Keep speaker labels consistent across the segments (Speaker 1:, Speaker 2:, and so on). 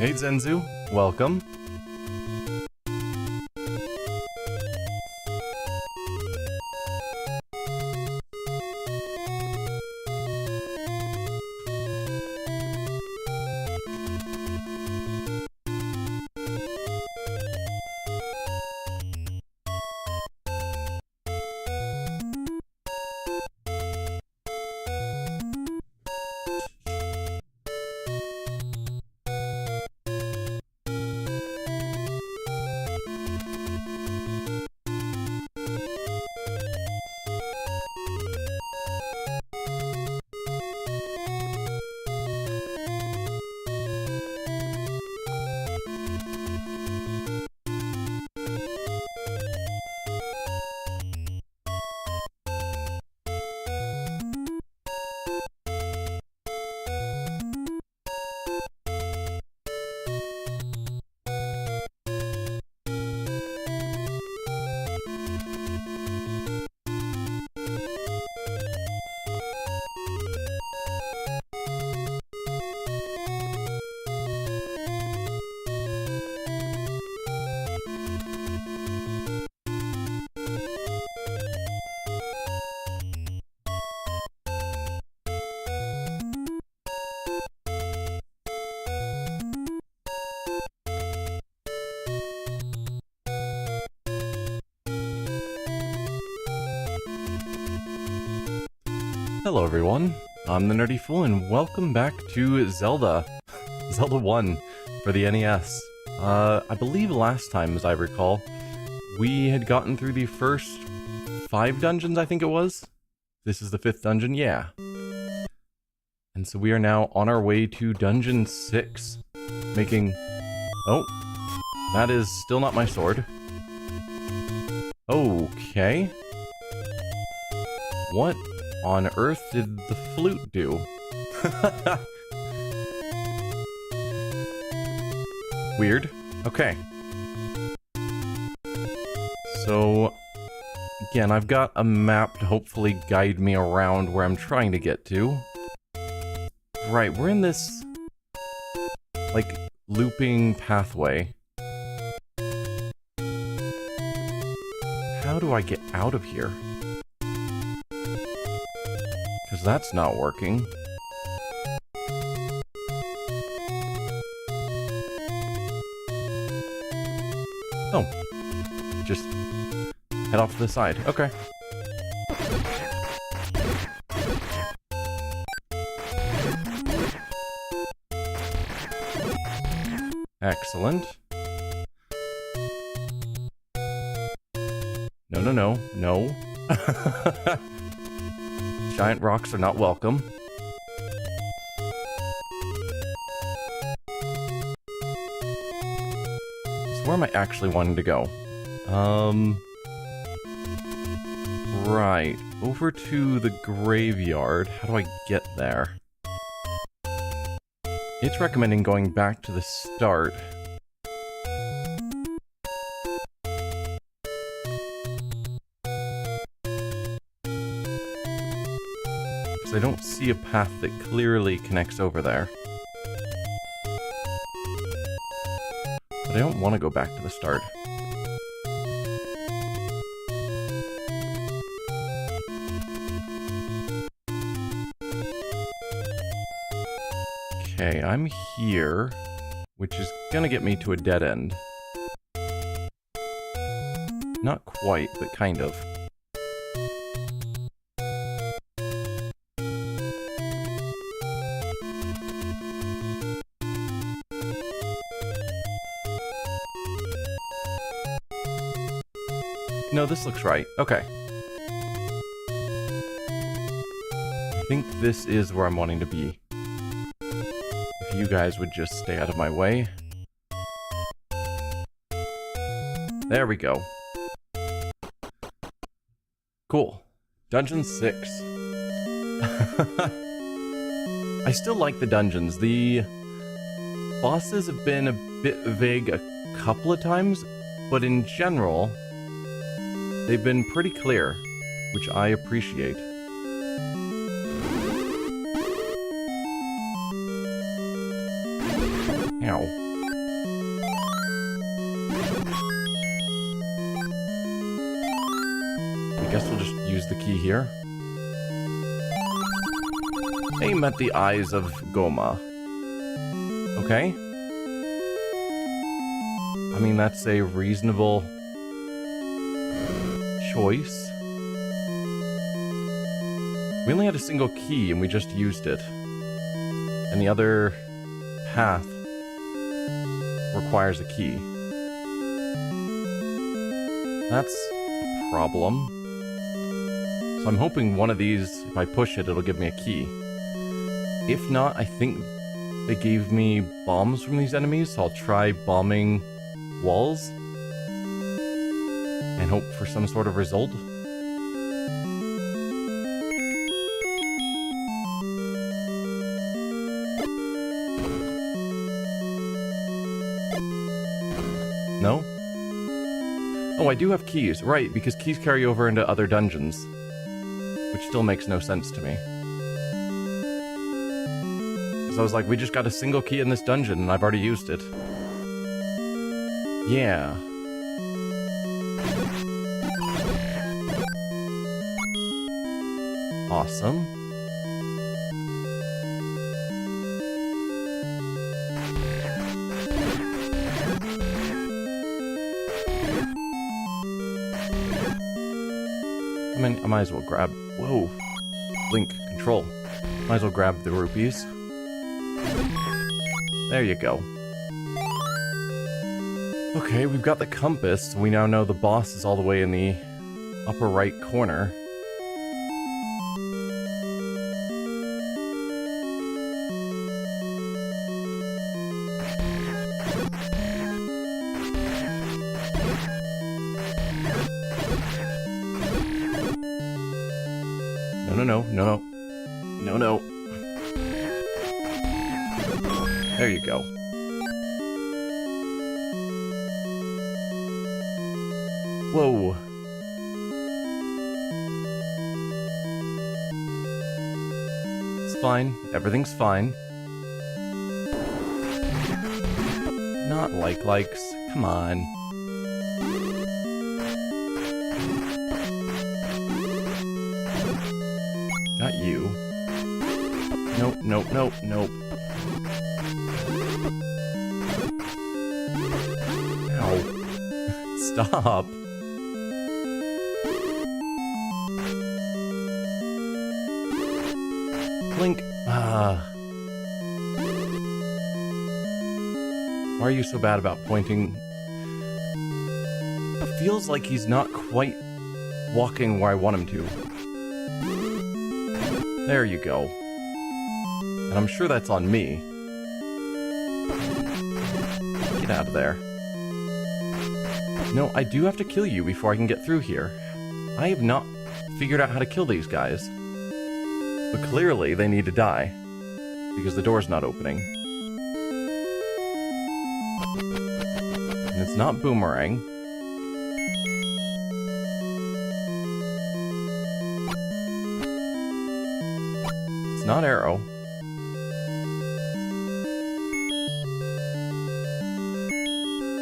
Speaker 1: Hey Zenzu, welcome. Hello everyone, I'm the Nerdy Fool and welcome back to Zelda. Zelda 1 for the NES. I believe last time, as I recall, we had gotten through the first 5 dungeons, I think it was. This is the 5th dungeon, yeah. And so we are now on our way to Dungeon 6, making... Oh, that is still not my sword. Okay. What on earth did the flute do? Weird. Okay. So, again, I've got a map to hopefully guide me around where I'm trying to get to. Right, we're in this, like, looping pathway. How do I get out of here? Because that's not working. Oh. Just head off to the side. Okay. Excellent. No, no, no. No. Giant rocks are not welcome. So where am I actually wanting to go? Right. Over to the graveyard. How do I get there? It's recommending going back to the start. I don't see a path that clearly connects over there. But I don't want to go back to the start. Okay, I'm here, which is gonna get me to a dead end. Not quite, but kind of. No, this looks right. Okay. I think this is where I'm wanting to be. If you guys would just stay out of my way. There we go. Cool. Dungeon 6. I still like the dungeons. The bosses have been a bit vague a couple of times, but in general, they've been pretty clear, which I appreciate. Ow. guess we'll just use the key here. Aim at the eyes of Goma. Okay. I mean, that's a reasonable choice. We only had a single key and we just used it. And the other path requires a key. That's a problem. So I'm hoping one of these, if I push it, it'll give me a key. If not, I think they gave me bombs from these enemies, so I'll try bombing walls and hope for some sort of result. No? Oh, I do have keys. Right, because keys carry over into other dungeons. Which still makes no sense to me. Because I was like, we just got a single key in this dungeon and I've already used it. Yeah. Awesome. I might as well grab... Whoa. Link, control. Might as well grab the rupees. There you go. Okay, we've got the compass. We now know the boss is all the way in the upper right corner. No. There you go. Whoa. It's fine. Everything's fine. Not likes. Come on. Got you. Nope. Ow. Stop. Blink. Why are you so bad about pointing? It feels like he's not quite walking where I want him to. There you go. And I'm sure that's on me. Get out of there. No, I do have to kill you before I can get through here. I have not figured out how to kill these guys. But clearly they need to die. Because the door's not opening. And it's not Boomerang. It's not Arrow.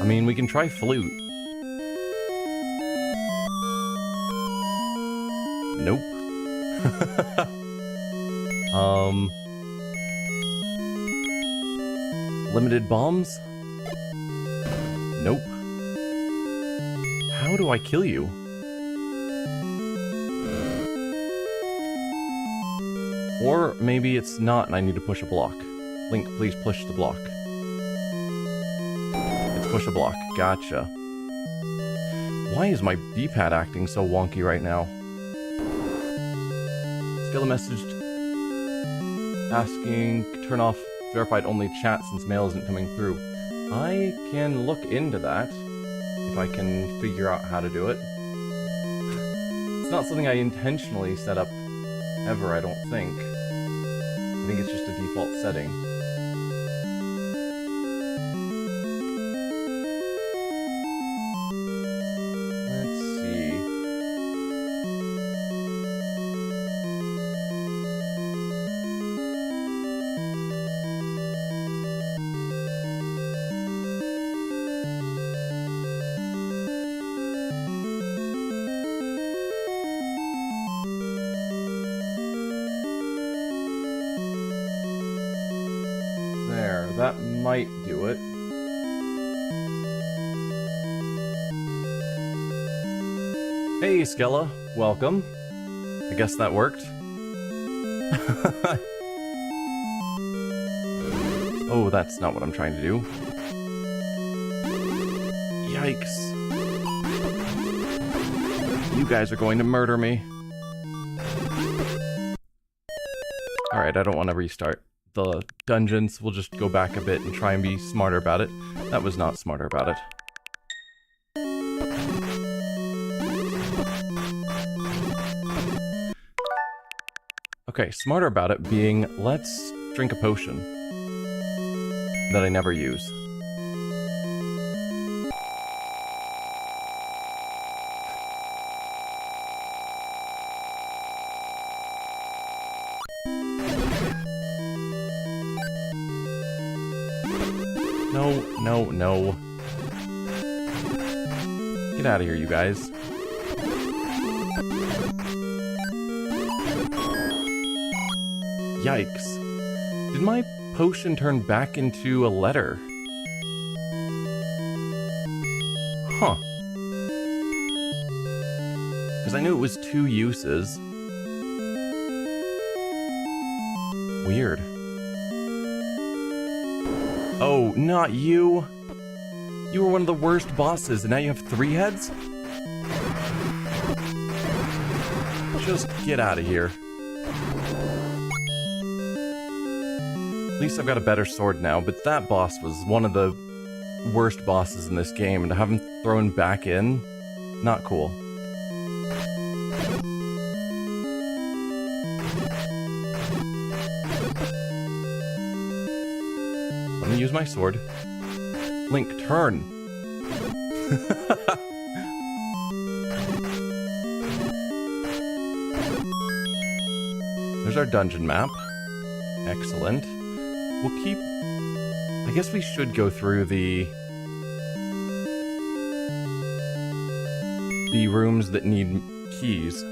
Speaker 1: I mean, we can try Flute. Nope. Limited bombs? Nope. How do I kill you? Or maybe it's not and I need to push a block. Link, please push the block. It's push a block. Gotcha. Why is my D-pad acting so wonky right now? Still a message asking turn off verified only chat since mail isn't coming through. I can look into that if I can figure out how to do it. It's not something I intentionally set up ever, I don't think. I think it's just a default setting. There, that might do it. Hey, Skella, welcome. I guess that worked. Oh, that's not what I'm trying to do. Yikes. You guys are going to murder me. Alright, I don't want to restart the dungeons. We'll just go back a bit and try and be smarter about it. That was not smarter about it. Okay, smarter about it being, let's drink a potion that I never use. No, no, no. Get out of here, you guys. Yikes. Did my potion turn back into a letter? Huh. Because I knew it was 2 uses. Weird. Oh, not you. You were one of the worst bosses, and now you have 3 heads? Just get out of here. At least I've got a better sword now, but that boss was one of the worst bosses in this game, and to have him thrown back in, not cool. Let me use my sword. Link, turn! There's our dungeon map. Excellent. We'll keep... I guess we should go through the rooms that need keys.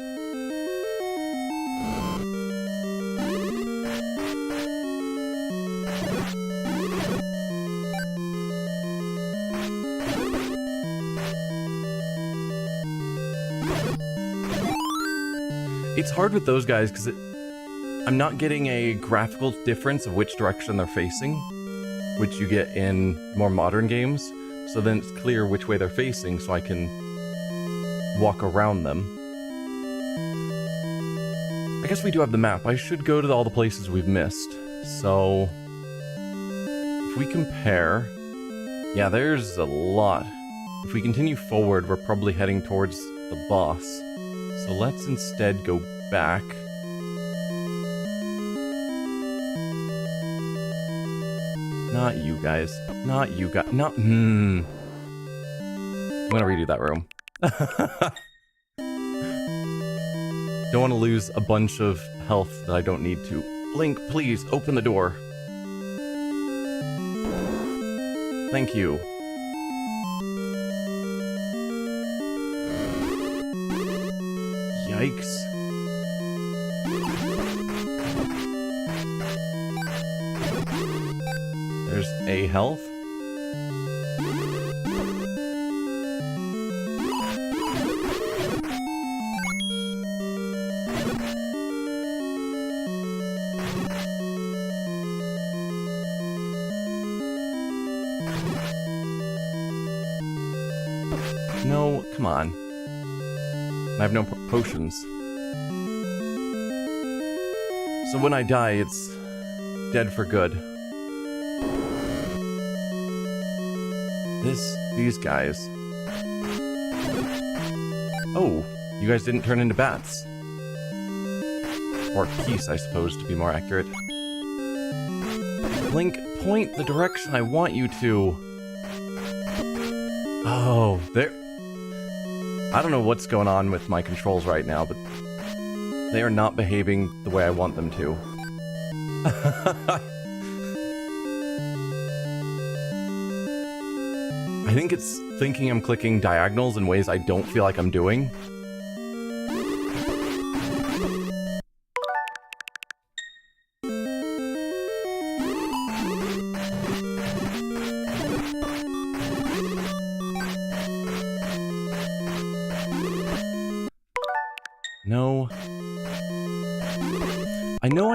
Speaker 1: It's hard with those guys because I'm not getting a graphical difference of which direction they're facing, which you get in more modern games. So then it's clear which way they're facing so I can walk around them. I guess we do have the map. I should go to all the places we've missed. So if we compare, yeah, there's a lot. If we continue forward, we're probably heading towards the boss. So let's instead go back. Not you guys. Not you guys. Not. I'm gonna redo that room. Don't want to lose a bunch of health that I don't need to. Link, please open the door. Thank you. Yikes. There's a health. No, come on. I have no potions. So when I die, it's dead for good. These guys. Oh, you guys didn't turn into bats. Or geese, I suppose, to be more accurate. Link, point the direction I want you to. Oh, there... I don't know what's going on with my controls right now, but they are not behaving the way I want them to. I think it's thinking I'm clicking diagonals in ways I don't feel like I'm doing.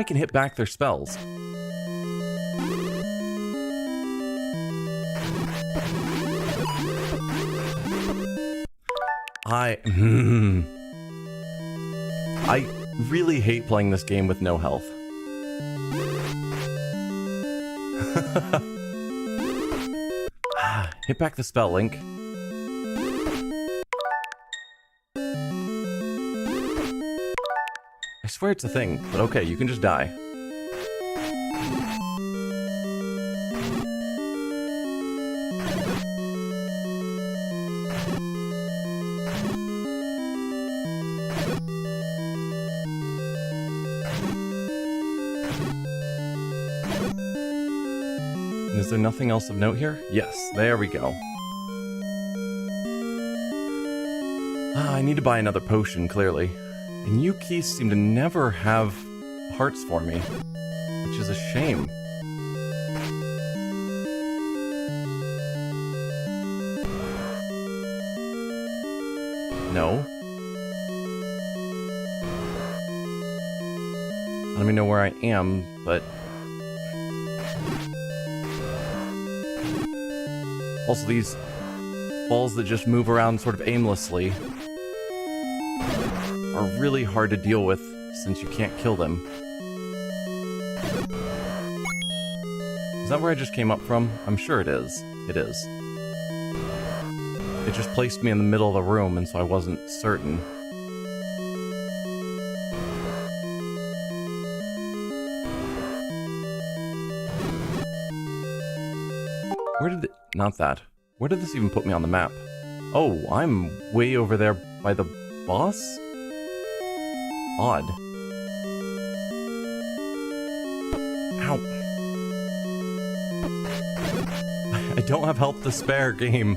Speaker 1: I can hit back their spells. I really hate playing this game with no health. Hit back the spell, Link. I swear it's a thing, but okay, you can just die. Is there nothing else of note here? Yes, there we go. I need to buy another potion, clearly. And you keys seem to never have hearts for me, which is a shame. No. I don't even know where I am, but... Also, these balls that just move around sort of aimlessly are really hard to deal with since you can't kill them. Is that where I just came up from? I'm sure it is. It is. It just placed me in the middle of the room, and so I wasn't certain. Where did it... Not that. Where did this even put me on the map? Oh, I'm way over there by the boss? Odd. Ow. I don't have health to spare, game.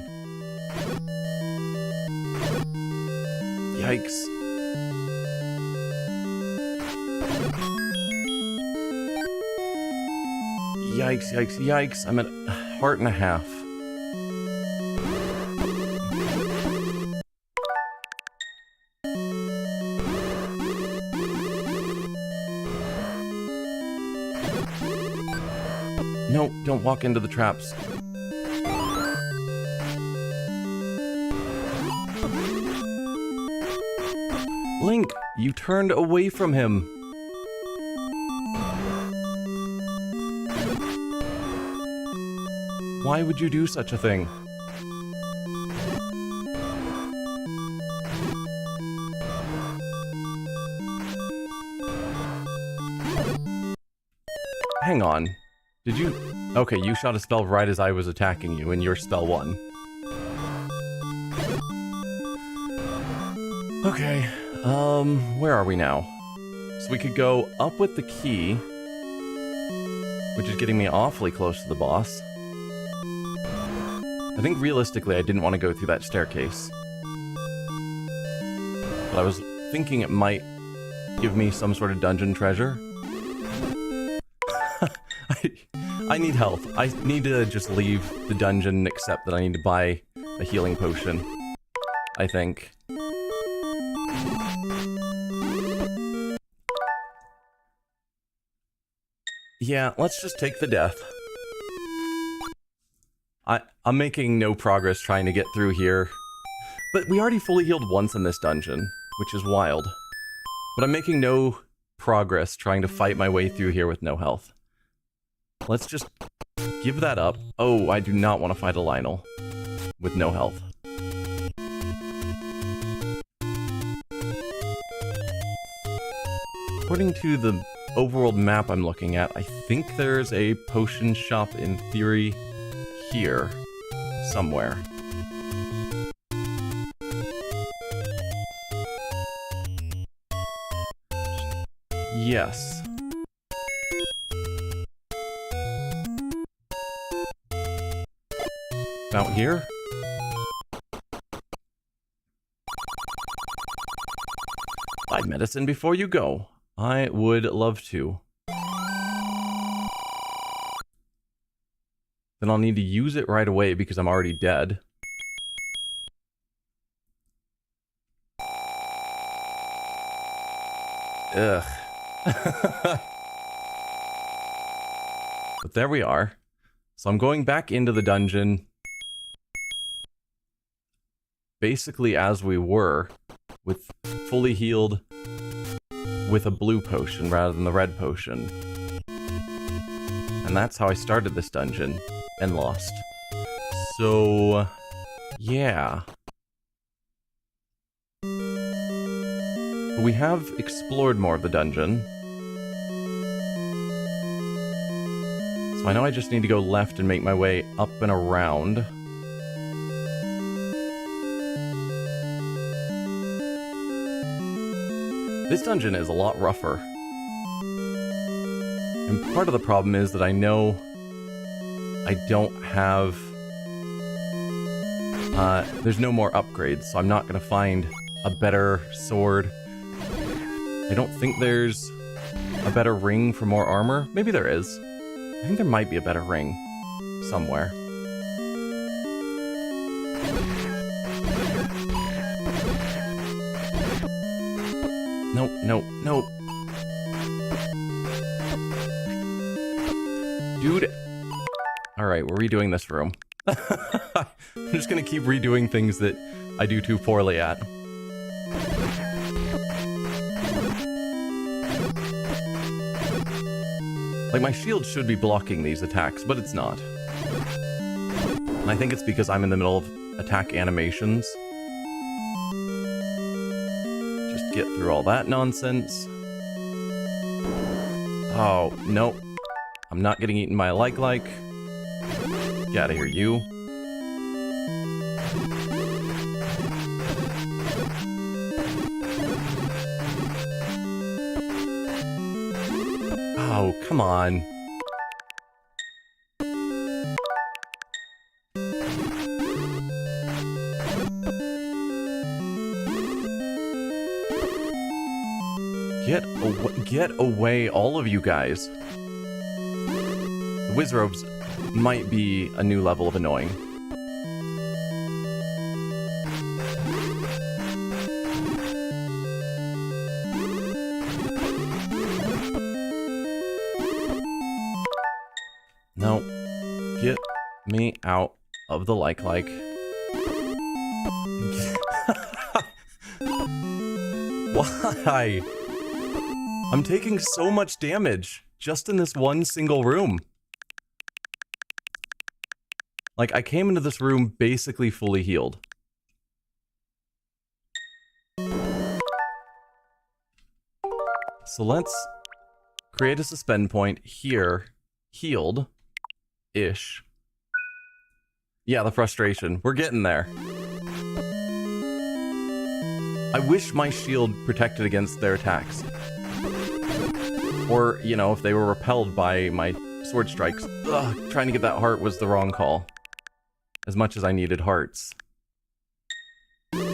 Speaker 1: Yikes. Yikes, yikes, yikes. I'm at a heart and a half. No, don't walk into the traps. Link, you turned away from him. Why would you do such a thing? Hang on. Did you... Okay, you shot a spell right as I was attacking you, and your spell won. Okay, where are we now? So we could go up with the key, which is getting me awfully close to the boss. I think realistically I didn't want to go through that staircase. But I was thinking it might give me some sort of dungeon treasure. I need health. I need to just leave the dungeon and accept that I need to buy a healing potion. I think. Yeah, let's just take the death. I'm making no progress trying to get through here. But we already fully healed once in this dungeon, which is wild. But I'm making no progress trying to fight my way through here with no health. Let's just give that up. Oh, I do not want to fight a Lionel with no health. According to the overworld map I'm looking at, I think there's a potion shop in theory here somewhere. Yes. Out here? Buy medicine before you go. I would love to. Then I'll need to use it right away because I'm already dead. Ugh. But there we are. So I'm going back into the dungeon basically as we were, with fully healed with a blue potion rather than the red potion. And that's how I started this dungeon and lost. So, yeah. We have explored more of the dungeon. So I know I just need to go left and make my way up and around. This dungeon is a lot rougher. And part of the problem is that I know I don't have... there's no more upgrades, so I'm not going to find a better sword. I don't think there's a better ring for more armor. Maybe there is. I think there might be a better ring somewhere. Nope, nope, nope. Dude. Alright, we're redoing this room. I'm just gonna keep redoing things that I do too poorly at. Like, my shield should be blocking these attacks, but it's not. And I think it's because I'm in the middle of attack animations. Just get through all that nonsense. Oh, nope. I'm not getting eaten by a like. Get out of here, you. Oh, come on. Get away, all of you guys. The Wizzrobes might be a new level of annoying. No. Get me out of the like. Why? I'm taking so much damage just in this one single room. Like, I came into this room basically fully healed. So let's create a suspend point here. Healed-ish. Yeah, the frustration. We're getting there. I wish my shield protected against their attacks. Or, you know, if they were repelled by my sword strikes. Ugh, trying to get that heart was the wrong call. As much as I needed hearts. And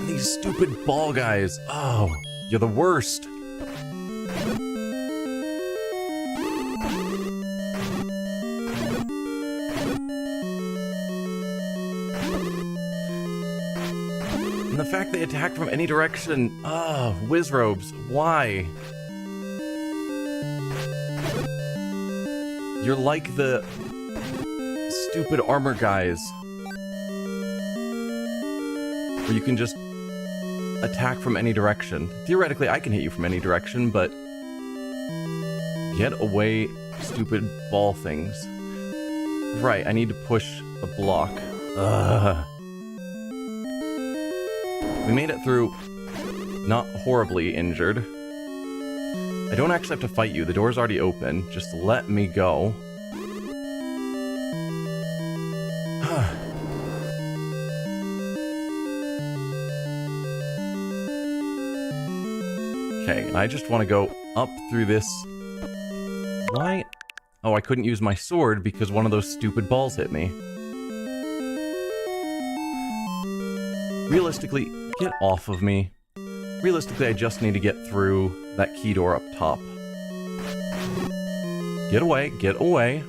Speaker 1: these stupid ball guys. Oh, you're the worst. And the fact they attack from any direction. Oh, Wizzrobes, why? You're like the stupid armor guys. Where you can just attack from any direction. Theoretically, I can hit you from any direction, but... Get away, stupid ball things. Right, I need to push a block. Ugh. We made it through, not horribly injured. I don't actually have to fight you. The door's already open. Just let me go. Okay, I just want to go up through this. Why? Oh, I couldn't use my sword because one of those stupid balls hit me. Realistically, get off of me. Realistically, I just need to get through that key door up top. Get away, get away.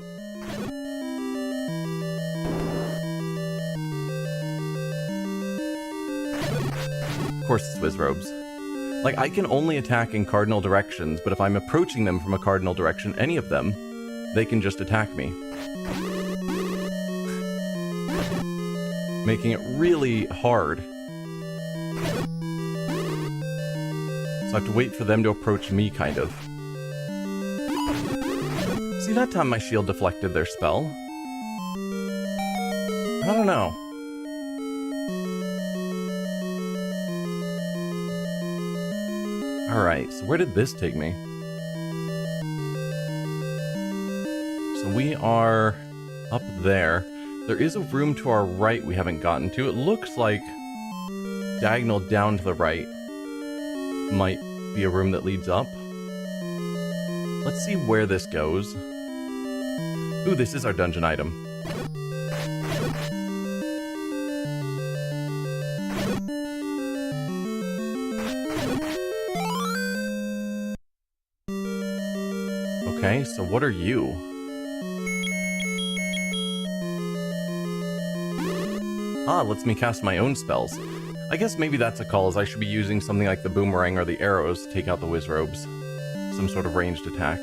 Speaker 1: Of course it's Wizzrobes. Like, I can only attack in cardinal directions, but if I'm approaching them from a cardinal direction, any of them, they can just attack me. Making it really hard. So I have to wait for them to approach me, kind of. See, that time my shield deflected their spell. I don't know. Alright, so where did this take me? So we are up there. There is a room to our right we haven't gotten to. It looks like diagonal down to the right might be a room that leads up. Let's see where this goes. Ooh, this is our dungeon item. Okay, so what are you? Ah, lets me cast my own spells. I guess maybe that's a call, as I should be using something like the boomerang or the arrows to take out the Wizzrobes. Some sort of ranged attack.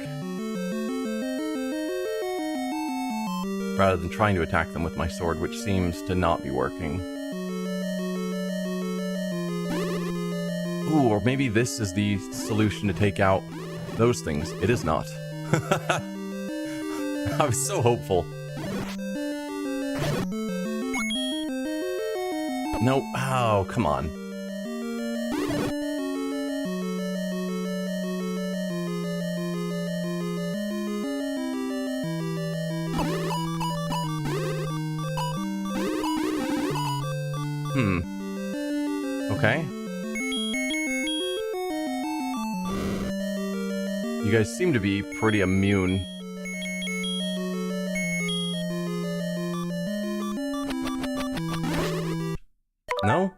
Speaker 1: Rather than trying to attack them with my sword, which seems to not be working. Ooh, or maybe this is the solution to take out those things. It is not. I was so hopeful. No, oh, come on. Okay. You guys seem to be pretty immune. No?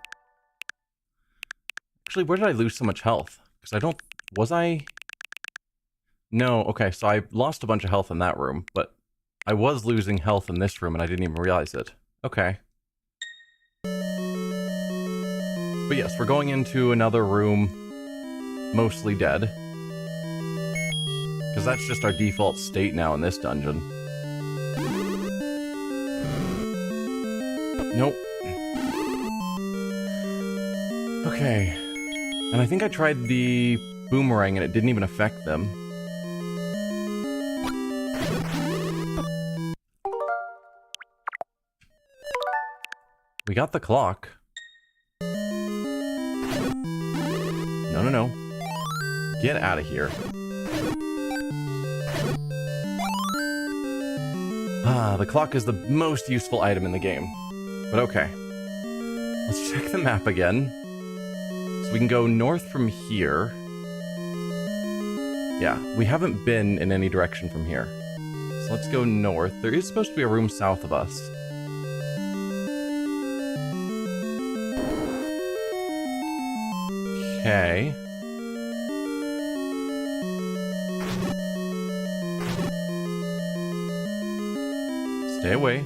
Speaker 1: Actually, where did I lose so much health? Because I don't... Was I... No, okay, so I lost a bunch of health in that room, but I was losing health in this room and I didn't even realize it. Okay. But yes, we're going into another room, mostly dead. Because that's just our default state now in this dungeon. Nope. Okay. And I think I tried the boomerang and it didn't even affect them. We got the clock. No, no, no. Get out of here. Ah, the clock is the most useful item in the game. But okay. Let's check the map again. So we can go north from here. Yeah, we haven't been in any direction from here. So let's go north. There is supposed to be a room south of us. Okay. Stay away.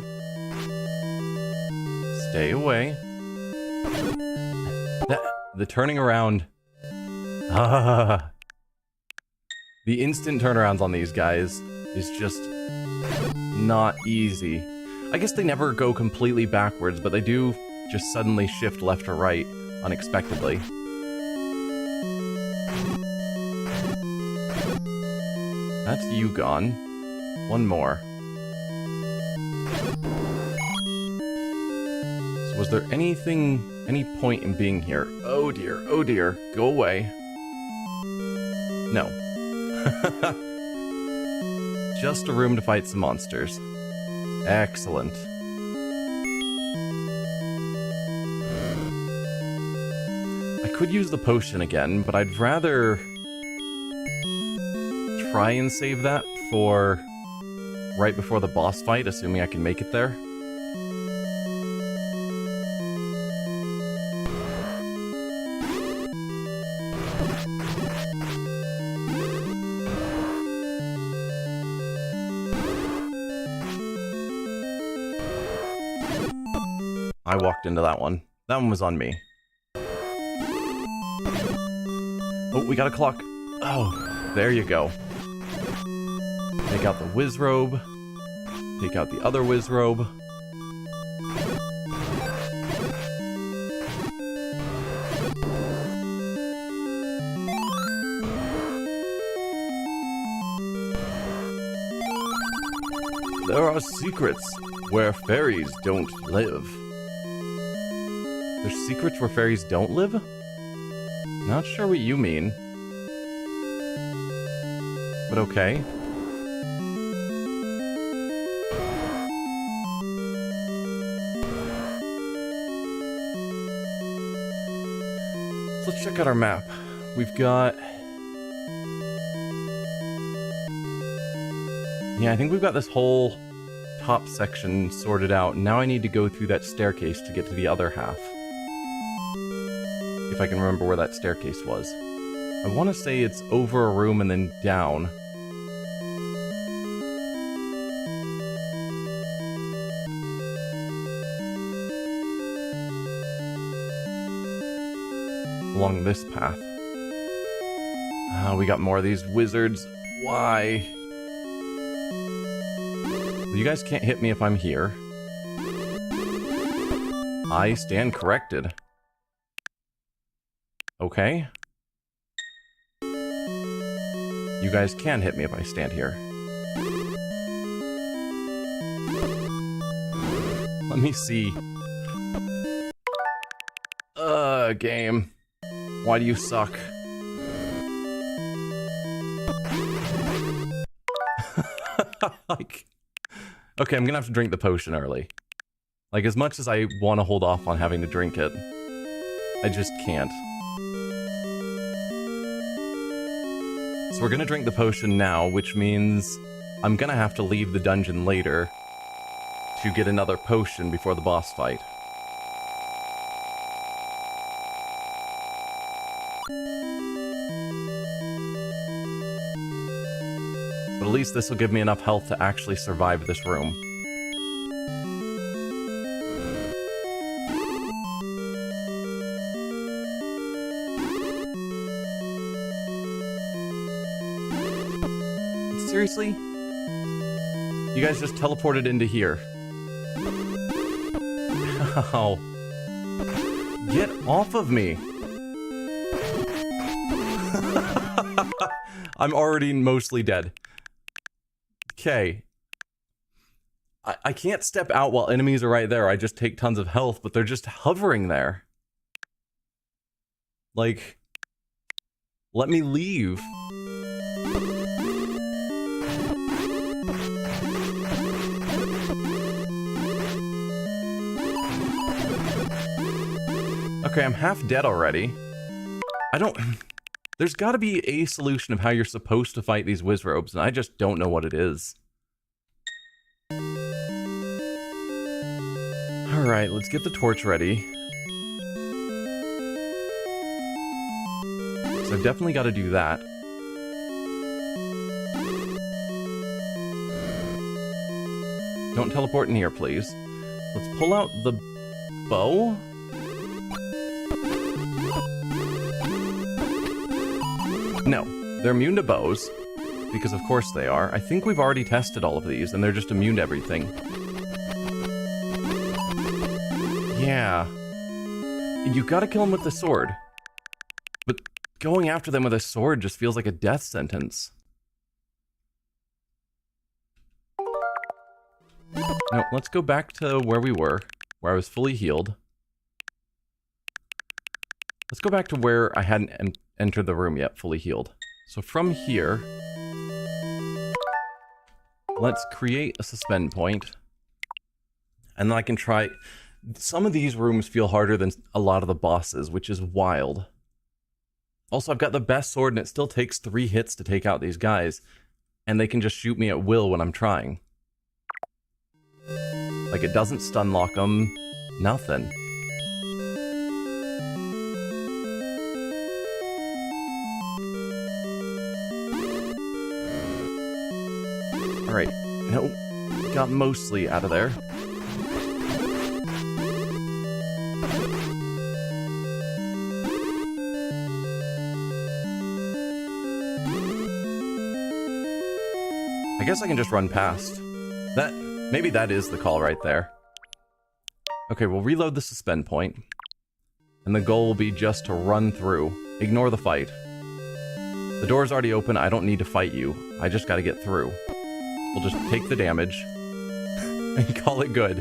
Speaker 1: Stay away. The turning around. Ah. The instant turnarounds on these guys is just not easy. I guess they never go completely backwards, but they do just suddenly shift left or right unexpectedly. That's you gone. One more. So was there any point in being here? Oh dear, go away. No. Just a room to fight some monsters. Excellent. I could use the potion again, but I'd rather try and save that for right before the boss fight, assuming I can make it there. I walked into that one. That one was on me. Oh, we got a clock. Oh, there you go. Take out the Wizzrobe. Take out the other Wizzrobe. There are secrets where fairies don't live. There's secrets where fairies don't live? Not sure what you mean. But okay. So let's check out our map. We've got... Yeah, I think we've got this whole top section sorted out. Now I need to go through that staircase to get to the other half. If I can remember where that staircase was. I want to say it's over a room and then down. Along this path. We got more of these wizards. Why? You guys can't hit me if I'm here. I stand corrected. Okay. You guys can hit me if I stand here. Let me see. Game. Why do you suck? Like... Okay, I'm gonna have to drink the potion early. Like, as much as I want to hold off on having to drink it, I just can't. So we're gonna drink the potion now, which means I'm gonna have to leave the dungeon later to get another potion before the boss fight. But at least this will give me enough health to actually survive this room. Seriously? You guys just teleported into here. Ow. Get off of me. I'm already mostly dead. Okay. I can't step out while enemies are right there. I just take tons of health, but they're just hovering there. Like, let me leave. Okay, I'm half dead already. I don't... There's gotta be a solution of how you're supposed to fight these Wizzrobes, and I just don't know what it is. Alright, let's get the torch ready. So I've definitely gotta do that. Don't teleport in here, please. Let's pull out the bow. No, they're immune to bows, because of course they are. I think we've already tested all of these, and they're just immune to everything. Yeah. You gotta kill them with the sword. But going after them with a sword just feels like a death sentence. No, let's go back to where we were, where I was fully healed. Let's go back to where I hadn't entered the room yet, fully healed. So from here, let's create a suspend point. And then I can try... Some of these rooms feel harder than a lot of the bosses, which is wild. Also, I've got the best sword, and it still takes 3 hits to take out these guys. And they can just shoot me at will when I'm trying. Like, it doesn't stun lock them. Nothing. Alright, nope, got mostly out of there. guess I can just run past. Maybe that is the call right there. Okay, we'll reload the suspend point. And the goal will be just to run through. Ignore the fight. The door's already open, I don't need to fight you. I just gotta get through. We'll just take the damage. And call it good.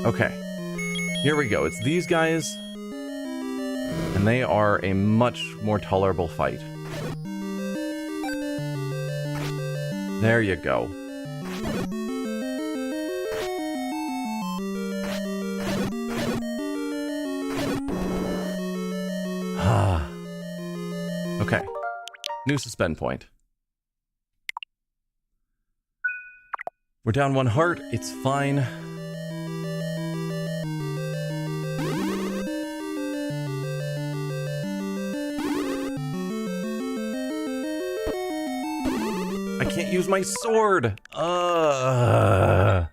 Speaker 1: Okay. Here we go. It's these guys. And they are a much more tolerable fight. There you go. Okay. New suspend point. We're down 1 heart. It's fine. I can't use my sword! I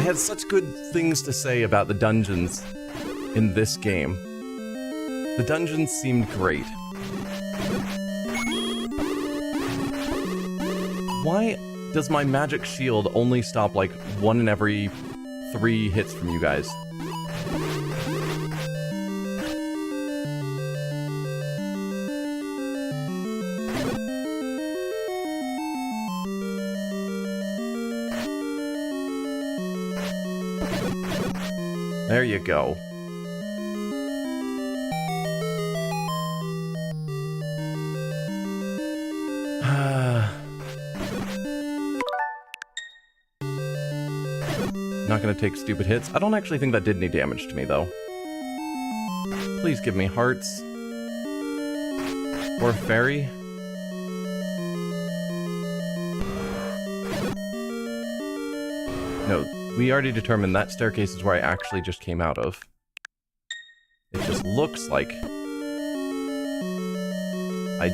Speaker 1: had such good things to say about the dungeons in this game. The dungeons seemed great. Why does my magic shield only stop like 1 in every 3 hits from you guys? There you go. Not gonna take stupid hits. I don't actually think that did any damage to me, though. Please give me hearts. Or a fairy. No, we already determined that staircase is where I actually just came out of. It just looks like I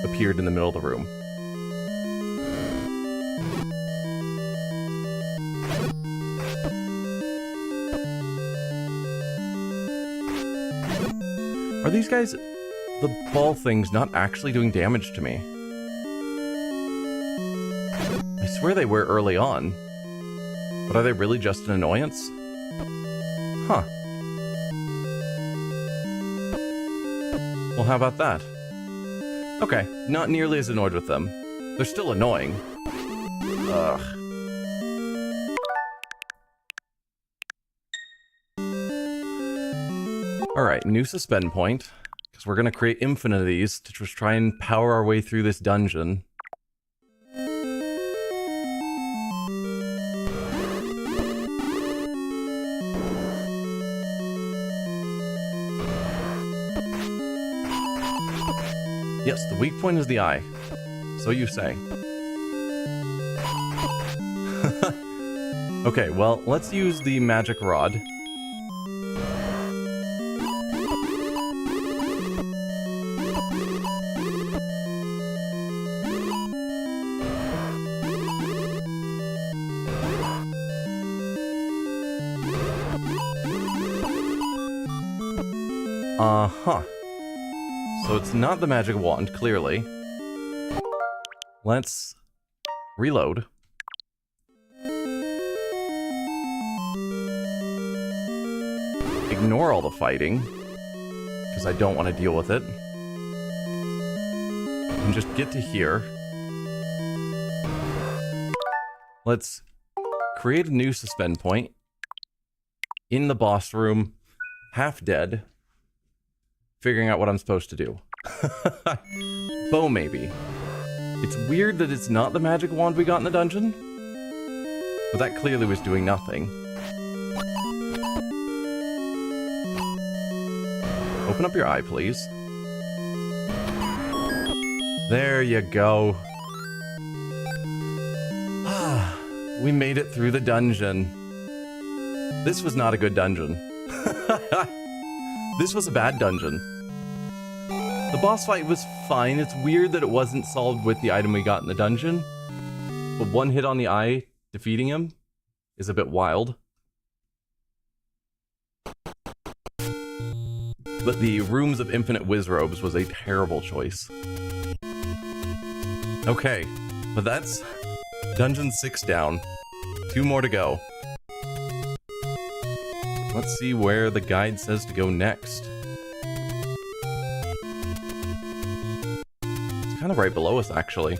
Speaker 1: appeared in the middle of the room. Are these guys, the ball things, not actually doing damage to me? I swear they were early on. But are they really just an annoyance? Huh. Well, how about that? Okay, not nearly as annoyed with them. They're still annoying. Ugh. Alright, new suspend point. Because we're going to create infinite of these to just try and power our way through this dungeon. Yes, the weak point is the eye. So you say. Okay, well, let's use the magic rod. Uh-huh. So it's not the magic wand, clearly. Let's reload. Ignore all the fighting, because I don't want to deal with it. And just get to here. Let's create a new suspend point in the boss room, half dead. Figuring out what I'm supposed to do. Bow, maybe. It's weird that it's not the magic wand we got in the dungeon. But that clearly was doing nothing. Open up your eye, please. There you go. We made it through the dungeon. This was not a good dungeon. This was a bad dungeon. The boss fight was fine. It's weird that it wasn't solved with the item we got in the dungeon. But 1 hit on the eye, defeating him, is a bit wild. But the Rooms of Infinite Wizzrobes was a terrible choice. Okay, but that's Dungeon 6 down. 2 more to go. Let's see where the guide says to go next. It's kind of right below us, actually.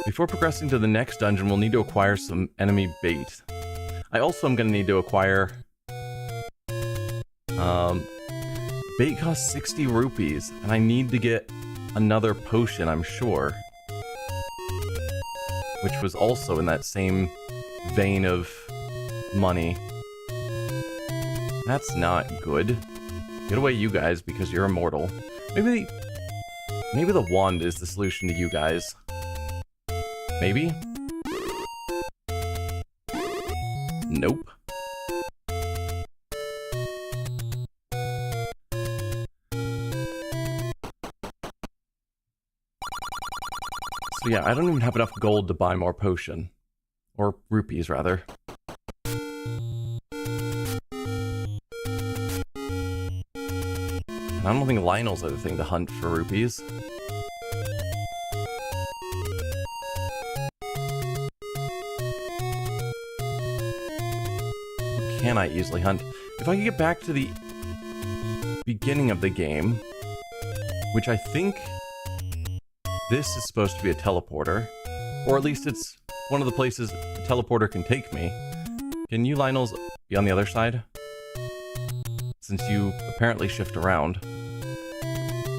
Speaker 1: Before progressing to the next dungeon, we'll need to acquire some enemy bait. I also am going to need to acquire... bait costs 60 rupees, and I need to get another potion, I'm sure. Which was also in that same vein of money. That's not good. Get away, you guys, because you're immortal. Maybe the wand is the solution to you guys. Maybe? Nope. So yeah, I don't even have enough gold to buy more potion. Or rupees, rather. And I don't think Lionel's are the thing to hunt for rupees. What can I easily hunt? If I could get back to the beginning of the game, which I think this is supposed to be a teleporter, or at least it's one of the places a teleporter can take me. Can you, Lionels, be on the other side? Since you apparently shift around.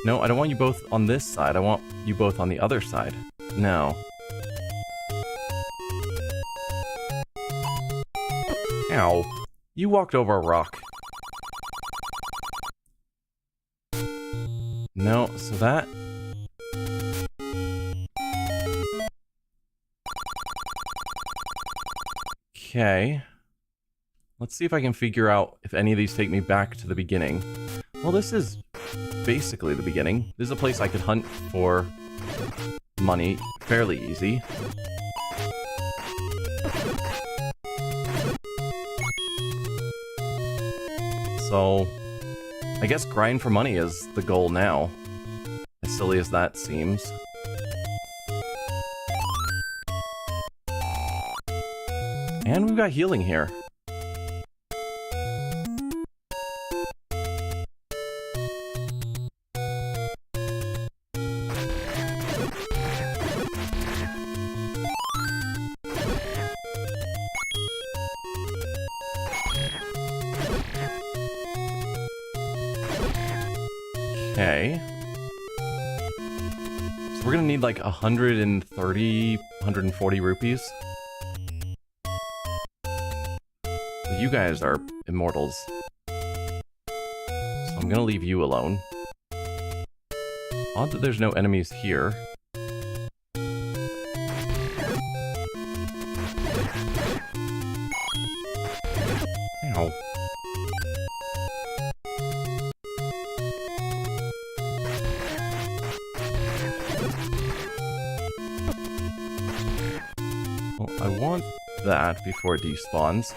Speaker 1: No, I don't want you both on this side. I want you both on the other side. No. Ow. You walked over a rock. No, so that... Okay. Let's see if I can figure out if any of these take me back to the beginning. Well, this is basically the beginning. This is a place I could hunt for money fairly easy. So, I guess grind for money is the goal now. As silly as that seems. And we've got healing here. Okay. So we're gonna need like 130, 140 rupees. You guys are immortals. So I'm gonna leave you alone. Odd that there's no enemies here. Ow. Well, I want that before it despawns.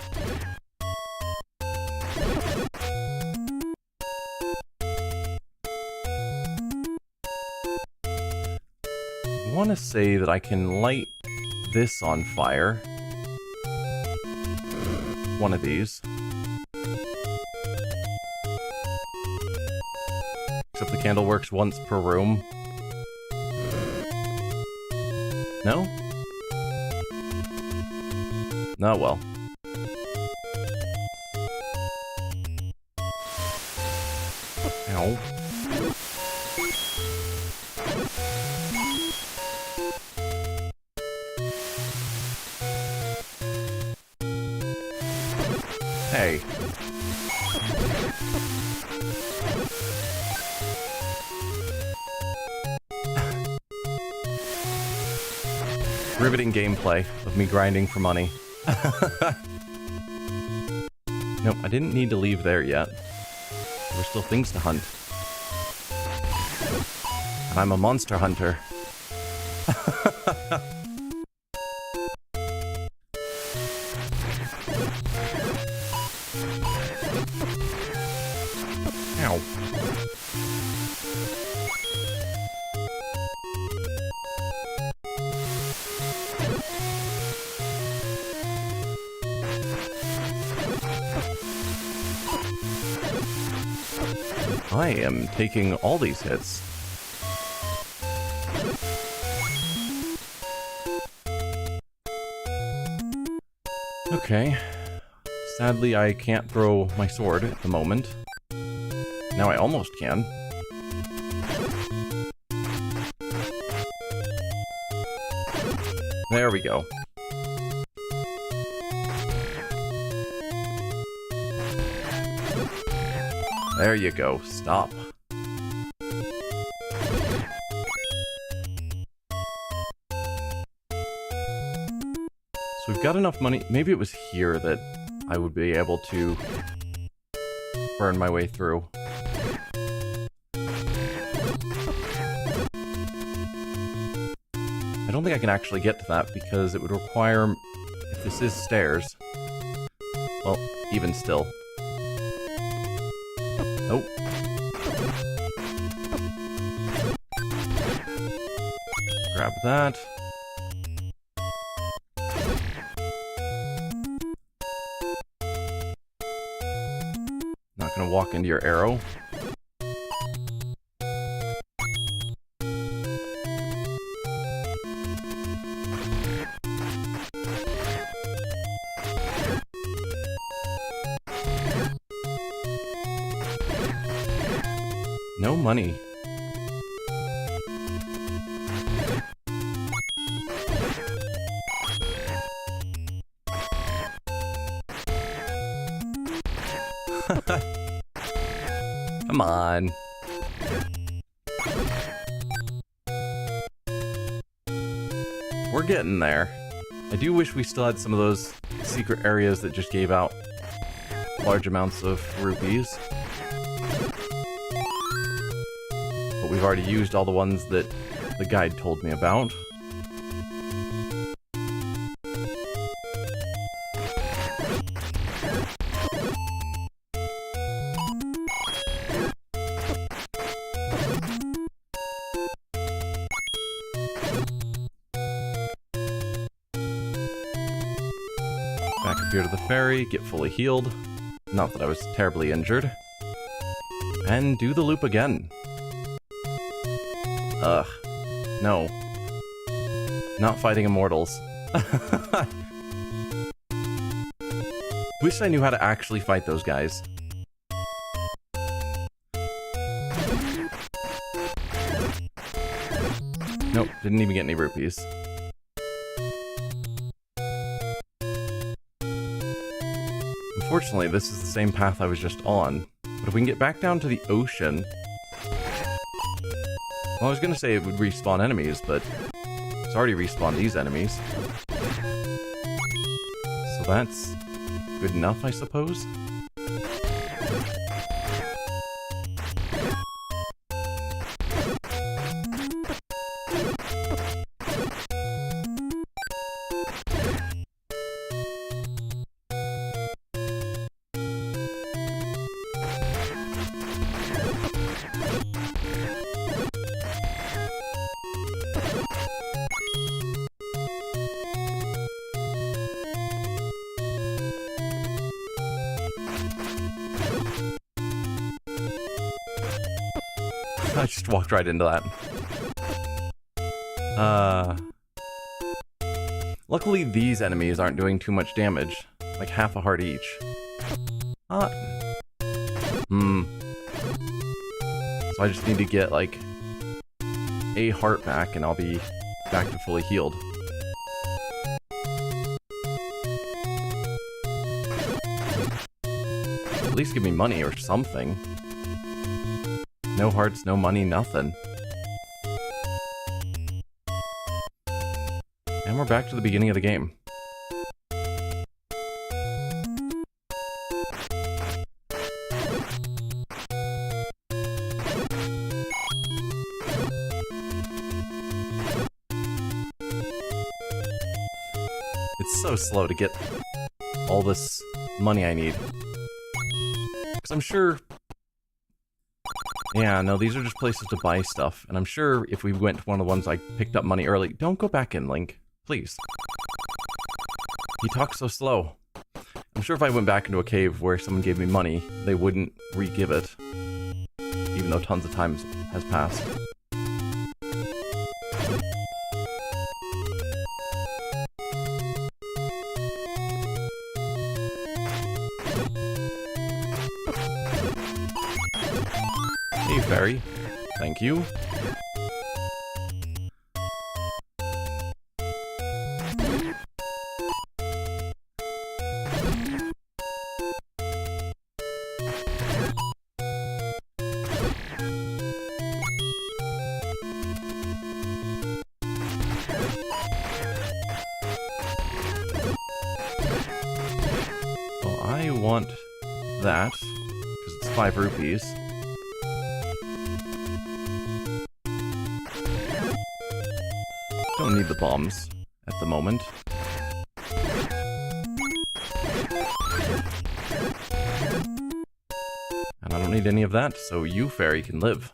Speaker 1: I want to say that I can light this on fire. One of these. Except the candle works once per room. No? Oh well. Ow. Hey. Riveting gameplay of me grinding for money. Nope, I didn't need to leave there yet. There were still things to hunt. And I'm a monster hunter. Ow. I am taking all these hits. Okay. Sadly, I can't throw my sword at the moment. Now I almost can. There we go. There you go. Stop. So we've got enough money. Maybe it was here that I would be able to burn my way through. I don't think I can actually get to that because it would require, if this is stairs, well, even still. Oh. Grab that. Not gonna walk into your arrow. No money. Come on. We're getting there. I do wish we still had some of those secret areas that just gave out large amounts of rupees. But we've already used all the ones that the guide told me about. Back up here to the ferry, get fully healed. Not that I was terribly injured. And do the loop again. Ugh. No. Not fighting immortals. Wish I knew how to actually fight those guys. Nope, didn't even get any rupees. Unfortunately, this is the same path I was just on. But if we can get back down to the ocean... Well, I was gonna say it would respawn enemies, but it's already respawned these enemies. So that's good enough, I suppose? I just walked right into that. Luckily these enemies aren't doing too much damage. Like half a heart each. So I just need to get like a heart back and I'll be back to fully healed. At least give me money or something. No hearts, no money, nothing. And we're back to the beginning of the game. It's so slow to get all this money I need. Because I'm sure... Yeah, no, these are just places to buy stuff. And I'm sure if we went to one of the ones I picked up money early... Don't go back in, Link. Please. He talks so slow. I'm sure if I went back into a cave where someone gave me money, they wouldn't re-give it. Even though tons of time has passed. Hey, fairy. Thank you. Well, I want that, because it's 5 rupees. Don't need the bombs at the moment. And I don't need any of that, so you, fairy, can live.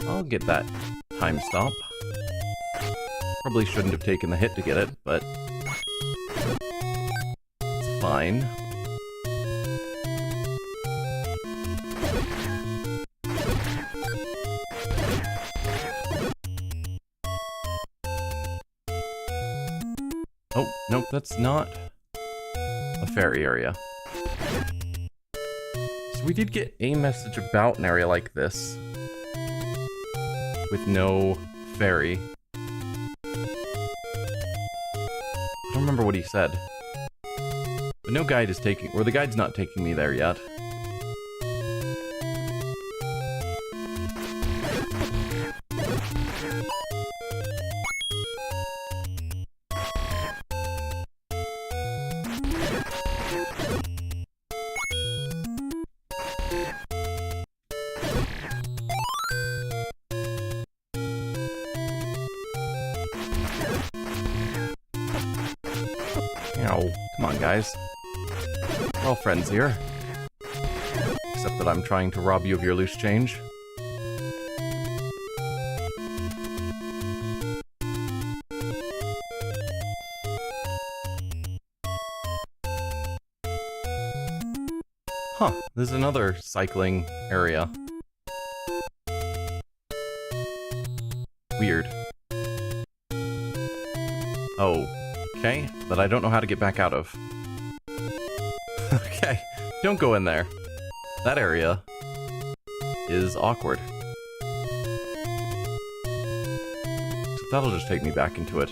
Speaker 1: I'll get that time stop. Probably shouldn't have taken the hit to get it, but it's fine. Oh, nope, that's not a fairy area. So we did get a message about an area like this. With no fairy. I don't remember what he said. But no guide is taking... or the guide's not taking me there yet. Ow. Come on, guys. We're all friends here. Except that I'm trying to rob you of your loose change. Huh, there's another cycling area. Weird. Oh. Okay, that I don't know how to get back out of. Okay, don't go in there. That area is awkward. So that'll just take me back into it.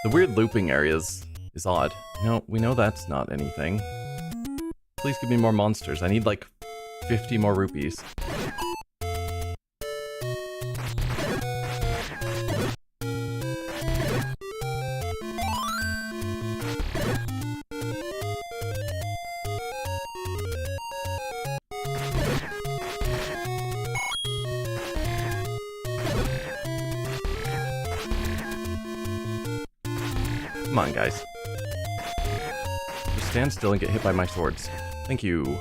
Speaker 1: The weird looping areas is odd. No, we know that's not anything. Please give me more monsters. I need like 50 more rupees. Come on, guys. Just stand still and get hit by my swords. Thank you.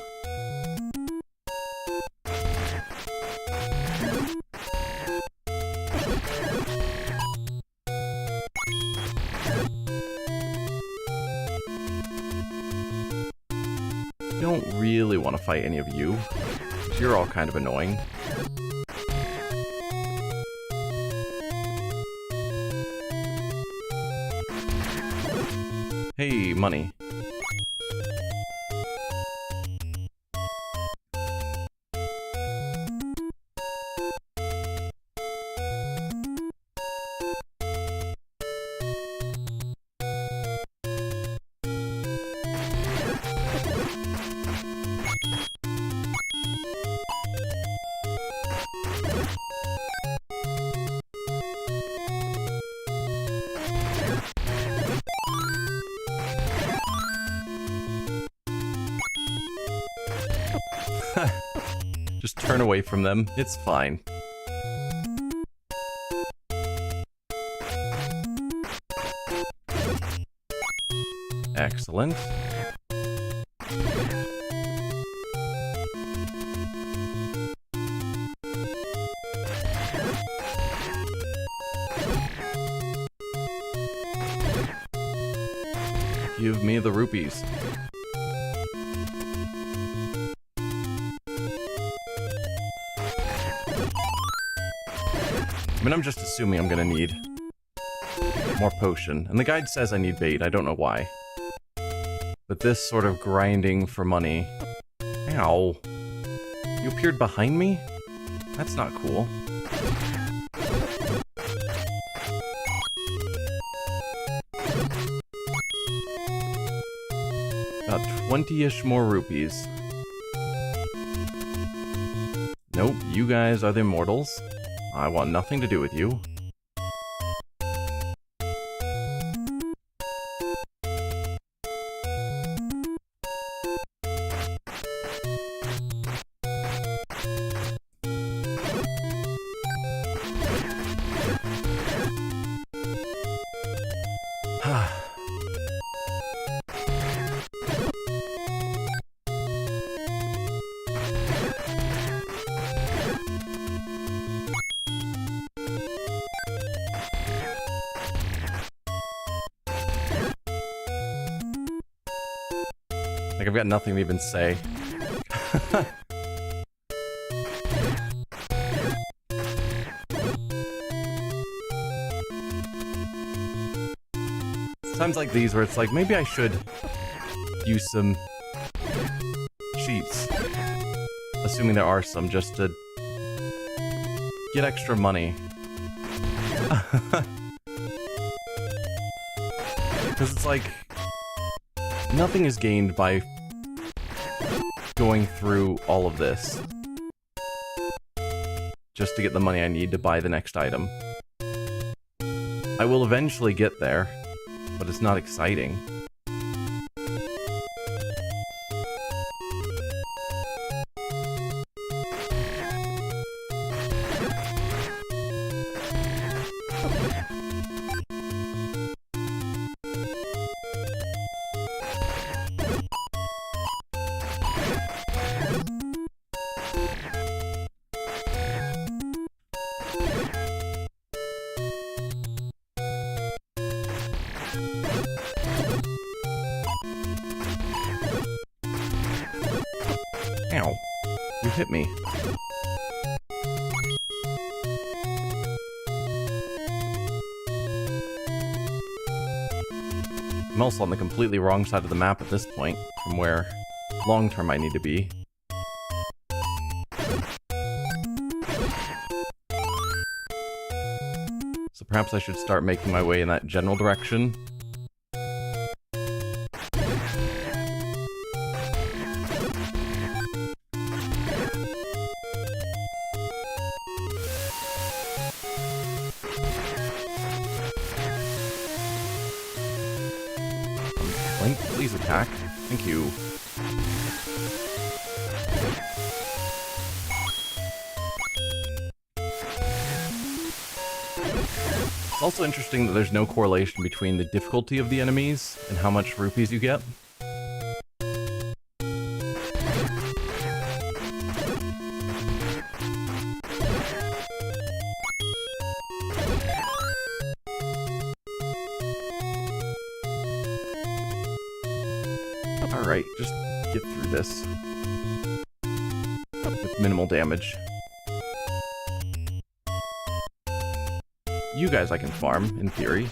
Speaker 1: Don't really want to fight any of you, because you're all kind of annoying. Hey, money. Just turn away from them. It's fine. Excellent. Give me the rupees. I mean, I'm just assuming I'm gonna need more potion. And the guide says I need bait, I don't know why. But this sort of grinding for money... Ow. You appeared behind me? That's not cool. About 20-ish more rupees. Nope, you guys are the immortals. I want nothing to do with you. Like, I've got nothing to even say. Times like these where it's like, maybe I should use some cheats. Assuming there are some, just to get extra money. Because it's like, nothing is gained by going through all of this just to get the money I need to buy the next item. I will eventually get there, but it's not exciting. Ow. You hit me. I'm also on the completely wrong side of the map at this point, from where long-term I need to be. So perhaps I should start making my way in that general direction. Link, please attack. Thank you. It's also interesting that there's no correlation between the difficulty of the enemies and how much rupees you get. Alright, just get through this with minimal damage. You guys I can farm, in theory.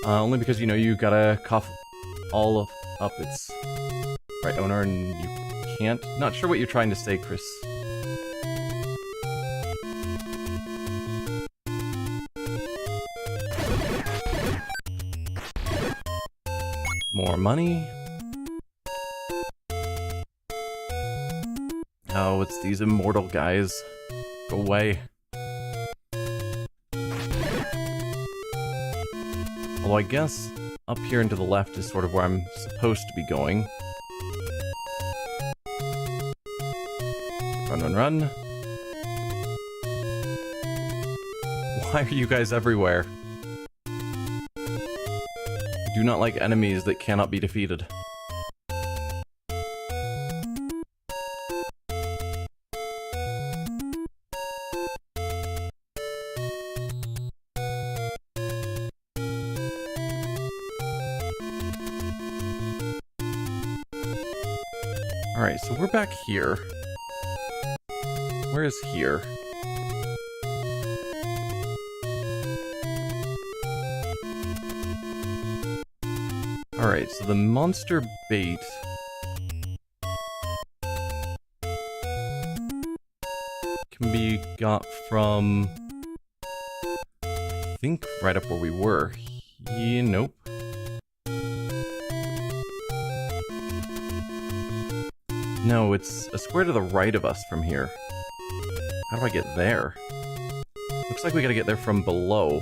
Speaker 1: Only because, you know, you gotta cough all of up its right owner and you can't. Not sure what you're trying to say, Chris. More money. Oh, it's these immortal guys. Go away. Although I guess up here and to the left is sort of where I'm supposed to be going. Run, run, run. Why are you guys everywhere? I do not like enemies that cannot be defeated. Alright, so we're back here. Where is here? Alright, so the monster bait... can be got from... I think right up where we were. Yeah, nope. No, it's a square to the right of us from here. How do I get there? Looks like we gotta get there from below.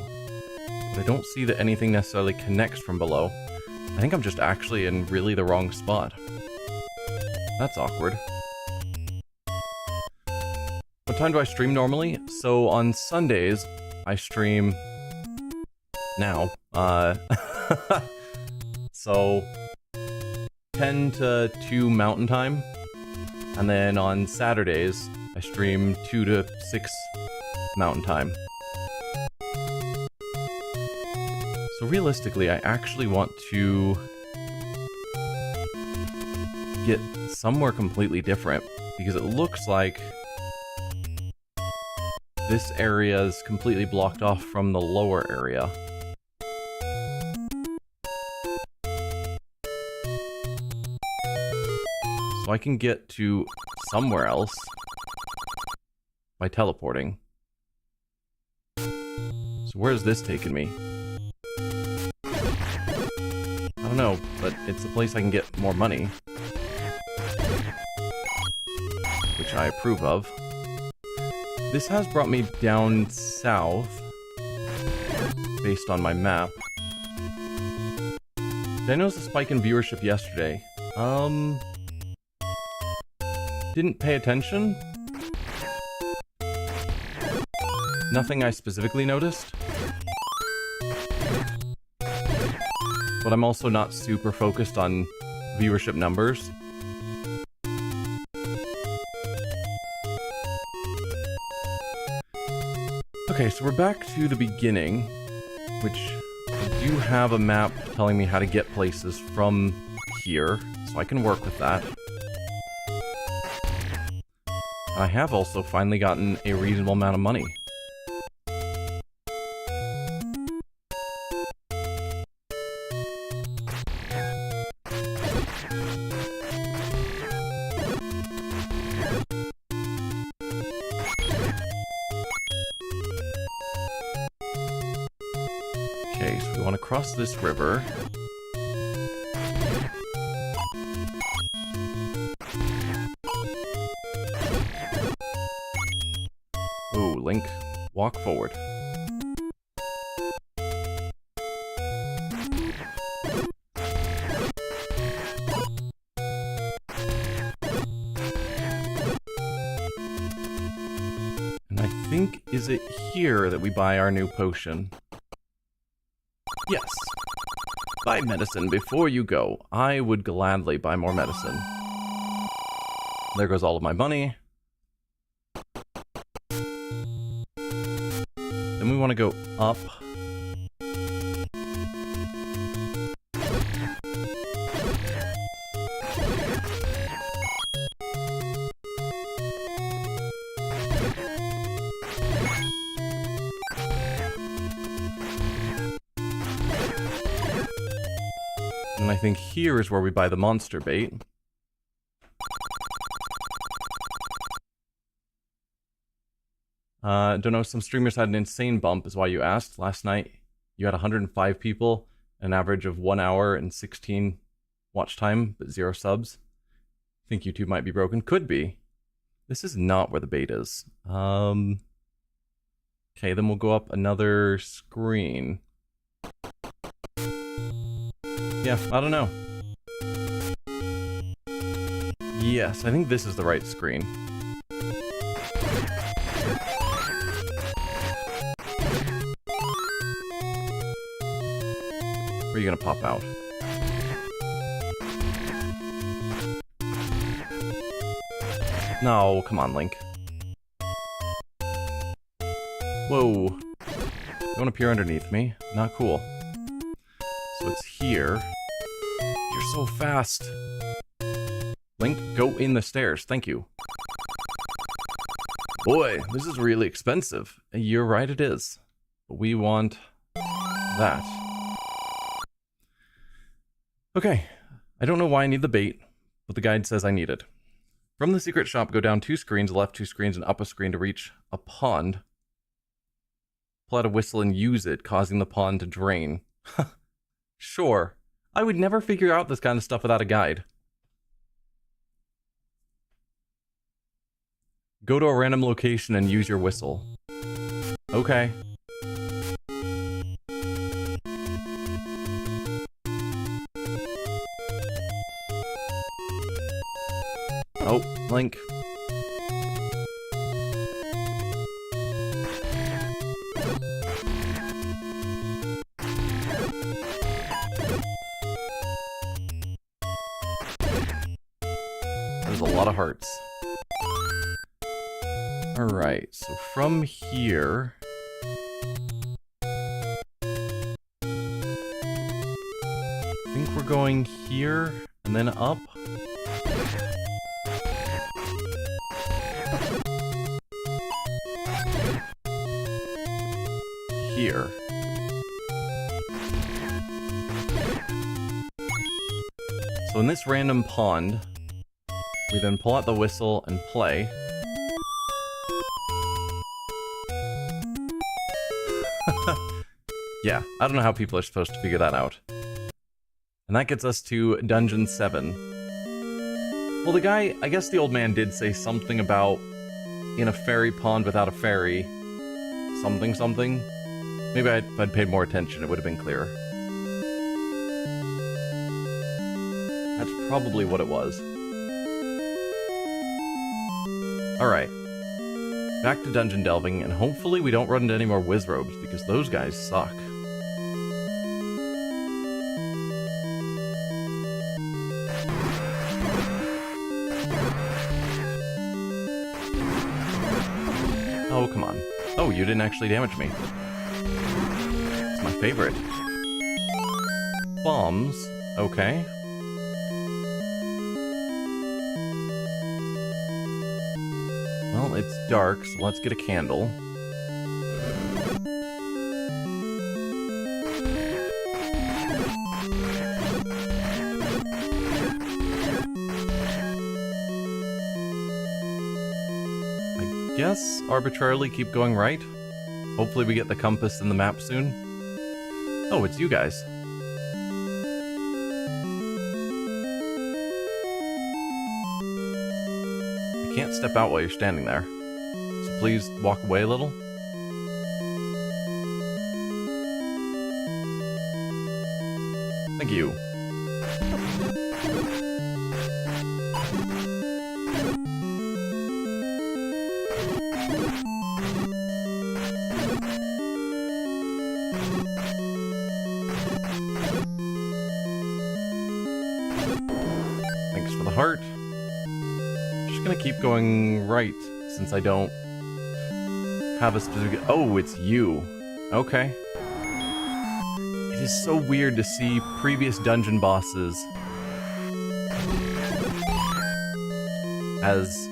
Speaker 1: But I don't see that anything necessarily connects from below. I think I'm just actually in really the wrong spot. That's awkward. What time do I stream normally? So on Sundays, I stream... now. So... 10 to 2 Mountain Time. And then on Saturdays, I stream 2 to 6 Mountain Time. So realistically, I actually want to get somewhere completely different, because it looks like this area is completely blocked off from the lower area. So I can get to somewhere else by teleporting. So where has this taken me? I don't know, but it's a place I can get more money. Which I approve of. This has brought me down south, based on my map. Did I notice a spike in viewership yesterday? Didn't pay attention? Nothing I specifically noticed. But I'm also not super focused on viewership numbers. Okay, so we're back to the beginning, which I do have a map telling me how to get places from here, so I can work with that. I have also finally gotten a reasonable amount of money. Okay, so we want to cross this river. Ooh, Link, walk forward. And I think, is it here that we buy our new potion? Yes. Buy medicine before you go. I would gladly buy more medicine. There goes all of my money. Then we want to go up. And I think here is where we buy the monster bait. Don't know, some streamers had an insane bump, is why you asked. Last night, you had 105 people, an average of 1 hour and 16 watch time, but 0 subs. Think YouTube might be broken. Could be. This is not where the bait is. Okay, then we'll go up another screen. Yeah, I don't know. Yes, I think this is the right screen. you gonna pop out? No, come on, Link. Whoa. Don't appear underneath me. Not cool. So it's here. You're so fast. Link, go in the stairs. Thank you. Boy, this is really expensive. You're right, it is. But we want that. Okay. I don't know why I need the bait, but the guide says I need it. From the secret shop, go down 2 screens, left 2 screens, and up a screen to reach a pond. Pull out a whistle and use it, causing the pond to drain. Sure. I would never figure out this kind of stuff without a guide. Go to a random location and use your whistle. Okay. Oh, Link. There's a lot of hearts. Alright, so from here... I think we're going here, and then up. Here. So in this random pond, we then pull out the whistle and play. Yeah, I don't know how people are supposed to figure that out. And that gets us to Dungeon 7. Well, the guy, I guess the old man did say something about in a fairy pond without a fairy. Something, something. Maybe if I'd paid more attention, it would have been clearer. That's probably what it was. Alright. Back to dungeon delving, and hopefully we don't run into any more Wizzrobes, because those guys suck. Oh, come on. Oh, you didn't actually damage me. It's my favorite. Bombs. Okay. Well, it's dark, so let's get a candle. I guess arbitrarily keep going right. Hopefully we get the compass in the map soon. Oh, it's you guys. I can't step out while you're standing there. So please walk away a little. Thank you. Thanks for the heart. Just gonna keep going right, since I don't have a specific... Oh, it's you. Okay. It is so weird to see previous dungeon bosses as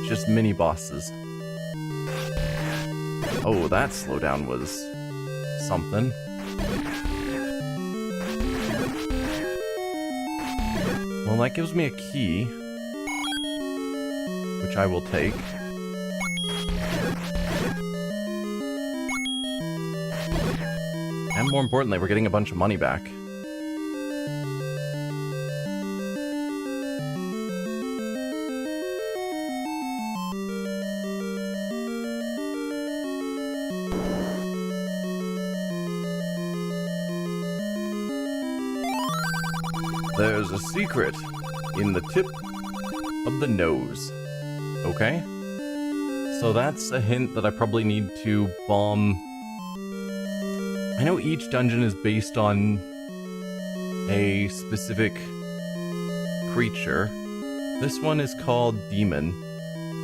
Speaker 1: just mini-bosses. Oh, that slowdown was something. Well, that gives me a key, which I will take. And more importantly, we're getting a bunch of money back. There's a secret in the tip of the nose. Okay. So that's a hint that I probably need to bomb I know each dungeon is based on a specific creature. This one is called Demon.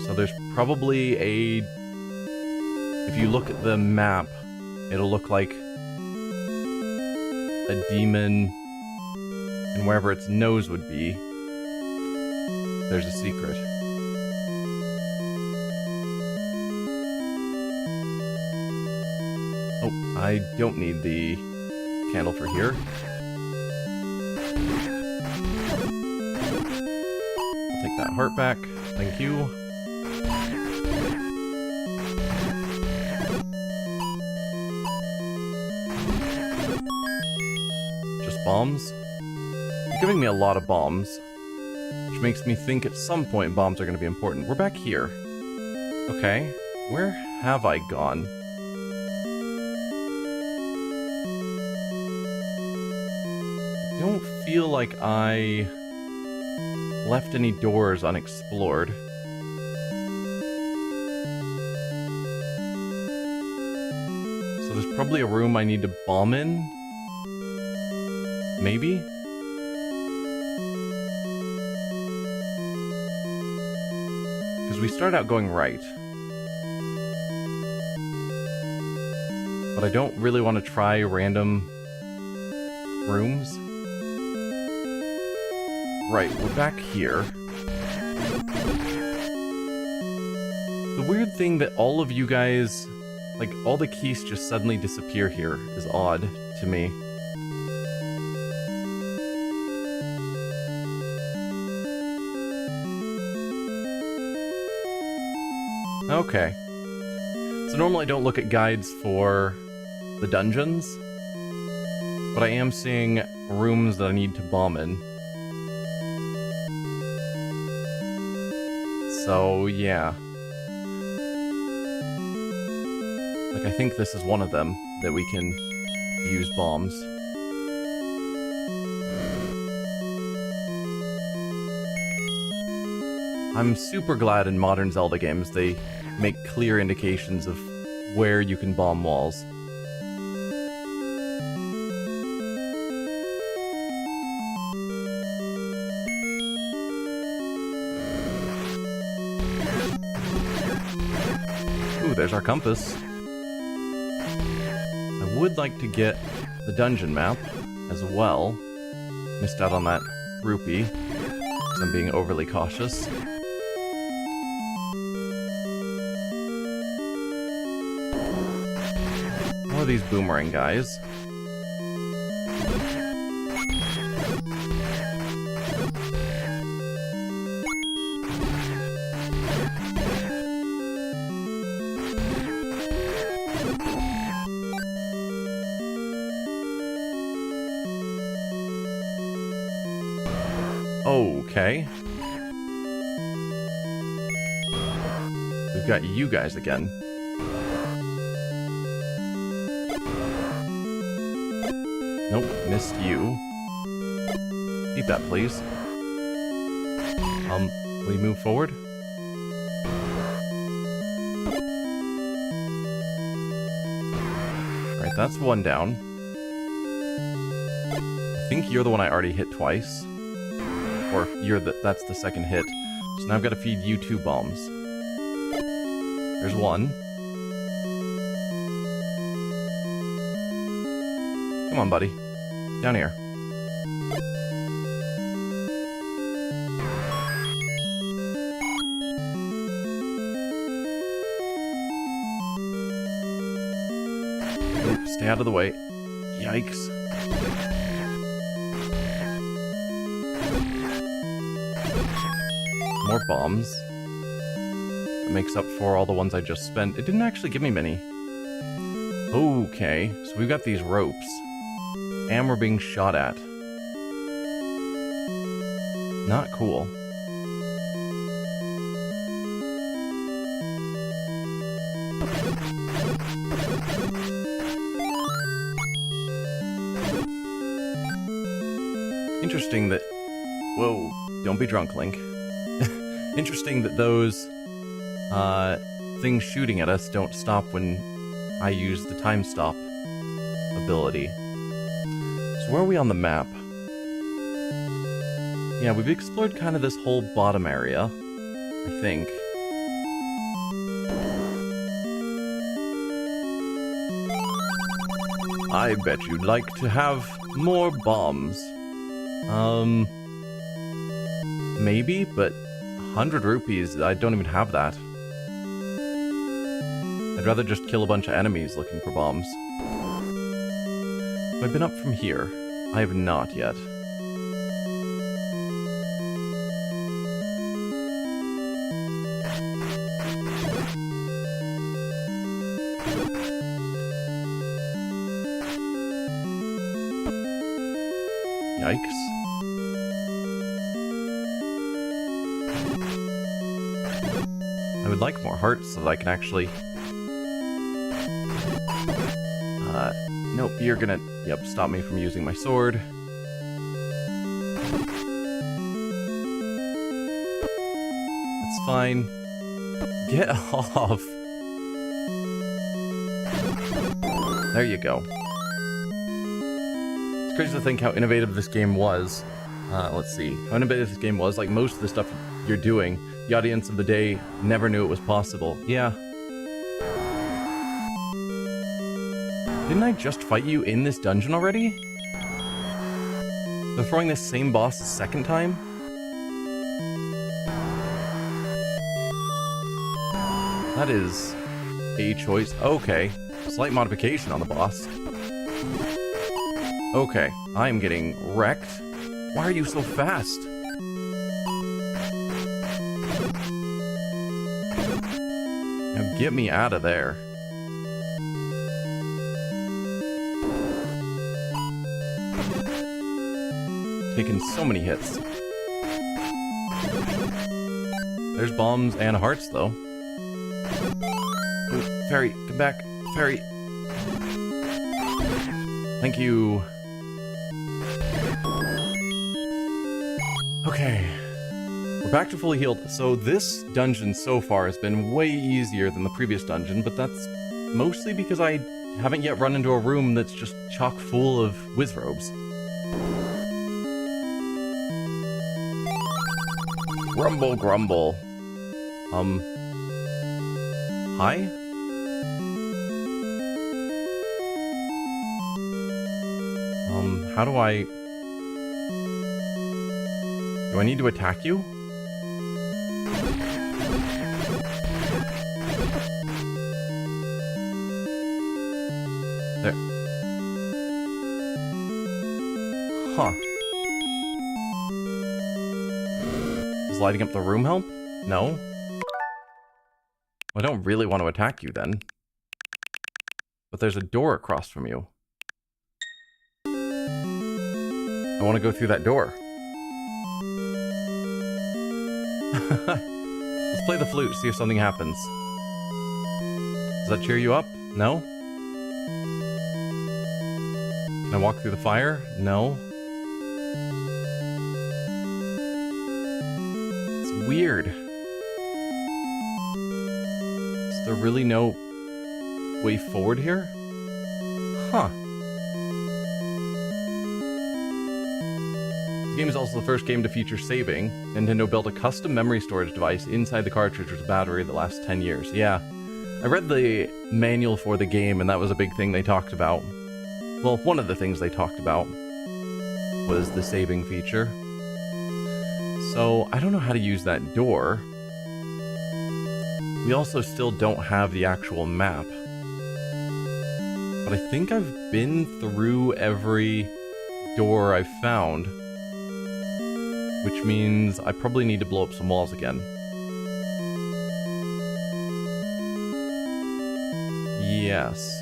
Speaker 1: So there's probably a... If you look at the map, it'll look like a demon, and wherever its nose would be, there's a secret. Oh, I don't need the candle for here. I'll take that heart back. Thank you. Just bombs? You're giving me a lot of bombs, which makes me think at some point bombs are going to be important. We're back here. Okay, where have I gone? I don't feel like I left any doors unexplored. So there's probably a room I need to bomb in? Maybe? Because we start out going right. But I don't really want to try random rooms. Right, we're back here. The weird thing that all of you guys, like, all the keys just suddenly disappear here is odd to me. Okay. So normally I don't look at guides for the dungeons, but I am seeing rooms that I need to bomb in. So, yeah. Like, I think this is one of them that we can use bombs. I'm super glad in modern Zelda games they make clear indications of where you can bomb walls. Ooh, there's our compass. I would like to get the dungeon map as well. Missed out on that rupee, because I'm being overly cautious. One of these boomerang guys. Okay. We've got you guys again. Nope, missed you. Eat that, please. Will you move forward? Alright, that's one down. I think you're the one I already hit twice. Or that's the second hit. So now I've got to feed you 2 bombs. There's one. Come on, buddy. Down here. Oops, stay out of the way. Yikes. More bombs. That makes up for all the ones I just spent. It didn't actually give me many. Okay, so we've got these ropes. And we're being shot at. Not cool. Interesting that... Whoa, don't be drunk, Link. Interesting that those things shooting at us don't stop when I use the time stop. ability. So where are we on the map? Yeah, we've explored kind of this whole bottom area, I think. I bet you'd like to have more bombs. Maybe, but 100 rupees, I don't even have that. I'd rather just kill a bunch of enemies looking for bombs. Have I been up from here? I have not yet. Yikes. I would like more hearts so that I can actually... Nope, you're gonna... Yep, stop me from using my sword. That's fine. Get off. There you go. It's crazy to think how innovative this game was. Let's see. How innovative this game was. Like, most of the stuff you're doing, the audience of the day never knew it was possible. Yeah. Didn't I just fight you in this dungeon already? They're throwing this same boss a second time? That is a choice. Okay. Slight modification on the boss. Okay. I am getting wrecked. Why are you so fast? Now get me out of there. Taking so many hits. There's bombs and hearts, though. Ooh, fairy, come back. Fairy. Thank you. Okay. We're back to fully healed. So this dungeon so far has been way easier than the previous dungeon, but that's mostly because I haven't yet run into a room that's just chock full of Wizzrobes. Grumble, grumble. Hi? How do I... Do I need to attack you? There. Huh. Does lighting up the room help? No? Well, I don't really want to attack you then. But there's a door across from you. I want to go through that door. Let's play the flute, see if something happens. Does that cheer you up? No? Can I walk through the fire? No. It's weird. Is there really no way forward here? Huh. The game is also the first game to feature saving. Nintendo built a custom memory storage device inside the cartridge with a battery that lasts 10 years. Yeah. I read the manual for the game, and that was a big thing they talked about. Well, one of the things they talked about was the saving feature. So, I don't know how to use that door. We also still don't have the actual map. But I think I've been through every door I've found. Which means I probably need to blow up some walls again. Yes.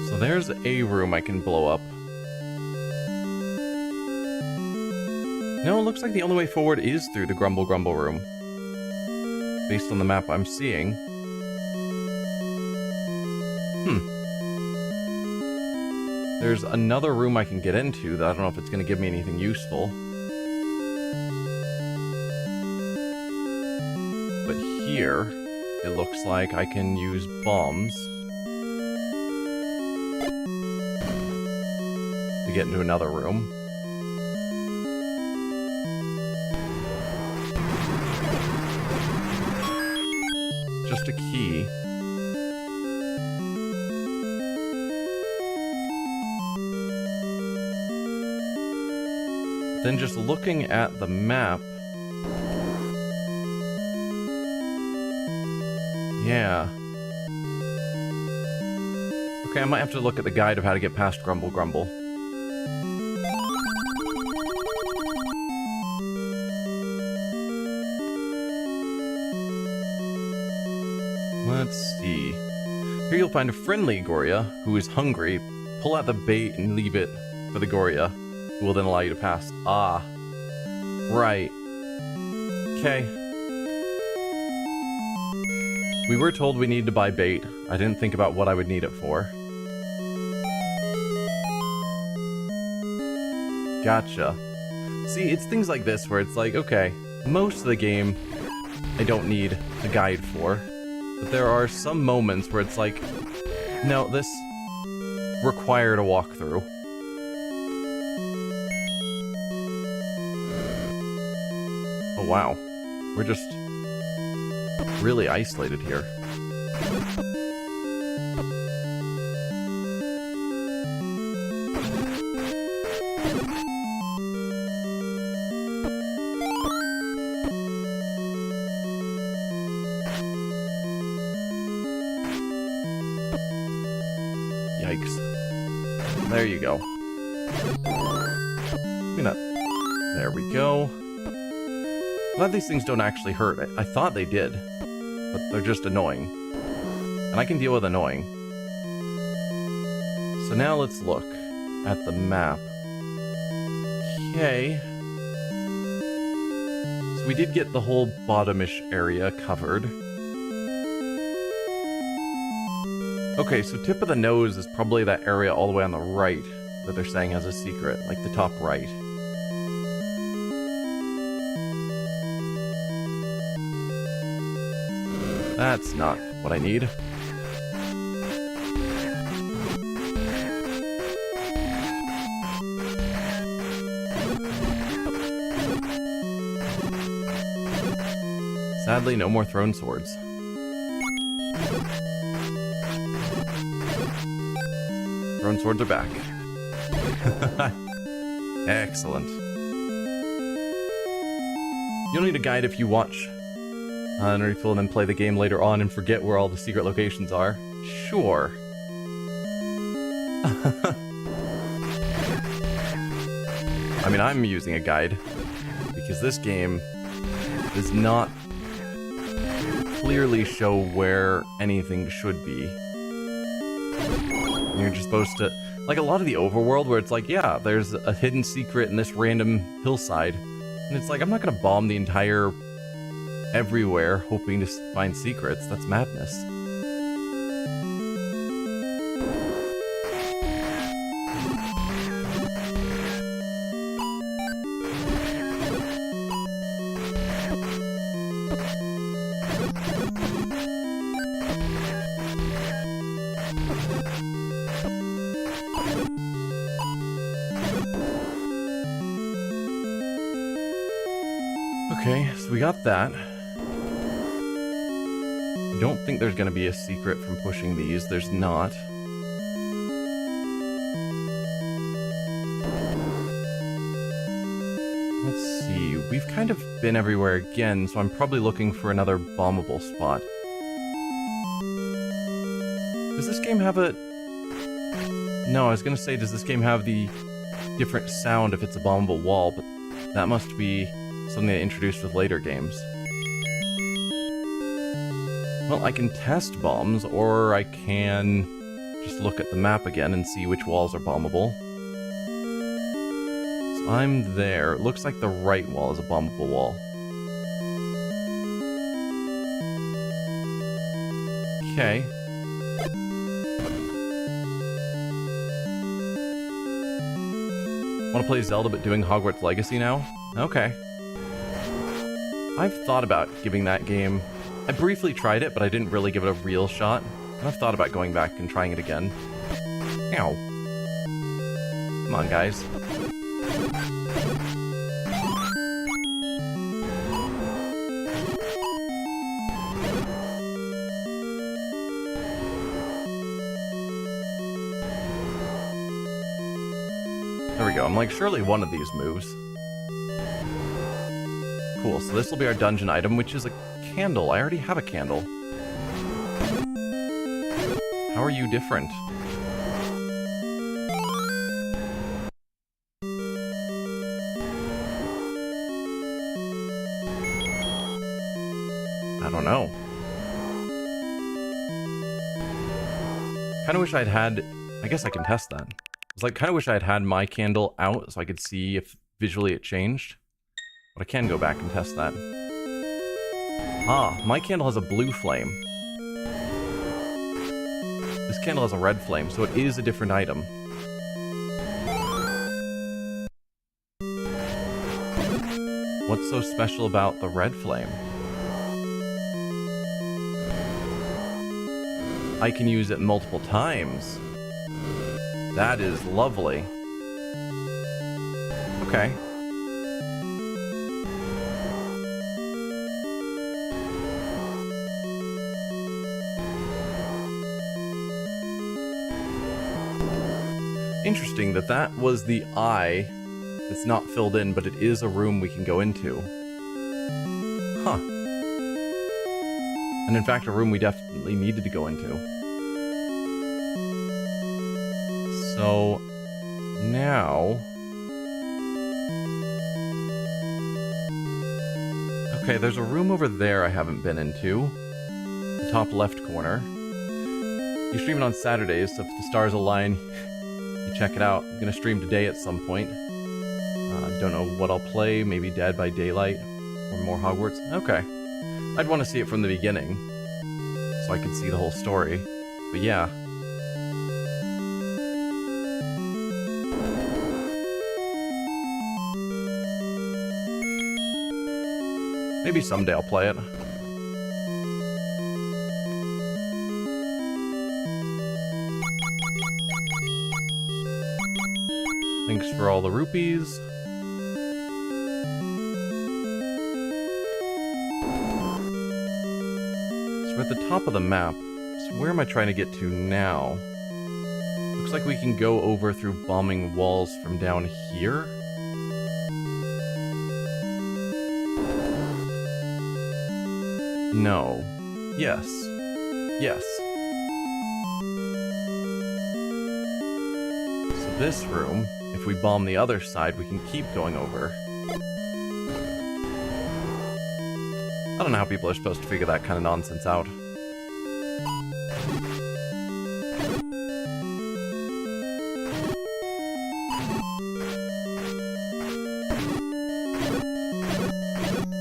Speaker 1: So there's a room I can blow up. No, it looks like the only way forward is through the Grumble Grumble room. Based on the map I'm seeing. There's another room I can get into that I don't know if it's going to give me anything useful. But here, it looks like I can use bombs. get into another room. Just a key. Then just looking at the map. Yeah. Okay, I might have to look at the guide of how to get past Grumble Grumble. Let's see. Here you'll find a friendly Goria who is hungry. Pull out the bait and leave it for the Goria, who will then allow you to pass. Ah. Right. Okay. We were told we needed to buy bait. I didn't think about what I would need it for. Gotcha. See, it's things like this where it's like, okay, most of the game I don't need a guide for. But there are some moments where it's like, no, this required a walkthrough. Oh wow, we're just really isolated here. Yikes. There you go. There we go. Glad these things don't actually hurt. I thought they did, but they're just annoying. And I can deal with annoying. So now let's look at the map. Okay. So we did get the whole bottomish area covered. Okay, so tip of the nose is probably that area all the way on the right that they're saying has a secret, like the top right. That's not what I need. Sadly, no more thrown swords. Thrown swords are back. Excellent. You'll need a guide if you watch Nerdy Fool and then play the game later on and forget where all the secret locations are. Sure. I mean, I'm using a guide because this game does not clearly show where anything should be. You're just supposed to, like a lot of the overworld where it's like, yeah, there's a hidden secret in this random hillside. And it's like, I'm not gonna bomb the entire everywhere hoping to find secrets. That's madness. Okay, so we got that. I don't think there's going to be a secret from pushing these. There's not. Let's see. We've kind of been everywhere again, so I'm probably looking for another bombable spot. Does this game have a... No, I was going to say, does this game have the different sound if it's a bombable wall, but that must be something they introduced with later games. Well, I can test bombs, or I can just look at the map again and see which walls are bombable. So I'm there. It looks like the right wall is a bombable wall. Okay. Want to play Zelda but doing Hogwarts Legacy now? Okay. I've thought about giving that game... I briefly tried it, but I didn't really give it a real shot. And I've thought about going back and trying it again. Ow. Come on, guys. There we go. I'm like, surely one of these moves. Cool, so this will be our dungeon item, which is a candle. I already have a candle. How are you different? I don't know. Kinda wish I'd had... I guess I can test that. It's like, kinda wish I'd had my candle out so I could see if visually it changed. But I can go back and test that. Ah, my candle has a blue flame. This candle has a red flame, so it is a different item. What's so special about the red flame? I can use it multiple times. That is lovely. Okay. Interesting that that was the eye that's not filled in, but it is a room we can go into. Huh. And in fact, a room we definitely needed to go into. So, now... Okay, there's a room over there I haven't been into. The top left corner. You stream it on Saturdays, so if the stars align, you check it out. I'm gonna stream today at some point. Don't know what I'll play, maybe Dead by Daylight, or more Hogwarts. Okay. I'd want to see it from the beginning, so I could see the whole story. But yeah. Maybe someday I'll play it. Thanks for all the rupees. We're at the top of the map, so where am I trying to get to now? Looks like we can go over through bombing walls from down here. No. Yes. Yes. So this room, if we bomb the other side, we can keep going over. I don't know how people are supposed to figure that kind of nonsense out.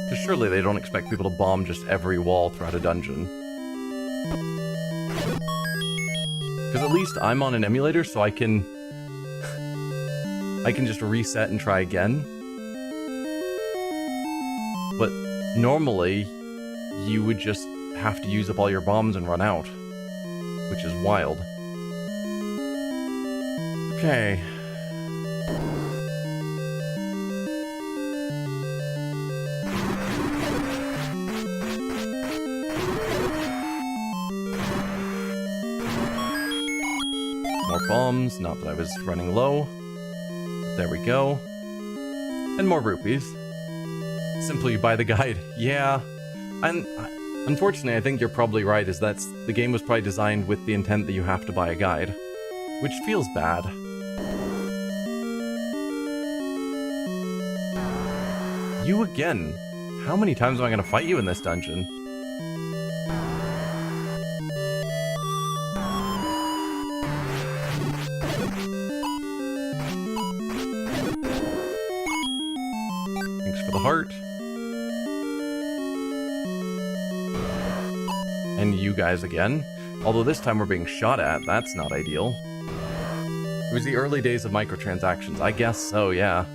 Speaker 1: Because surely they don't expect people to bomb just every wall throughout a dungeon. Because at least I'm on an emulator, so I can just reset and try again. But normally, you would just have to use up all your bombs and run out, which is wild. Okay. More bombs, not that I was running low. There we go. And more rupees. Simply buy the guide. Yeah. And unfortunately, I think you're probably right, is that the game was probably designed with the intent that you have to buy a guide. Which feels bad. You again. How many times am I going to fight you in this dungeon? Thanks for the heart. And you guys again. Although this time we're being shot at, that's not ideal. It was the early days of microtransactions. I guess so, yeah.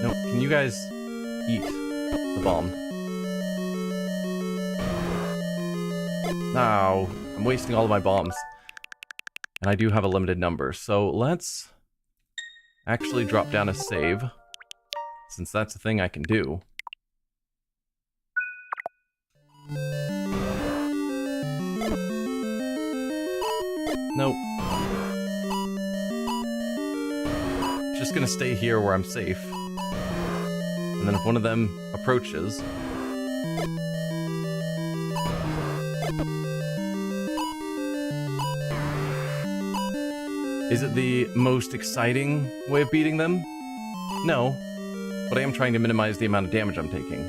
Speaker 1: No, can you guys eat the bomb? No, I'm wasting all of my bombs. And I do have a limited number, so let's actually drop down a save, since that's a thing I can do. Nope. Just gonna stay here where I'm safe. And then if one of them approaches... Is it the most exciting way of beating them? No, but I am trying to minimize the amount of damage I'm taking.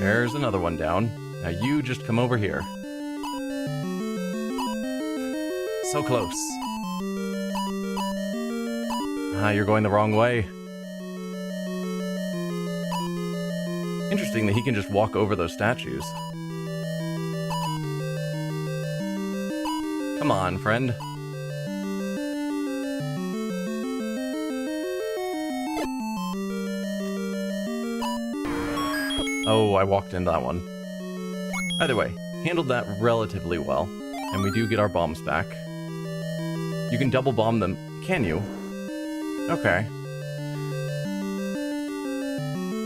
Speaker 1: There's another one down. Now you just come over here. So close. Ah, you're going the wrong way. Interesting that he can just walk over those statues. Come on, friend. Oh, I walked into that one. Either way, handled that relatively well. And we do get our bombs back. You can double bomb them, can you? Okay.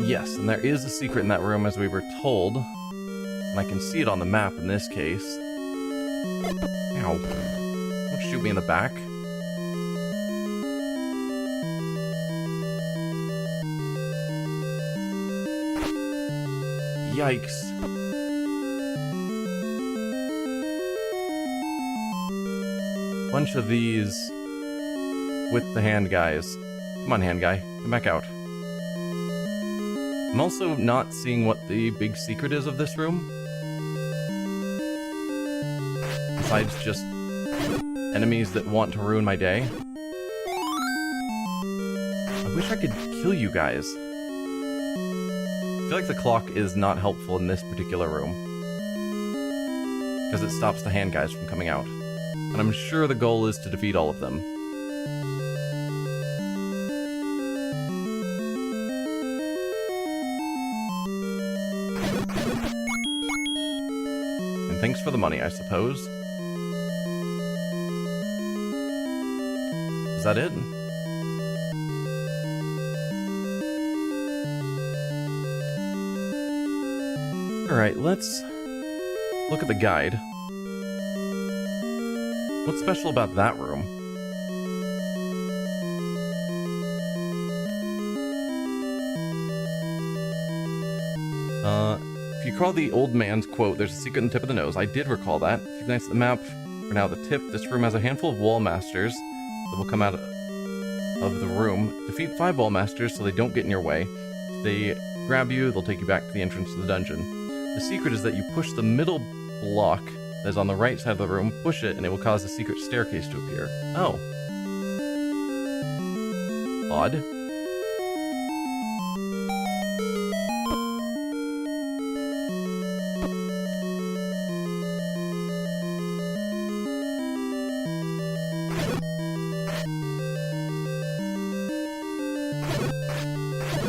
Speaker 1: Yes, and there is a secret in that room, as we were told. And I can see it on the map in this case. Ow. Don't shoot me in the back. Yikes. Bunch of these with the hand guys. Come on, hand guy. Come back out. I'm also not seeing what the big secret is of this room. Besides just enemies that want to ruin my day. I wish I could kill you guys. I feel like the clock is not helpful in this particular room. Because it stops the hand guys from coming out. And I'm sure the goal is to defeat all of them. Thanks for the money, I suppose. Is that it? Alright, let's look at the guide. What's special about that room? If you recall the old man's quote, there's a secret in the tip of the nose. I did recall that. If you glance at the map, for now the tip, this room has a handful of wall masters that will come out of the room. Defeat 5 wall masters so they don't get in your way. If they grab you, they'll take you back to the entrance to the dungeon. The secret is that you push the middle block that is on the right side of the room, push it, and it will cause a secret staircase to appear. Oh. Odd.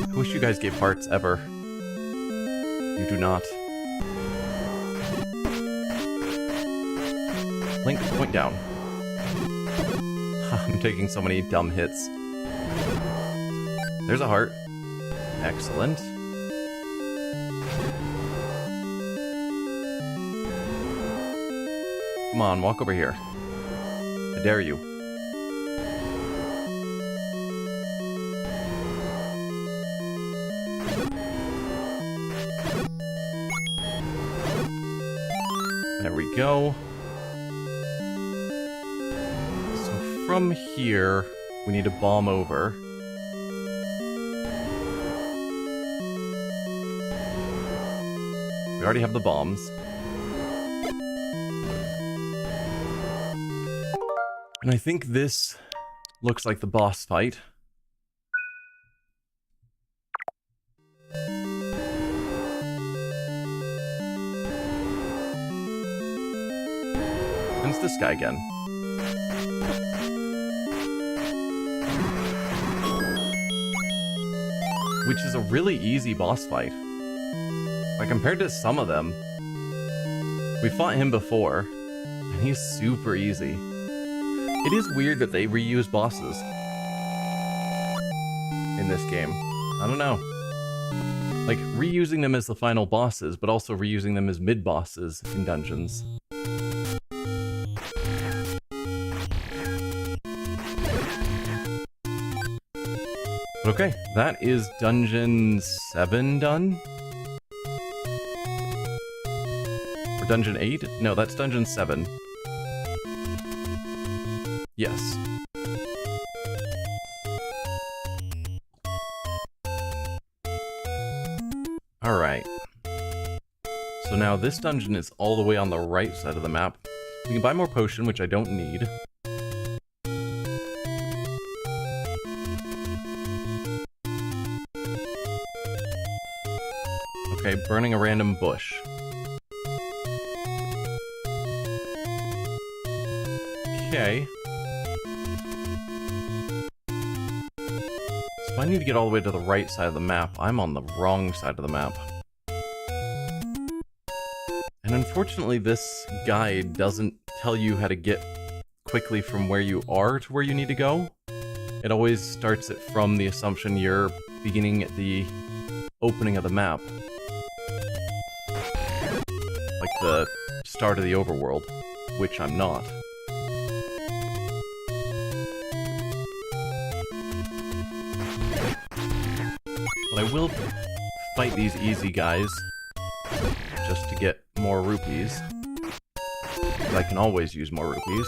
Speaker 1: I wish you guys gave hearts ever. You do not. Link, point down. I'm taking so many dumb hits. There's a heart. Excellent. Come on, walk over here. I dare you. There we go. So from here, we need to bomb over. We already have the bombs. And I think this looks like the boss fight. And it's this guy again. which is a really easy boss fight. Like, compared to some of them, we fought him before, and he's super easy. It is weird that they reuse bosses in this game. I don't know. Like, reusing them as the final bosses, but also reusing them as mid-bosses in dungeons. Okay, that is Dungeon 7 done? Or Dungeon 8? No, that's Dungeon 7. Yes. Alright. So now this dungeon is all the way on the right side of the map. We can buy more potion, which I don't need. Okay, burning a random bush. Okay. So if I need to get all the way to the right side of the map, I'm on the wrong side of the map. And unfortunately, this guide doesn't tell you how to get quickly from where you are to where you need to go. It always starts it from the assumption you're beginning at the opening of the map. Like the start of the overworld, which I'm not. But I will fight these easy guys just to get more rupees. But I can always use more rupees.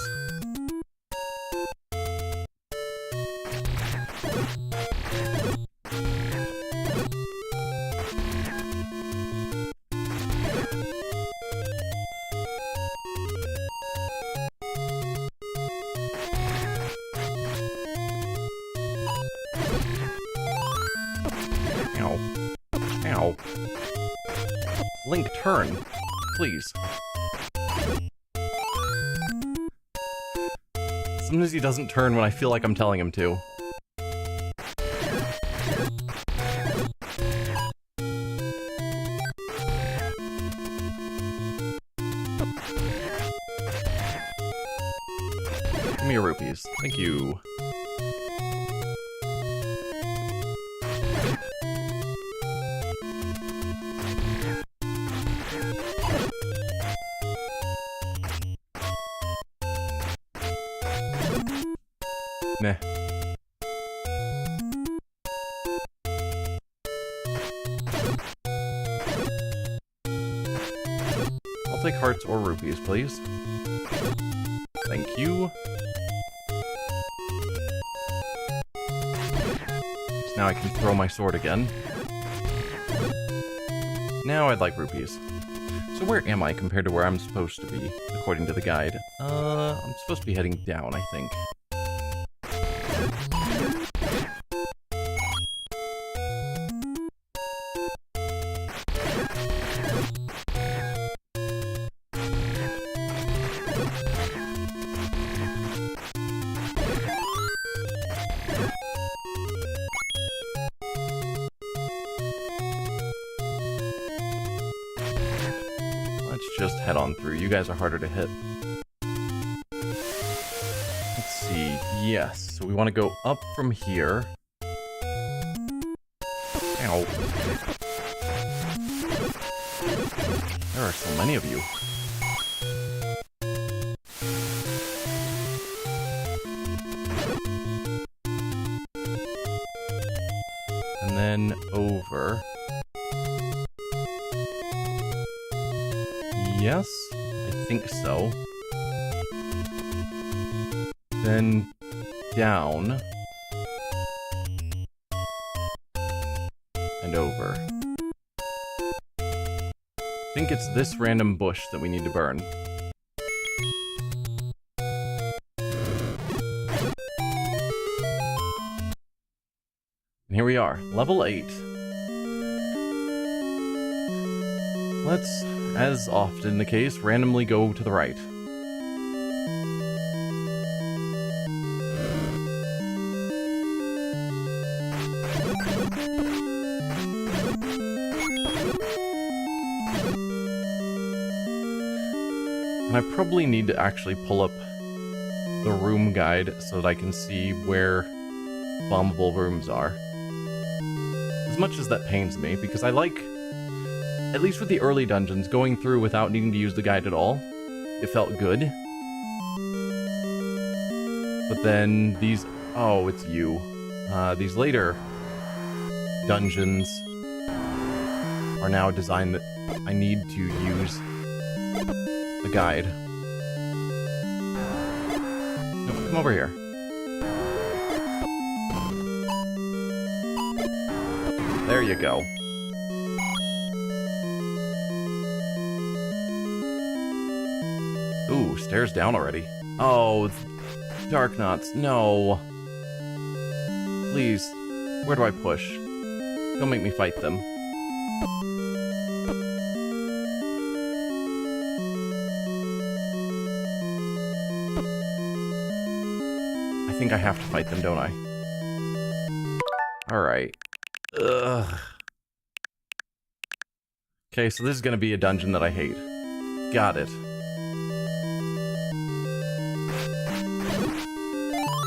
Speaker 1: Ow. Link, turn. Please. Sometimes he doesn't turn when I feel like I'm telling him to. Give me your rupees. Thank you. Meh. I'll take hearts or rupees, please. Thank you. So now I can throw my sword again. Now I'd like rupees. So where am I compared to where I'm supposed to be, according to the guide? I'm supposed to be heading down, I think. Just head on through. You guys are harder to hit. Let's see. Yes. So we want to go up from here. Ow. There are so many of you. And then over. Yes, I think so. Then down. And over. I think it's this random bush that we need to burn. And here we are, level 8. Let's, as often the case, randomly go to the right. And I probably need to actually pull up the room guide so that I can see where bombable rooms are. As much as that pains me, because I like, at least with the early dungeons, going through without needing to use the guide at all. It felt good. But then these... Oh, it's you. These later dungeons are now designed that I need to use a guide. No, come over here. There you go. Ooh, stairs down already. Oh, Dark Knots, no. Please, where do I push? Don't make me fight them. I think I have to fight them, don't I? Alright. Ugh. Okay, so this is gonna be a dungeon that I hate. Got it.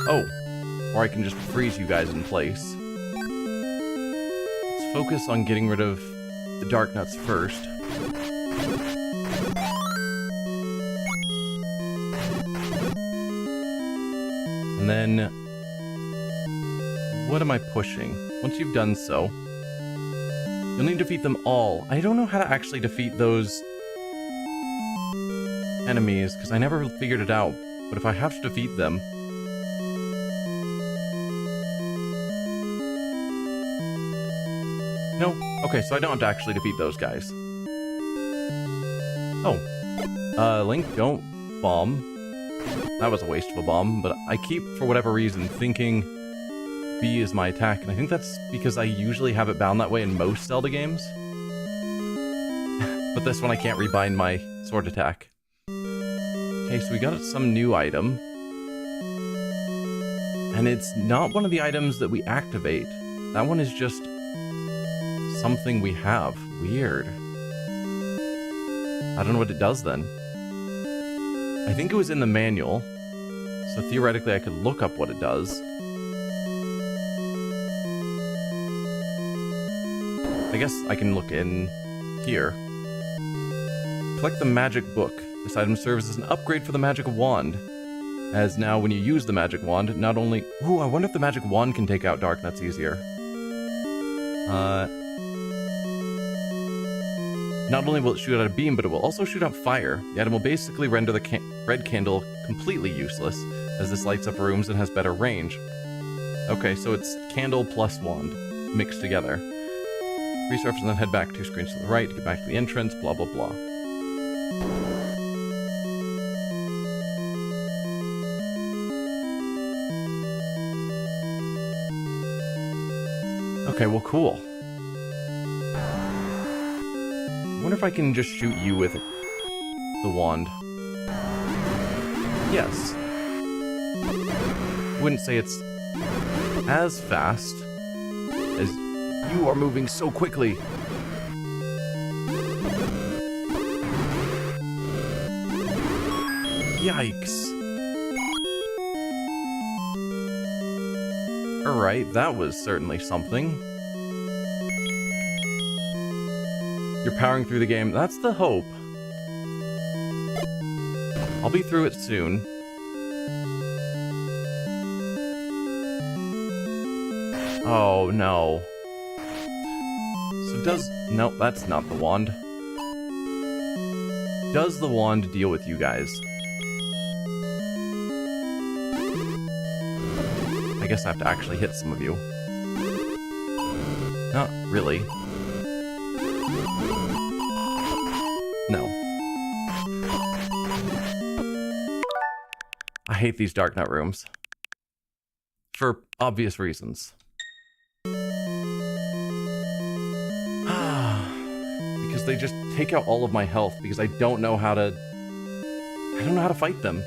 Speaker 1: Oh, or I can just freeze you guys in place. Let's focus on getting rid of the Dark Nuts first. And then, what am I pushing? Once you've done so, you'll need to defeat them all. I don't know how to actually defeat those enemies, because I never figured it out. But if I have to defeat them... No? Okay, so I don't have to actually defeat those guys. Oh. Link, don't bomb. That was a waste of a bomb, but I keep, for whatever reason, thinking B is my attack, and I think that's because I usually have it bound that way in most Zelda games. But this one I can't rebind my sword attack. Okay, so we got some new item. And it's not one of the items that we activate. That one is just something we have. Weird. I don't know what it does then. I think it was in the manual, so theoretically I could look up what it does. I guess I can look in here. Collect the magic book. This item serves as an upgrade for the magic wand. As now when you use the magic wand, not only... Ooh, I wonder if the magic wand can take out Dark Nuts easier. Not only will it shoot out a beam, but it will also shoot out fire. The item will basically render the red candle completely useless, as this lights up rooms and has better range. Okay, so it's candle plus wand, mixed together. Resurface and then head back 2 screens to the right to get back to the entrance, blah blah blah. Okay, well cool. I wonder if I can just shoot you with the wand. Yes. Wouldn't say it's as fast as you are moving so quickly. Yikes. Alright, that was certainly something. You're powering through the game. That's the hope. I'll be through it soon. Oh, no. So does... Nope, that's not the wand. Does the wand deal with you guys? I guess I have to actually hit some of you. Not really. No. I hate these Dark Nut rooms. For obvious reasons. Because they just take out all of my health because I don't know how to... I don't know how to fight them.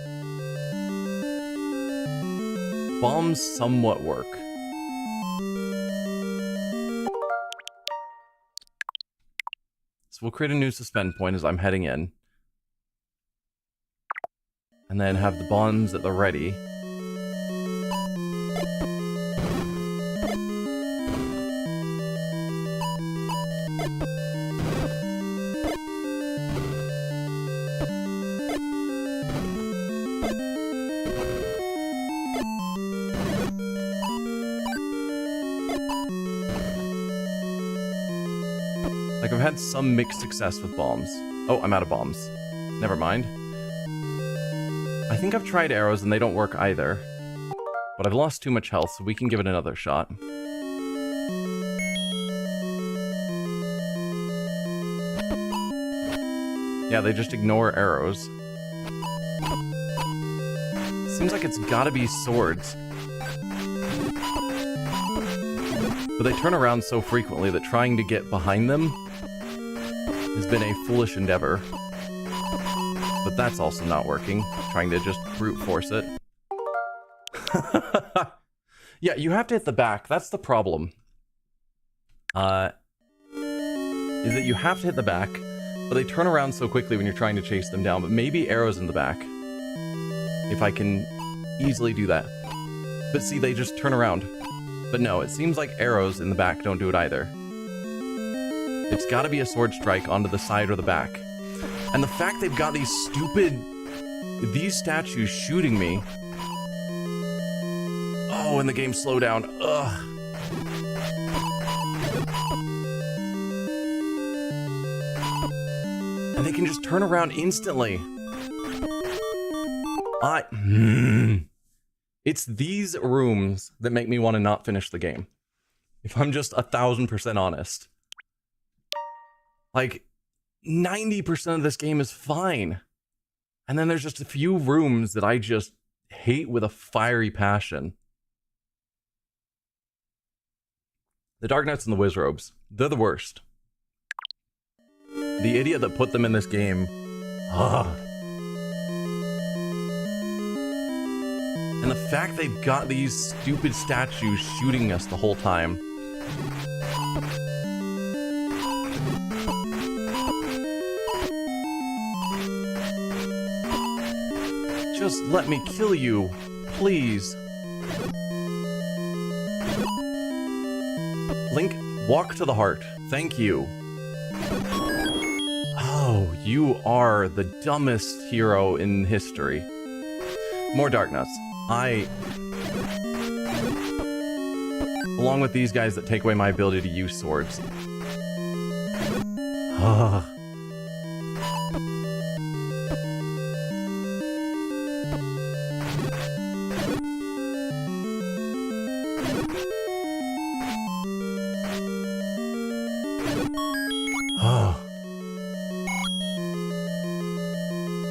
Speaker 1: Bombs somewhat work. So we'll create a new suspend point as I'm heading in. and then have the bombs at the ready. Like, I've had some mixed success with bombs. Oh, I'm out of bombs. Never mind. I think I've tried arrows and they don't work either. But I've lost too much health, so we can give it another shot. Yeah, they just ignore arrows. Seems like it's gotta be swords. But they turn around so frequently that trying to get behind them has been a foolish endeavor. But that's also not working, trying to just brute force it. Yeah, you have to hit the back, that's the problem. Is that you have to hit the back, but they turn around so quickly when you're trying to chase them down, but maybe arrows in the back. If I can easily do that. But see, they just turn around. But no, it seems like arrows in the back don't do it either. It's gotta be a sword strike onto the side or the back. And the fact they've got these statues shooting me. Oh, and the game slowed down. Ugh. And they can just turn around instantly. It's these rooms that make me want to not finish the game. If I'm just 1000% honest. Like, 90% of this game is fine. And then there's just a few rooms that I just hate with a fiery passion. The Dark Knights and the Wizzrobes, they're the worst. The idiot that put them in this game. And the fact they've got these stupid statues shooting us the whole time. Just let me kill you, please. Link, walk to the heart. Thank you. Oh, you are the dumbest hero in history. More Darknuts. Along with these guys that take away my ability to use swords.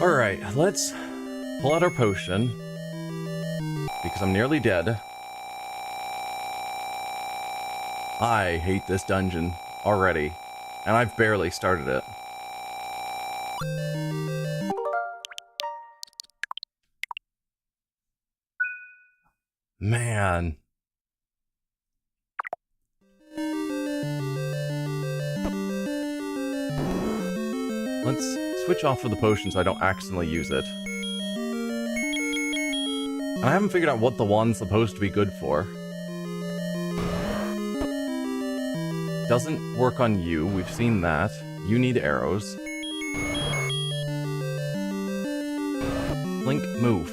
Speaker 1: Alright, let's pull out our potion. Because I'm nearly dead. I hate this dungeon already. And I've barely started it. Man. Let's switch off of the potion so I don't accidentally use it. And I haven't figured out what the wand's supposed to be good for. Doesn't work on you, we've seen that. You need arrows. Link, move.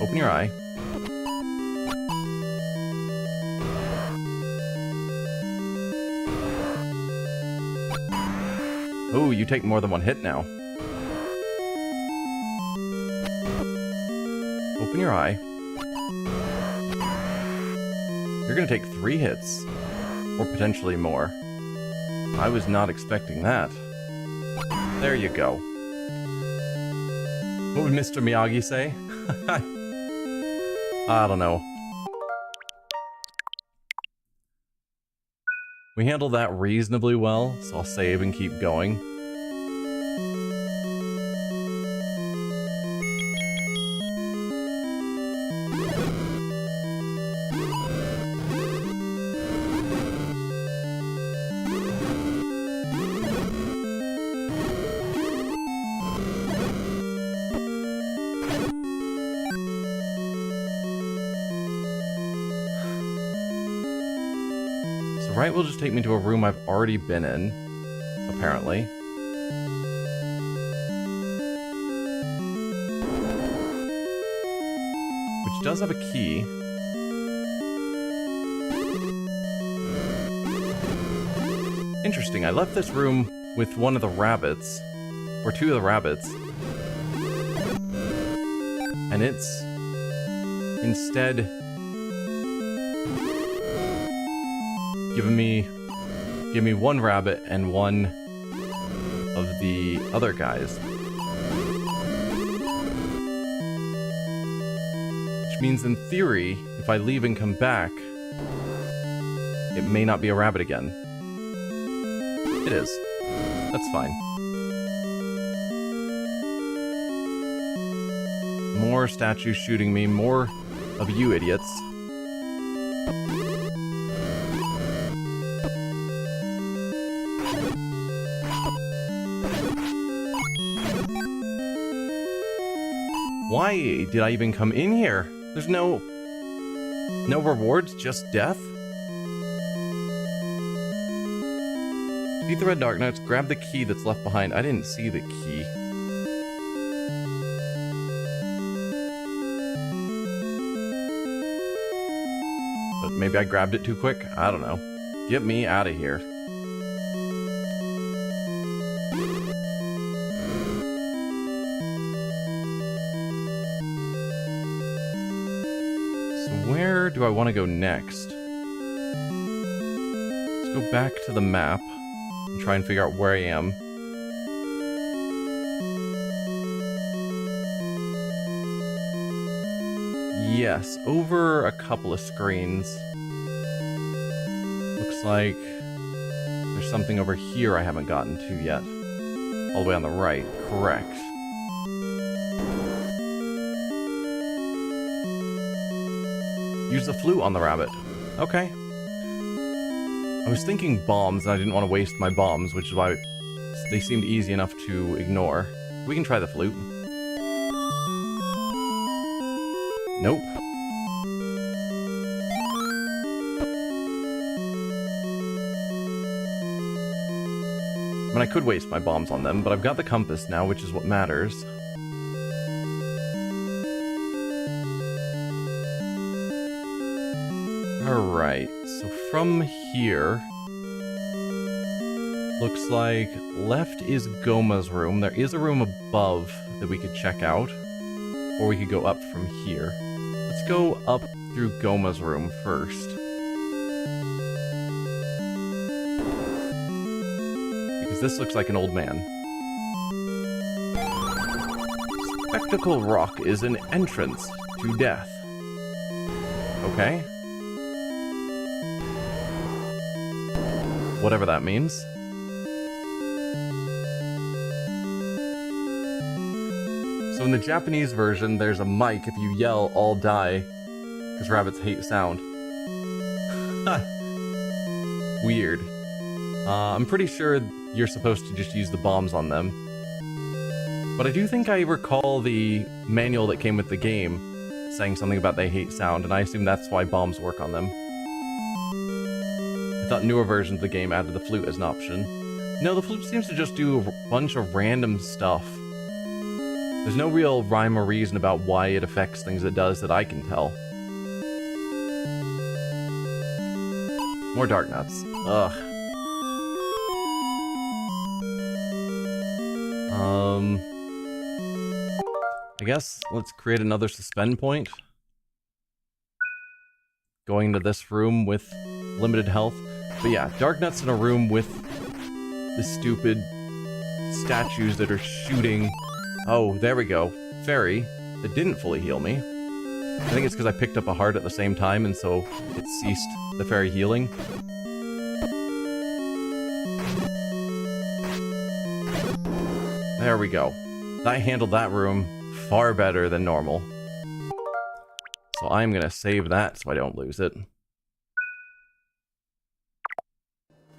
Speaker 1: Open your eye. Oh, you take more than one hit now. Open your eye. You're gonna take 3 hits. Or potentially more. I was not expecting that. There you go. What would Mr. Miyagi say? I don't know. We handled that reasonably well, so I'll save and keep going. So right will just take me to a room I've already been in, apparently. Which does have a key. Interesting, I left this room with one of the rabbits, or two of the rabbits, and it's instead giving me one rabbit and one of the other guys. Which means in theory, if I leave and come back, it may not be a rabbit again. It is. That's fine. More statues shooting me, more of you idiots. Why did I even come in here? There's no rewards, just death? Defeat the red dark knights, grab the key that's left behind. I didn't see the key. But maybe I grabbed it too quick? I don't know. Get me out of here. So where do I want to go next? Let's go back to the map and try and figure out where I am. Yes, over a couple of screens. Looks like there's something over here I haven't gotten to yet. All the way on the right, correct. Use the flute on the rabbit. Okay. I was thinking bombs, and I didn't want to waste my bombs, which is why they seemed easy enough to ignore. We can try the flute. Nope. I mean, I could waste my bombs on them, but I've got the compass now, which is what matters. Alright, so from here, looks like left is Goma's room. There is a room above that we could check out, or we could go up from here. Let's go up through Goma's room first. Because this looks like an old man. Spectacle Rock is an entrance to death. Okay. Whatever that means. So in the Japanese version, there's a mic. If you yell, all die. Because rabbits hate sound. Weird. I'm pretty sure you're supposed to just use the bombs on them. But I do think I recall the manual that came with the game saying something about they hate sound, and I assume that's why bombs work on them. I thought newer versions of the game added the flute as an option. No, the flute seems to just do a bunch of random stuff. There's no real rhyme or reason about why it affects things it does that I can tell. More dark nuts. Ugh. I guess let's create another suspend point. Going to this room with limited health. But yeah, dark nuts in a room with the stupid statues that are shooting. Oh, there we go. Fairy. It didn't fully heal me. I think it's because I picked up a heart at the same time, and so it ceased the fairy healing. There we go. I handled that room far better than normal. So I'm gonna save that so I don't lose it.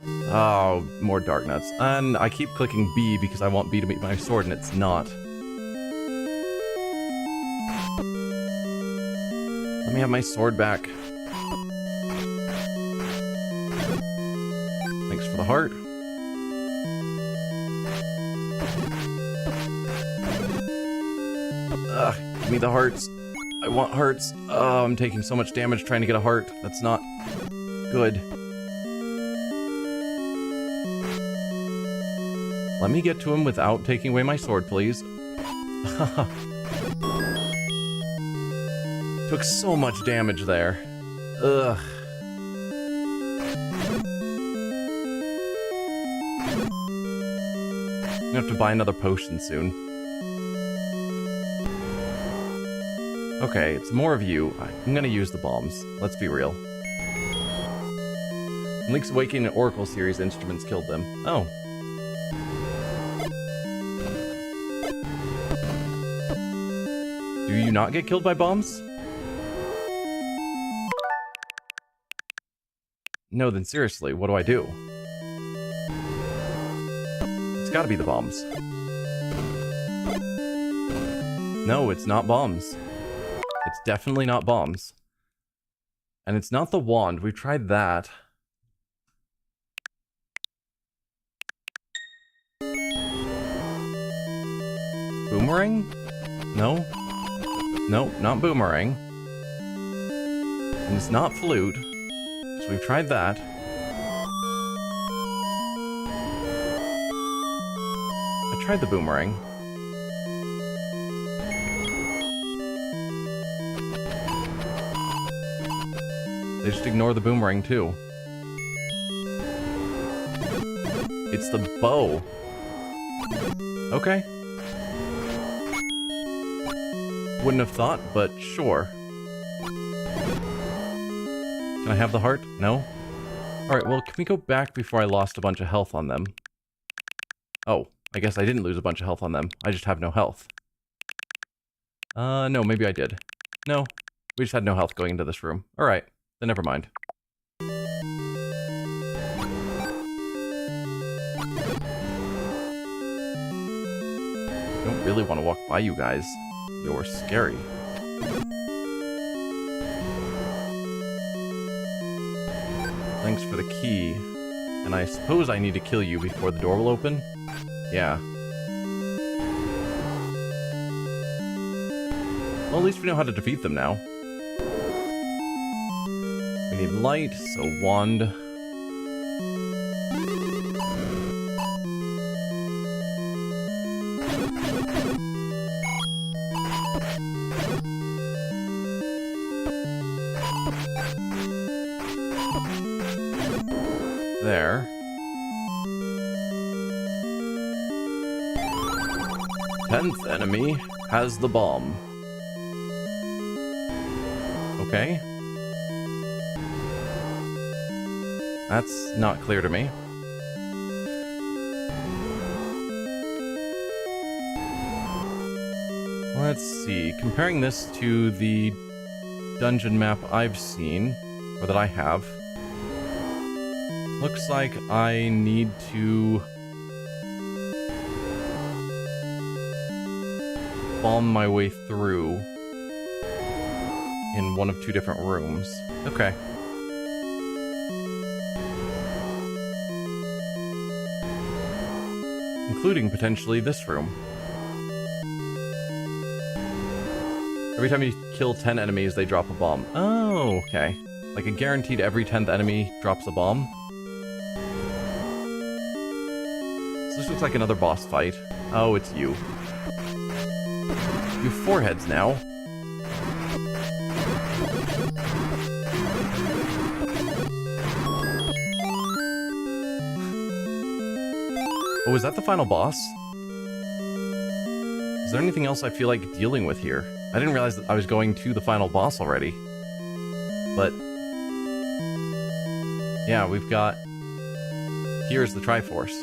Speaker 1: Oh, more dark nuts. And I keep clicking B because I want B to meet my sword, and it's not. Let me have my sword back. heart. Ugh, give me the hearts. I want hearts. Oh, I'm taking so much damage trying to get a heart. That's not good. Let me get to him without taking away my sword, please. Took so much damage there. Ugh. I'm gonna have to buy another potion soon. Okay, it's more of you. I'm gonna use the bombs. Let's be real. Link's Awakening and Oracle series instruments killed them. Oh. Do you not get killed by bombs? No, then seriously, what do I do? It's gotta be the bombs. No, it's not bombs. It's definitely not bombs. And it's not the wand. We've tried that. Boomerang? No. No, not boomerang. And it's not flute. So we've tried that. I tried the boomerang. They just ignore the boomerang too. It's the bow. Okay. Wouldn't have thought, but sure. Can I have the heart? No? Alright, well, can we go back before I lost a bunch of health on them? Oh, I guess I didn't lose a bunch of health on them. I just have no health. No, maybe I did. No, we just had no health going into this room. Alright, then never mind. I don't really want to walk by you guys. You're scary. Thanks for the key. And I suppose I need to kill you before the door will open? Yeah. Well, at least we know how to defeat them now. We need light, so wand. There. Tenth enemy has the bomb. Okay. That's not clear to me. Let's see. Comparing this to the dungeon map I've seen, or that I have, looks like I need to bomb my way through in one of two different rooms. Okay. Including potentially this room. Every time you kill 10 enemies, they drop a bomb. Oh, okay. Like a guaranteed every 10th enemy drops a bomb. So this looks like another boss fight. Oh, it's you. You have 4 heads now. Oh, is that the final boss? Is there anything else I feel like dealing with here? I didn't realize that I was going to the final boss already. But yeah, we've got... Here's the Triforce.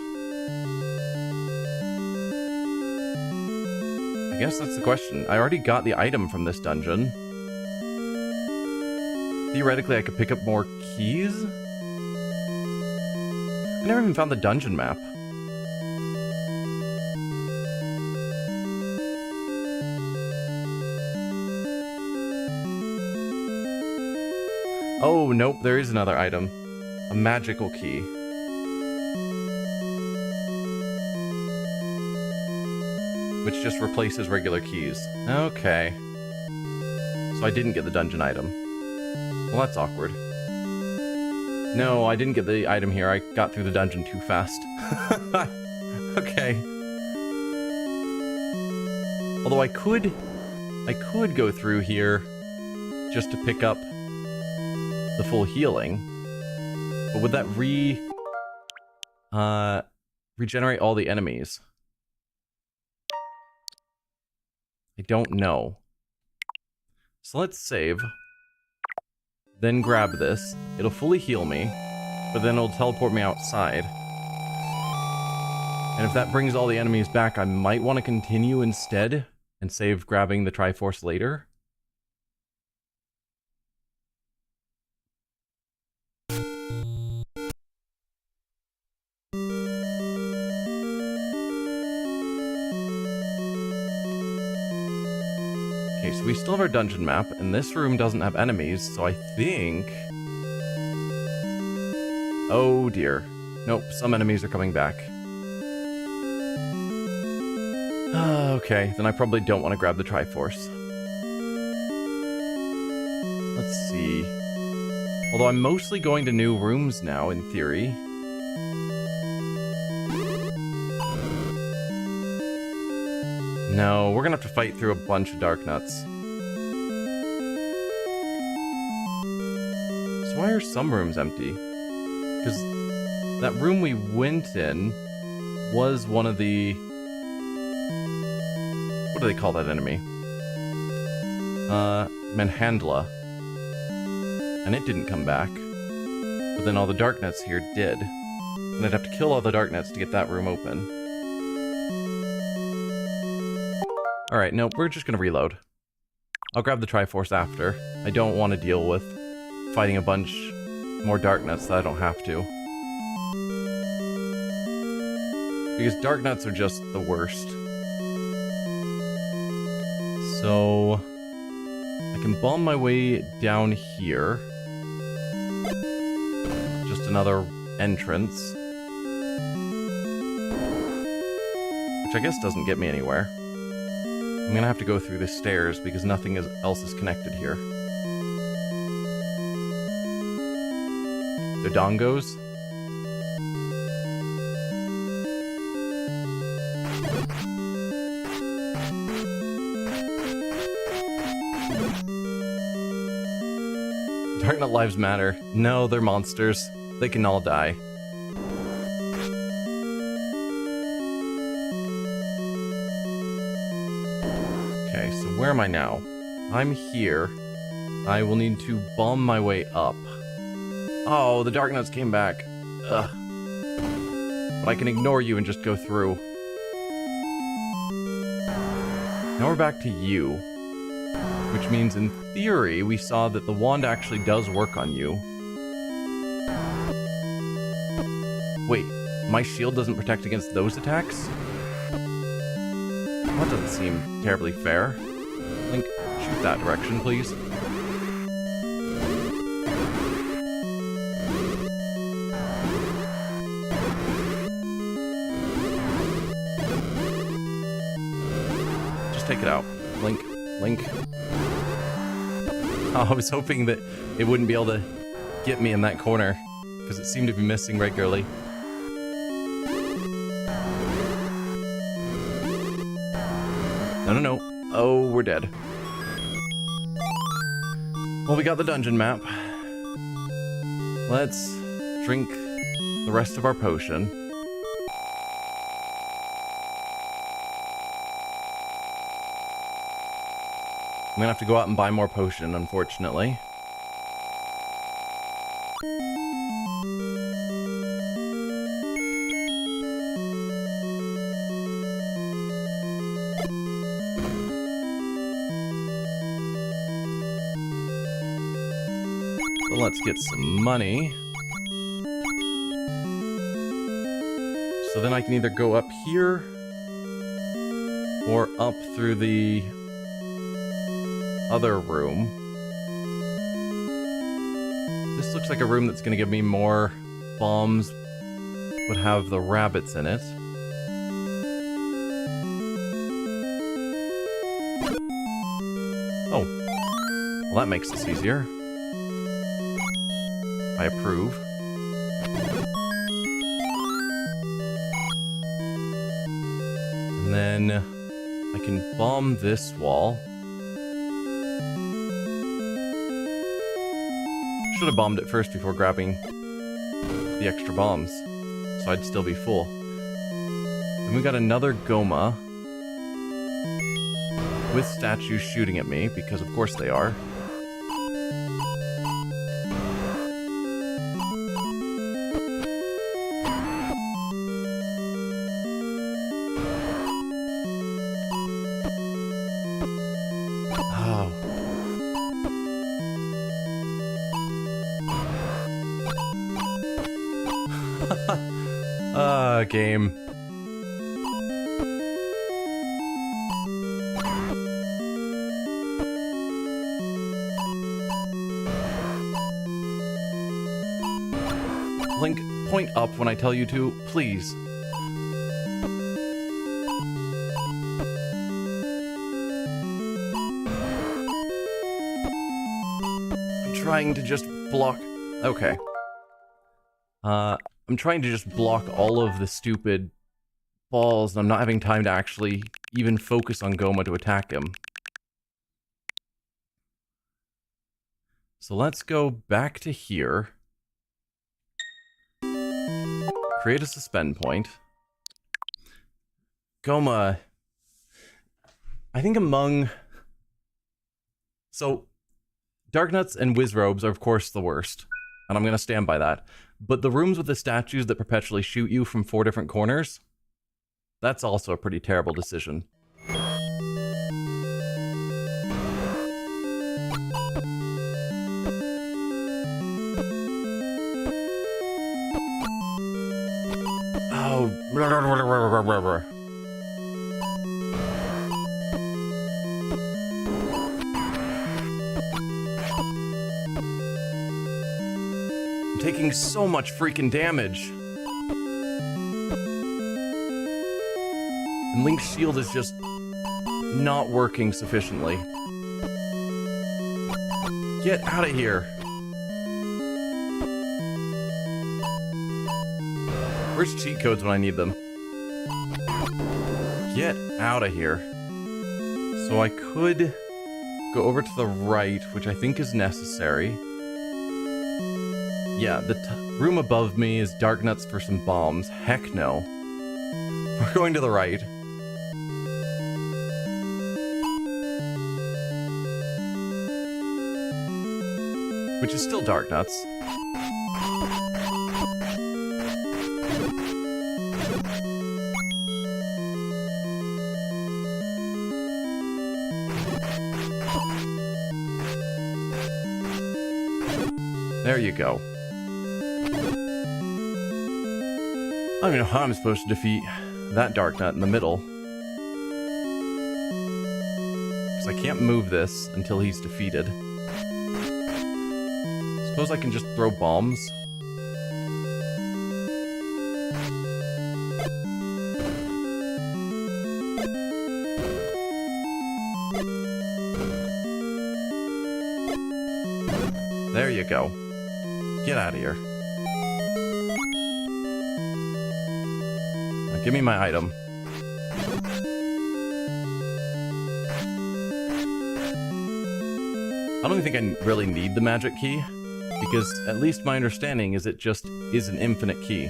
Speaker 1: I guess that's the question. I already got the item from this dungeon. Theoretically, I could pick up more keys? I never even found the dungeon map. Oh, nope, there is another item. A magical key. which just replaces regular keys. Okay. So I didn't get the dungeon item. Well, that's awkward. No, I didn't get the item here. I got through the dungeon too fast. Okay. Although I could go through here just to pick up the full healing. But would that regenerate all the enemies? I don't know. So let's save. Then grab this. It'll fully heal me, but then it'll teleport me outside. And if that brings all the enemies back, I might want to continue instead and save grabbing the Triforce later. Okay, so we still have our dungeon map, and this room doesn't have enemies, so I think... Oh dear. Nope, some enemies are coming back. Okay, then I probably don't want to grab the Triforce. Let's see. Although I'm mostly going to new rooms now, in theory. No, we're gonna have to fight through a bunch of dark nuts. So why are some rooms empty? Because that room we went in was one of the... What do they call that enemy? Manhandla. And it didn't come back. But then all the dark nuts here did. And I'd have to kill all the dark nuts to get that room open. Alright, no, we're just gonna reload. I'll grab the Triforce after. I don't want to deal with fighting a bunch more dark nuts that I don't have to. Because dark nuts are just the worst. So I can bomb my way down here. Just another entrance. Which I guess doesn't get me anywhere. I'm gonna have to go through the stairs because nothing else is connected here. The dongos? Darknut lives matter. No, they're monsters. They can all die. Okay, so where am I now? I'm here. I will need to bomb my way up. Oh, the Darknuts came back. Ugh. But I can ignore you and just go through. Now we're back to you. Which means, in theory, we saw that the wand actually does work on you. Wait, my shield doesn't protect against those attacks? That doesn't seem terribly fair. Link, shoot that direction, please. Just take it out. Link, Link. Oh, I was hoping that it wouldn't be able to get me in that corner, because it seemed to be missing regularly. No. Oh, we're dead. Well, we got the dungeon map. Let's drink the rest of our potion. I'm gonna have to go out and buy more potion, unfortunately. So let's get some money. So then I can either go up here or up through the other room. This looks like a room that's going to give me more bombs, would have the rabbits in it. Well, that makes this easier. I approve. And then I can bomb this wall. Should have bombed it first before grabbing the extra bombs, so I'd still be full. Then we got another Goma with statues shooting at me, because of course they are. Game. Link, point up when I tell you to, please. I'm trying to just block... Okay. I'm trying to just block all of the stupid balls, and I'm not having time to actually even focus on Goma to attack him. So let's go back to here. Create a suspend point. Goma... I think among... So, Darknuts and Wizzrobes are of course the worst, and I'm going to stand by that. But the rooms with the statues that perpetually shoot you from 4 different corners, that's also a pretty terrible decision. Oh. Taking so much freaking damage. And Link's shield is just not working sufficiently. Get out of here. Where's cheat codes when I need them? Get out of here. So I could go over to the right, which I think is necessary. Yeah, the room above me is Darknuts for some bombs. Heck no. We're going to the right. Which is still Darknuts. There you go. I don't even know how I'm supposed to defeat that Darknut in the middle. Because I can't move this until he's defeated. Suppose I can just throw bombs. There you go. Get out of here. Now give me my item. I don't think I really need the magic key, because at least my understanding is it just is an infinite key.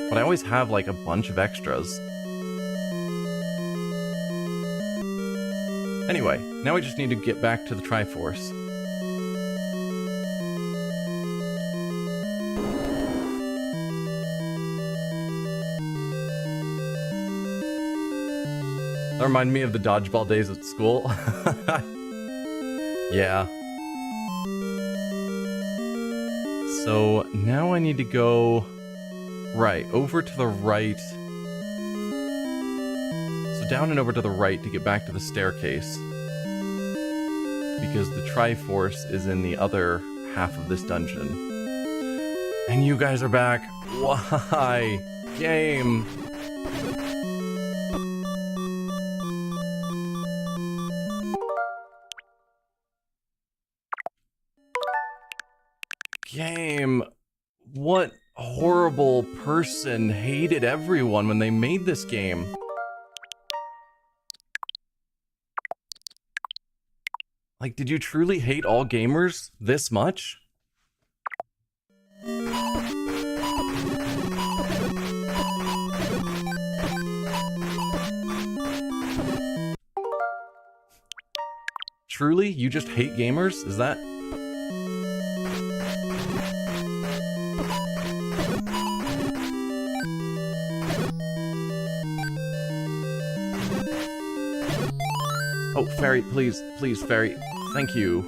Speaker 1: But I always have like a bunch of extras. Anyway, now we just need to get back to the Triforce. That reminded me of the dodgeball days at school. Yeah. So now I need to go right, over to the right. So down and over to the right to get back to the staircase. Because the Triforce is in the other half of this dungeon. And you guys are back. Why? Game. game. What horrible person hated everyone when they made this game? Like, did you truly hate all gamers this much? Truly? You just hate gamers? Is that... Oh, fairy, please, please, fairy. Thank you.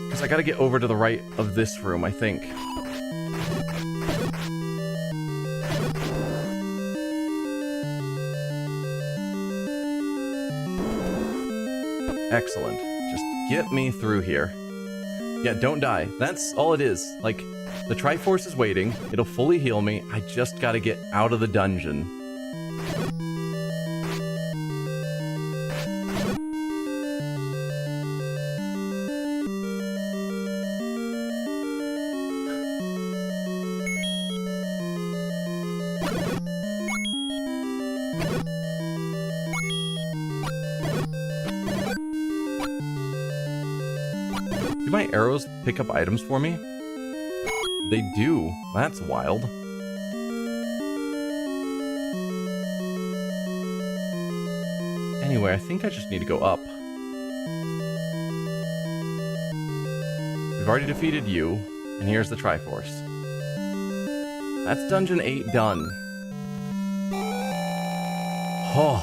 Speaker 1: Because I gotta get over to the right of this room, I think. Excellent. Just get me through here. Yeah, don't die. That's all it is. Like, the Triforce is waiting. It'll fully heal me. I just gotta get out of the dungeon. Do my arrows pick up items for me? They do. That's wild. Anyway, I think I just need to go up. We've already defeated you, and here's the Triforce. That's Dungeon 8 done. Oh.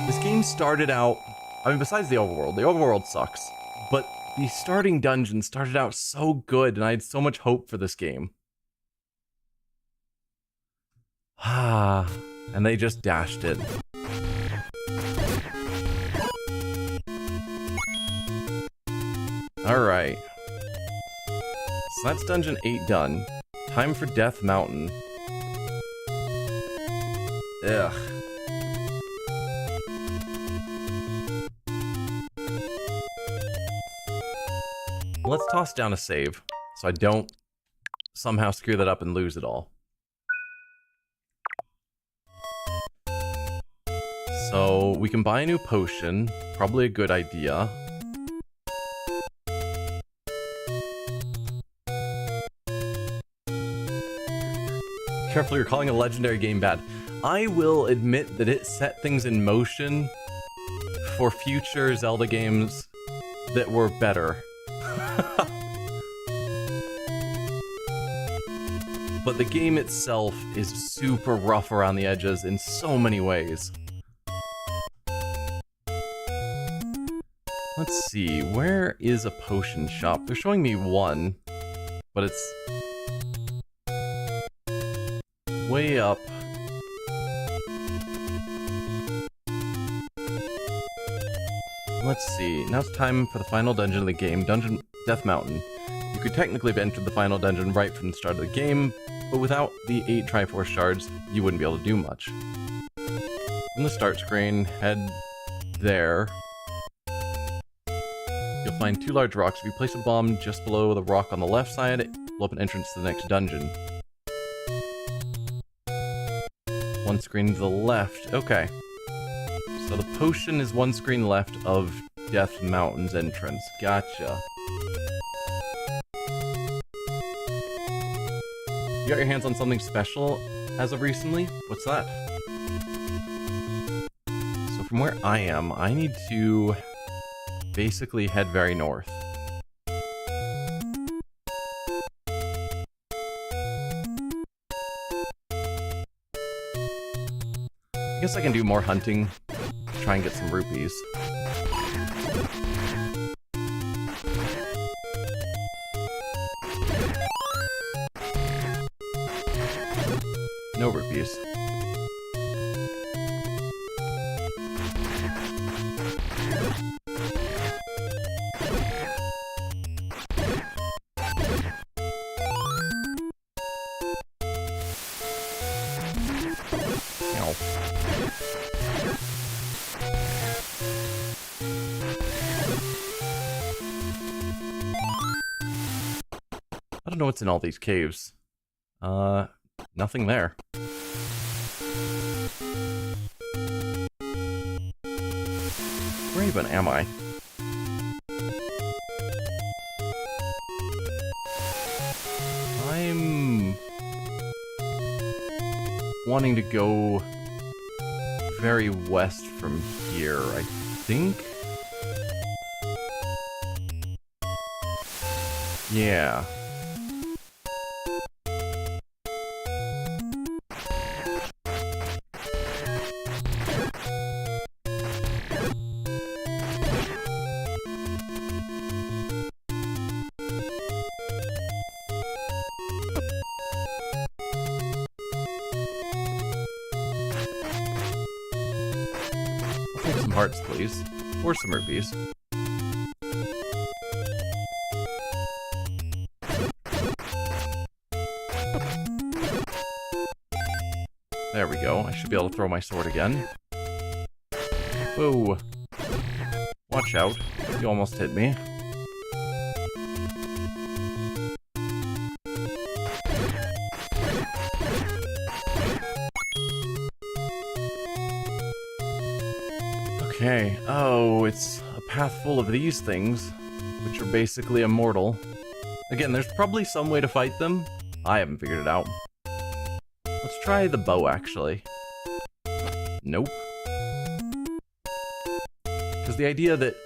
Speaker 1: This game started out... I mean, besides the overworld sucks, but the starting dungeon started out so good, and I had so much hope for this game. Ah, and they just dashed it. Alright. So that's Dungeon 8 done. Time for Death Mountain. Ugh. Let's toss down a save, so I don't somehow screw that up and lose it all. So, we can buy a new potion, probably a good idea. Careful, you're calling a legendary game bad. I will admit that it set things in motion for future Zelda games that were better. But the game itself is super rough around the edges in so many ways. Let's see, where is a potion shop? They're showing me one, but it's way up. Let's see, now it's time for the final dungeon of the game, Death Mountain. You could technically have entered the final dungeon right from the start of the game, but without the 8 Triforce shards, you wouldn't be able to do much. From the start screen, head there. You'll find 2 large rocks. If you place a bomb just below the rock on the left side, it will open entrance to the next dungeon. 1 screen to the left. Okay. So the potion is 1 screen left of Death Mountain's entrance. Gotcha. You got your hands on something special as of recently? What's that? So from where I am, I need to basically head very north. I guess I can do more hunting, try and get some rupees. No rupees. Ow. Ow. I don't know what's in all these caves. Nothing there. Where even am I? I'm wanting to go very west from here, I think. Yeah. Hearts, please. Or some rupees. There we go. I should be able to throw my sword again. Whoa. Watch out. You almost hit me. Okay, oh, it's a path full of these things, which are basically immortal. Again, there's probably some way to fight them. I haven't figured it out. Let's try the bow, actually. Nope. Because the idea that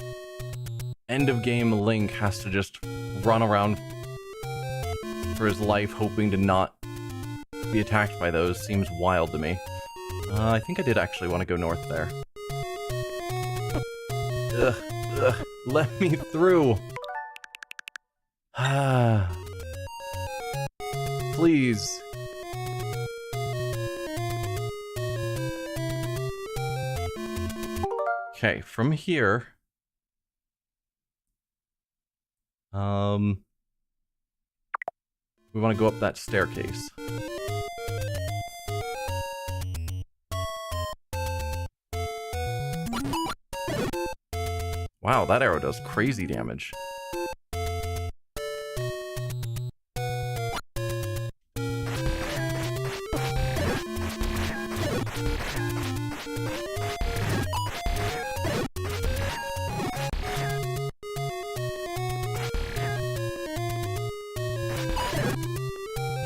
Speaker 1: end-of-game Link has to just run around for his life hoping to not be attacked by those seems wild to me. I think I did actually want to go north there. Ugh, let me through. Please. Okay, from here. We want to go up that staircase. Wow, that arrow does crazy damage.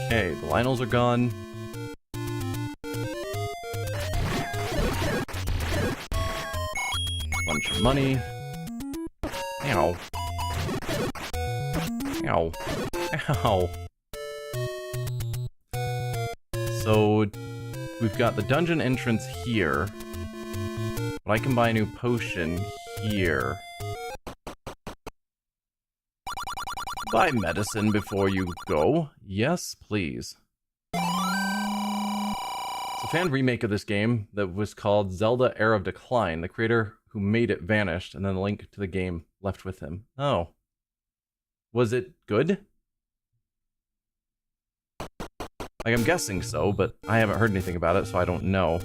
Speaker 1: Okay, the Lionels are gone. Bunch of money. Ow. Ow. Ow. So, we've got the dungeon entrance here. But I can buy a new potion here. Buy medicine before you go. Yes, please. It's a fan remake of this game that was called Zelda Era of Decline. The creator who made it vanished, and then the link to the game left with him. Oh. Was it good? Like, I'm guessing so, but I haven't heard anything about it, so I don't know.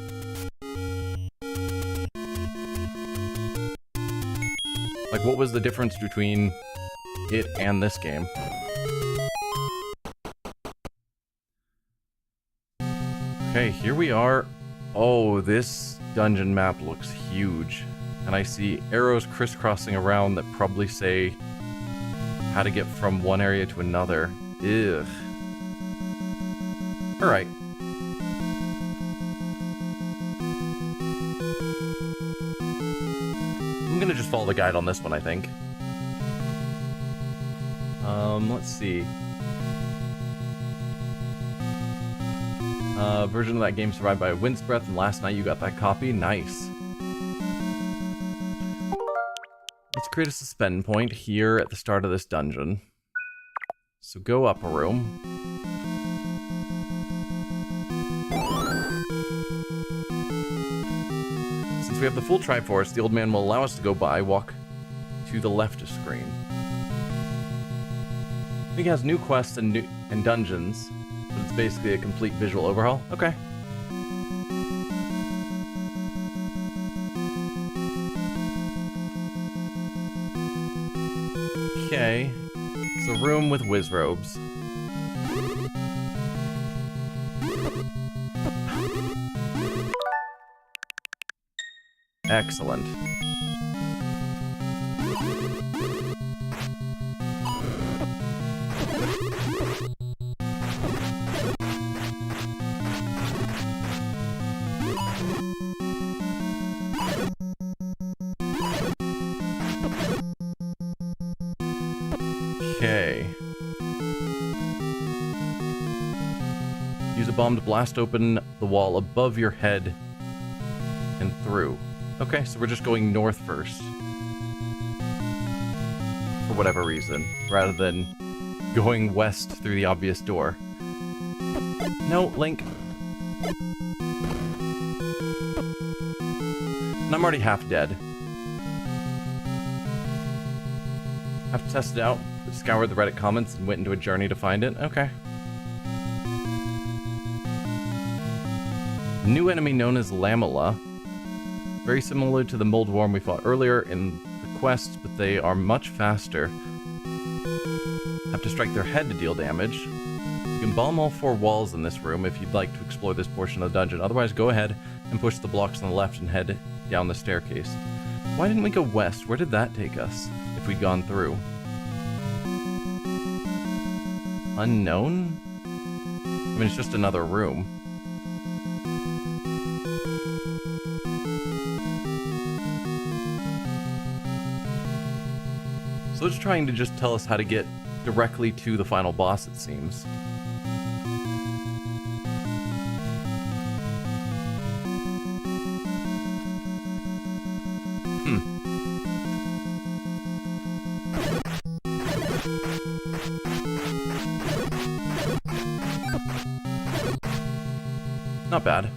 Speaker 1: Like, what was the difference between it and this game? Okay, here we are. Oh, this dungeon map looks huge. And I see arrows crisscrossing around that probably say how to get from one area to another. Ugh. Alright. I'm gonna just follow the guide on this one, I think. Let's see. Version of that game survived by a wind's breath, and last night you got that copy. Nice. Let's create a suspend point here at the start of this dungeon. So go up a room. Since we have the full Triforce, the old man will allow us to go by. Walk to the left of screen. I think it has new quests and dungeons, but it's basically a complete visual overhaul. Okay. room with Wizzrobes. Excellent. Okay. Use a bomb to blast open the wall above your head and through. Okay, so we're just going north first. For whatever reason, rather than going west through the obvious door. No, Link. And I'm already half dead. Have to test it out. Scoured the Reddit comments and went into a journey to find it. Okay. New enemy known as Lamela. Very similar to the mold worm we fought earlier in the quest, but they are much faster. Have to strike their head to deal damage. You can bomb all 4 walls in this room if you'd like to explore this portion of the dungeon. Otherwise, go ahead and push the blocks on the left and head down the staircase. Why didn't we go west? Where did that take us if we'd gone through? Unknown? I mean, it's just another room. So it's trying to just tell us how to get directly to the final boss, it seems. Not bad.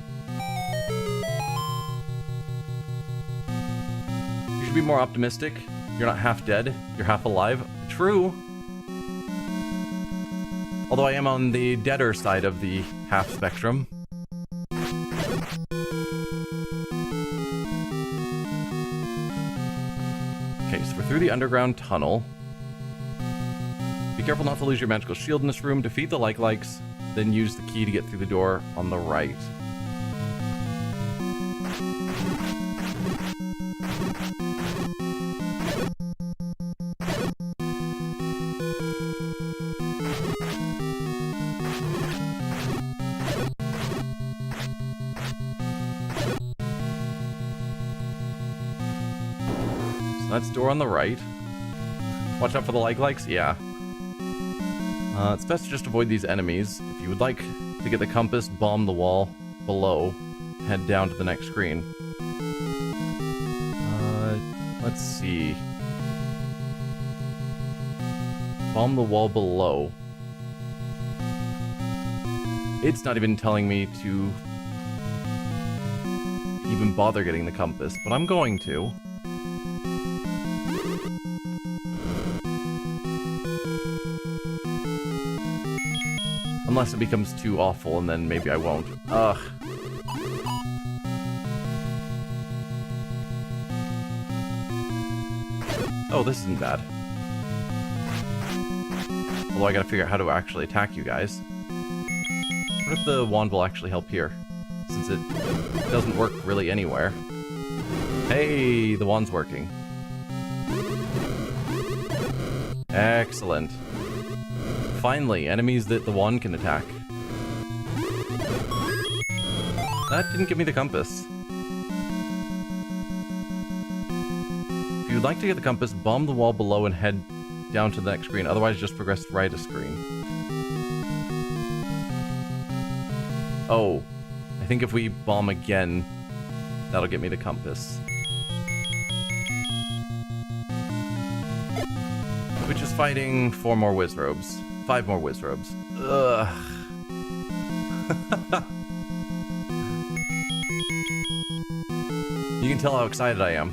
Speaker 1: You should be more optimistic. You're not half dead, you're half alive. True. Although I am on the deader side of the half spectrum. Okay, so we're through the underground tunnel. Be careful not to lose your magical shield in this room. Defeat the like-likes, then use the key to get through the door on the right. So that's door on the right. Watch out for the like-likes? Yeah. It's best to just avoid these enemies. If you would like to get the compass, bomb the wall below, head down to the next screen. Let's see. Bomb the wall below. It's not even telling me to even bother getting the compass, but I'm going to. Unless it becomes too awful, and then maybe I won't. Ugh. Oh, this isn't bad. Although I gotta figure out how to actually attack you guys. What if the wand will actually help here? Since it doesn't work really anywhere. Hey, the wand's working. Excellent. Finally, enemies that the wand can attack. That didn't give me the compass. If you'd like to get the compass, bomb the wall below and head down to the next screen. Otherwise, just progress right a screen. Oh, I think if we bomb again, that'll get me the compass. Which is fighting 4 more Wizzrobes. 5 more Wizzrobes. Ugh. You can tell how excited I am.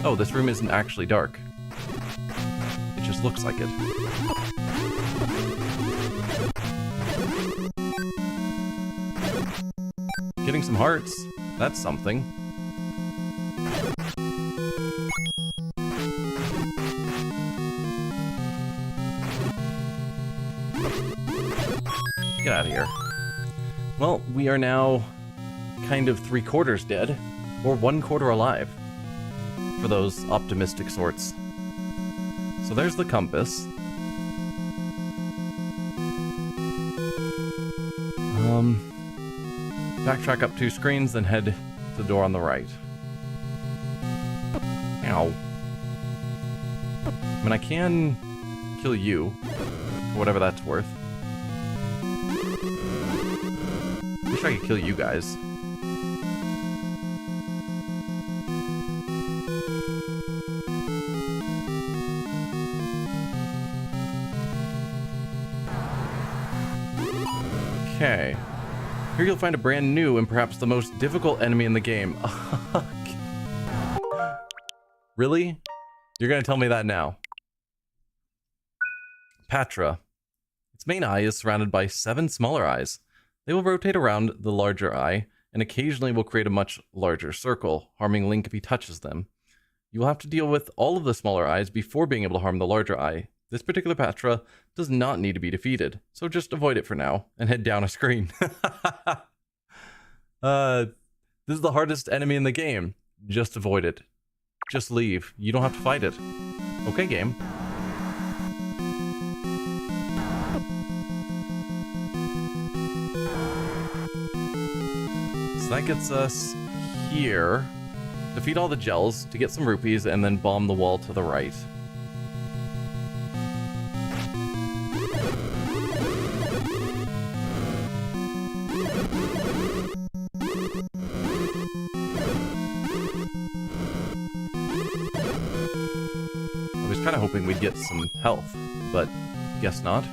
Speaker 1: Oh, this room isn't actually dark. It just looks like it. Getting some hearts. That's something. Get out of here. Well, we are now kind of 3/4 dead, or 1/4 alive, for those optimistic sorts. So there's the compass. Backtrack up 2 screens, then head to the door on the right. Ow. I mean, I can kill you, for whatever that's worth. Wish I could kill you guys. Okay. Here you'll find a brand new and perhaps the most difficult enemy in the game. Really? You're gonna tell me that now? Patra. Its main eye is surrounded by 7 smaller eyes. They will rotate around the larger eye, and occasionally will create a much larger circle, harming Link if he touches them. You will have to deal with all of the smaller eyes before being able to harm the larger eye. This particular Patra does not need to be defeated, so just avoid it for now, and head down a screen. This is the hardest enemy in the game. Just avoid it. Just leave. You don't have to fight it. Okay, game. So that gets us here. Defeat all the gels to get some rupees, and then bomb the wall to the right. Kind of hoping we'd get some health, but guess not.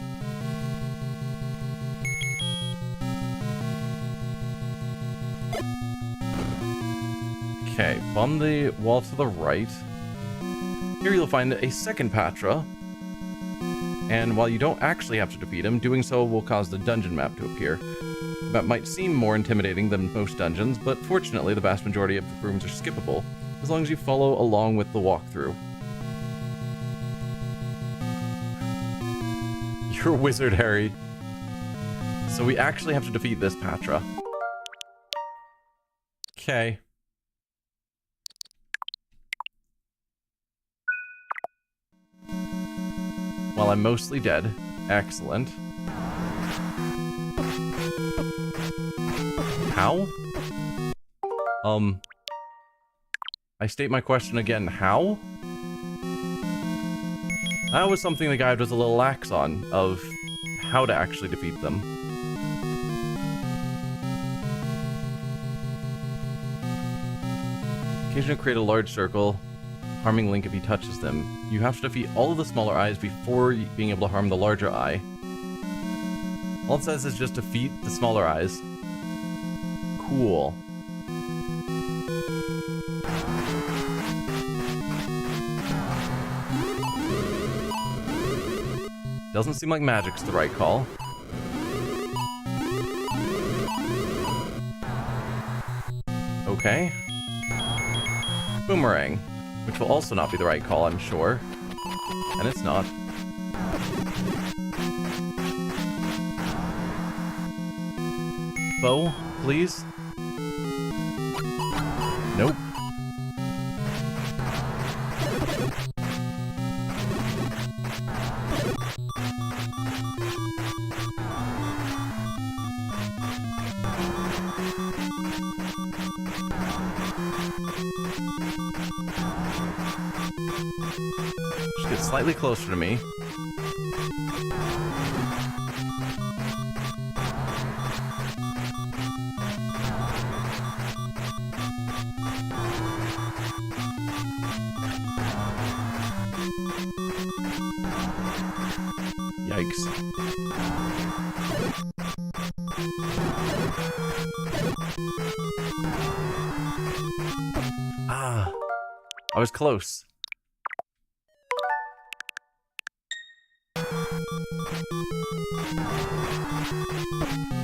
Speaker 1: Okay, bomb the wall to the right. Here you'll find a second Patra, and while you don't actually have to defeat him, doing so will cause the dungeon map to appear. The map might seem more intimidating than most dungeons, but fortunately the vast majority of the rooms are skippable, as long as you follow along with the walkthrough. You're a wizard, Harry. So we actually have to defeat this Patra. Okay. Well, I'm mostly dead. Excellent. How? I state my question again, how? That was something the guide was a little lax on, of how to actually defeat them. Occasionally create a large circle, harming Link if he touches them. You have to defeat all of the smaller eyes before being able to harm the larger eye. All it says is just defeat the smaller eyes. Cool. Doesn't seem like magic's the right call. Okay. Boomerang, which will also not be the right call, I'm sure. And it's not. Bow, please? Nope. Just get slightly closer to me. Yikes. Ah, I was close.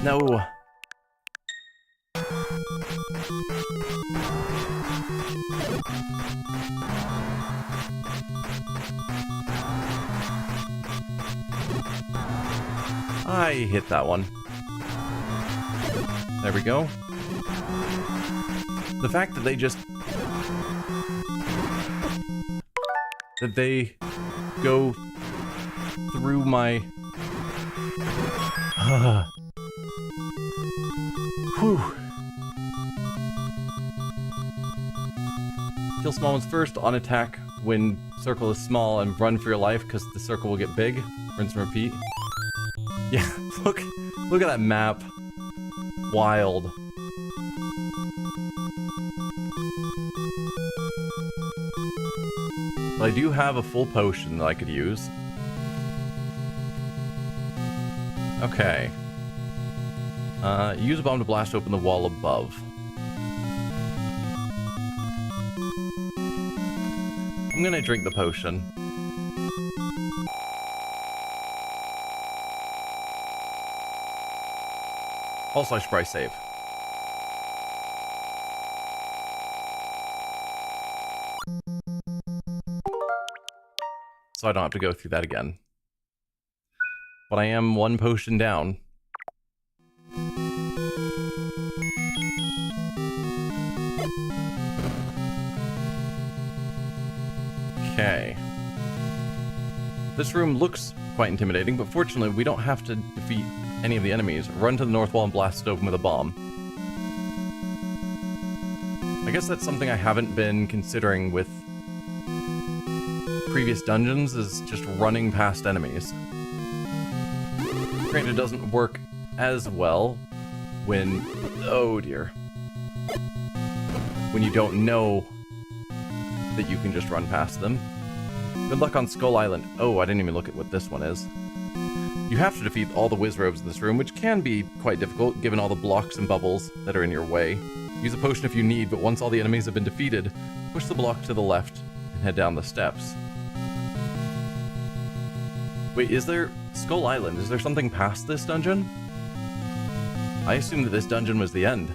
Speaker 1: No. I hit that one. There we go. The fact that they just... that they go through my... Whew. Kill small ones first, on attack when circle is small, and run for your life because the circle will get big. Rinse and repeat. Yeah, look at that map. Wild. But I do have a full potion that I could use. Okay. Use a bomb to blast open the wall above. I'm gonna drink the potion. Also, I should probably save. So I don't have to go through that again. But I am one potion down. Okay. This room looks quite intimidating, but fortunately we don't have to defeat any of the enemies. Run to the north wall and blast it open with a bomb. I guess that's something I haven't been considering with previous dungeons, is just running past enemies. Granted, it doesn't work as well when... oh dear. When you don't know that you can just run past them. Good luck on Skull Island. Oh, I didn't even look at what this one is. You have to defeat all the Wizzrobes in this room, which can be quite difficult given all the blocks and bubbles that are in your way. Use a potion if you need, but once all the enemies have been defeated, push the block to the left and head down the steps. Wait, is there... Skull Island, is there something past this dungeon? I assumed that this dungeon was the end.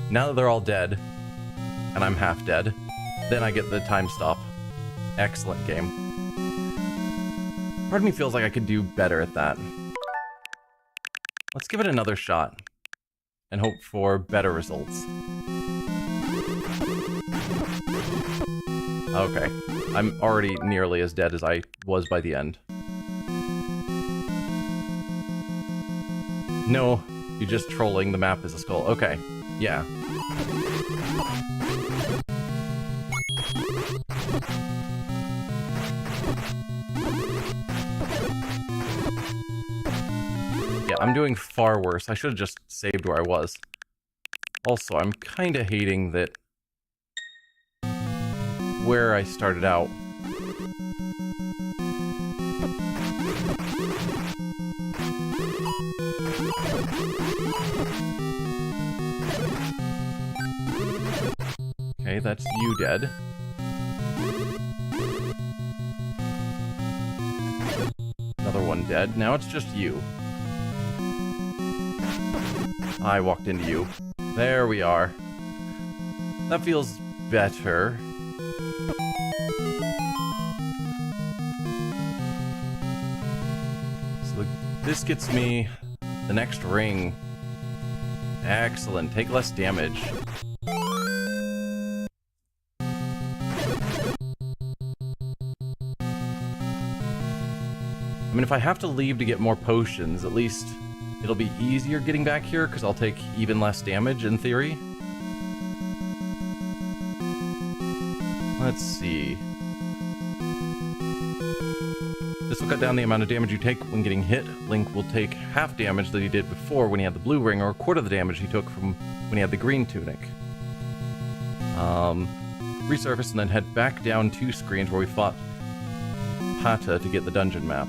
Speaker 1: Now that they're all dead, and I'm half dead, then I get the time stop. Excellent game. Part of me feels like I could do better at that. Let's give it another shot, and hope for better results. Okay, I'm already nearly as dead as I was by the end. No, you're just trolling, the map is a skull. Okay, yeah. Yeah, I'm doing far worse. I should have just saved where I was. Also, I'm kind of hating that where I started out. Okay, that's you dead. Another one dead. Now it's just you. I walked into you. There we are. That feels better. So this gets me the next ring. Excellent. Take less damage. I mean, if I have to leave to get more potions, at least it'll be easier getting back here, because I'll take even less damage, in theory. Let's see. This will cut down the amount of damage you take when getting hit. Link will take half damage that he did before when he had the blue ring, or a quarter of the damage he took from when he had the green tunic. Resurface and then head back down 2 screens where we fought Pata to get the dungeon map.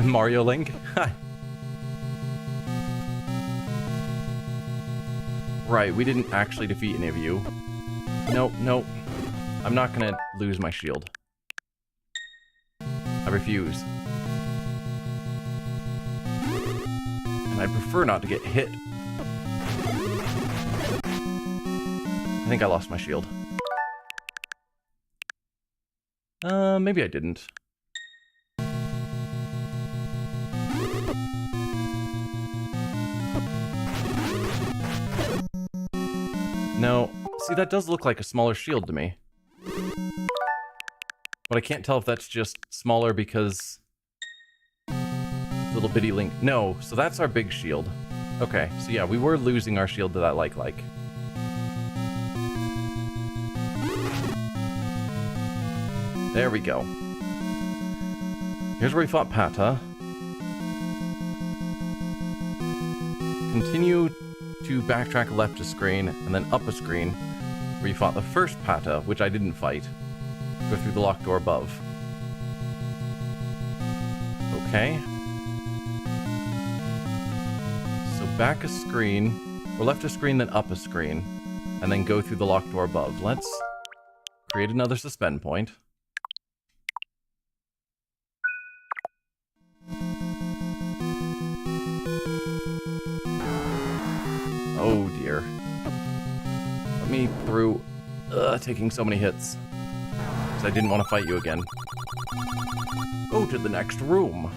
Speaker 1: Mario Link? Right, we didn't actually defeat any of you. Nope, nope. I'm not gonna lose my shield. I refuse. And I'd prefer not to get hit. I think I lost my shield. Maybe I didn't. No. See, that does look like a smaller shield to me. But I can't tell if that's just smaller because... Little bitty link. No, so that's our big shield. Okay, so yeah, we were losing our shield to that like. There we go. Here's where we fought Pata. Continue to backtrack left a screen, and then up a screen, where you fought the first Pata, which I didn't fight. Go through the locked door above. Okay. So back a screen, or left a screen, then up a screen, and then go through the locked door above. Let's create another suspend point. Oh dear. Let me through. Taking so many hits. Because I didn't want to fight you again. Go to the next room.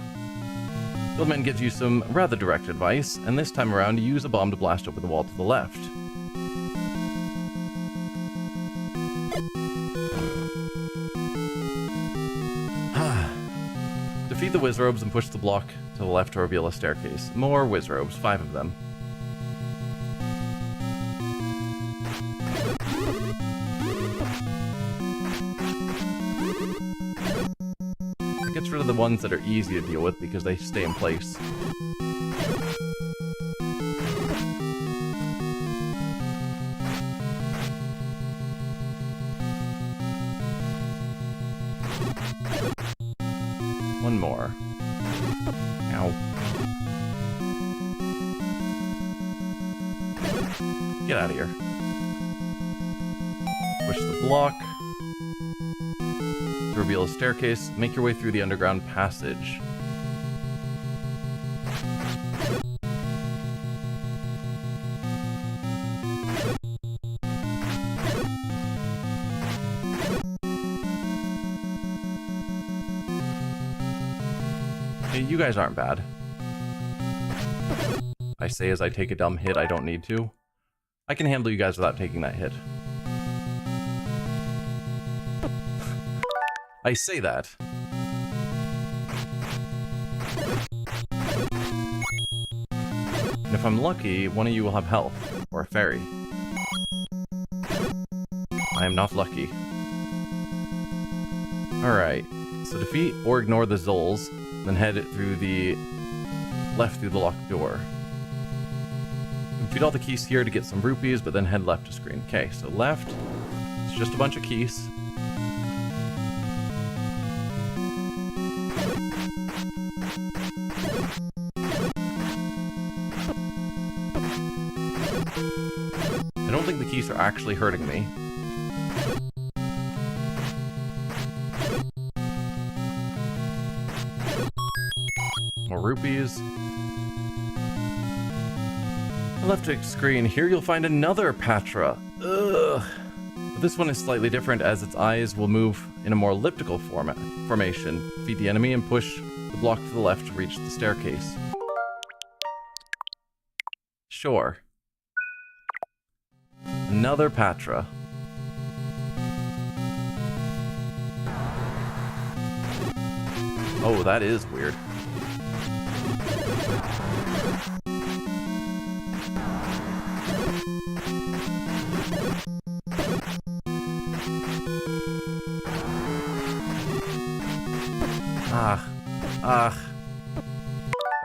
Speaker 1: Guildman gives you some rather direct advice, and this time around use a bomb to blast over the wall to the left. Defeat the Wizzrobes and push the block to the left to reveal a staircase. More Wizzrobes, 5 of them. It gets rid of the ones that are easy to deal with because they stay in place. One more. Ow. Get out of here. Push the block. To reveal a staircase, make your way through the underground passage. Hey, you guys aren't bad. I say as I take a dumb hit, I don't need to. I can handle you guys without taking that hit. I say that. And if I'm lucky, one of you will have health, or a fairy. I am not lucky. Alright, so defeat or ignore the Zols, then head through the left through the locked door. Feed all the keys here to get some rupees, but then head left to screen. Okay, so left, it's just a bunch of keys. I don't think the keys are actually hurting me. More rupees. Left click screen. Here you'll find another Patra. Ugh. But this one is slightly different as its eyes will move in a more elliptical formation. Defeat the enemy and push the block to the left to reach the staircase. Sure. Another Patra. Oh, that is weird.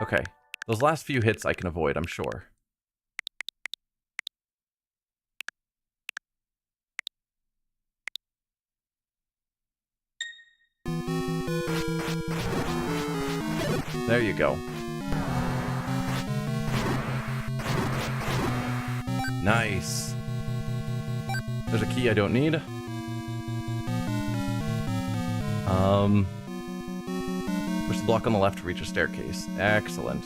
Speaker 1: Okay. Those last few hits I can avoid, I'm sure. There you go. Nice. There's a key I don't need. Push the block on the left to reach a staircase. Excellent.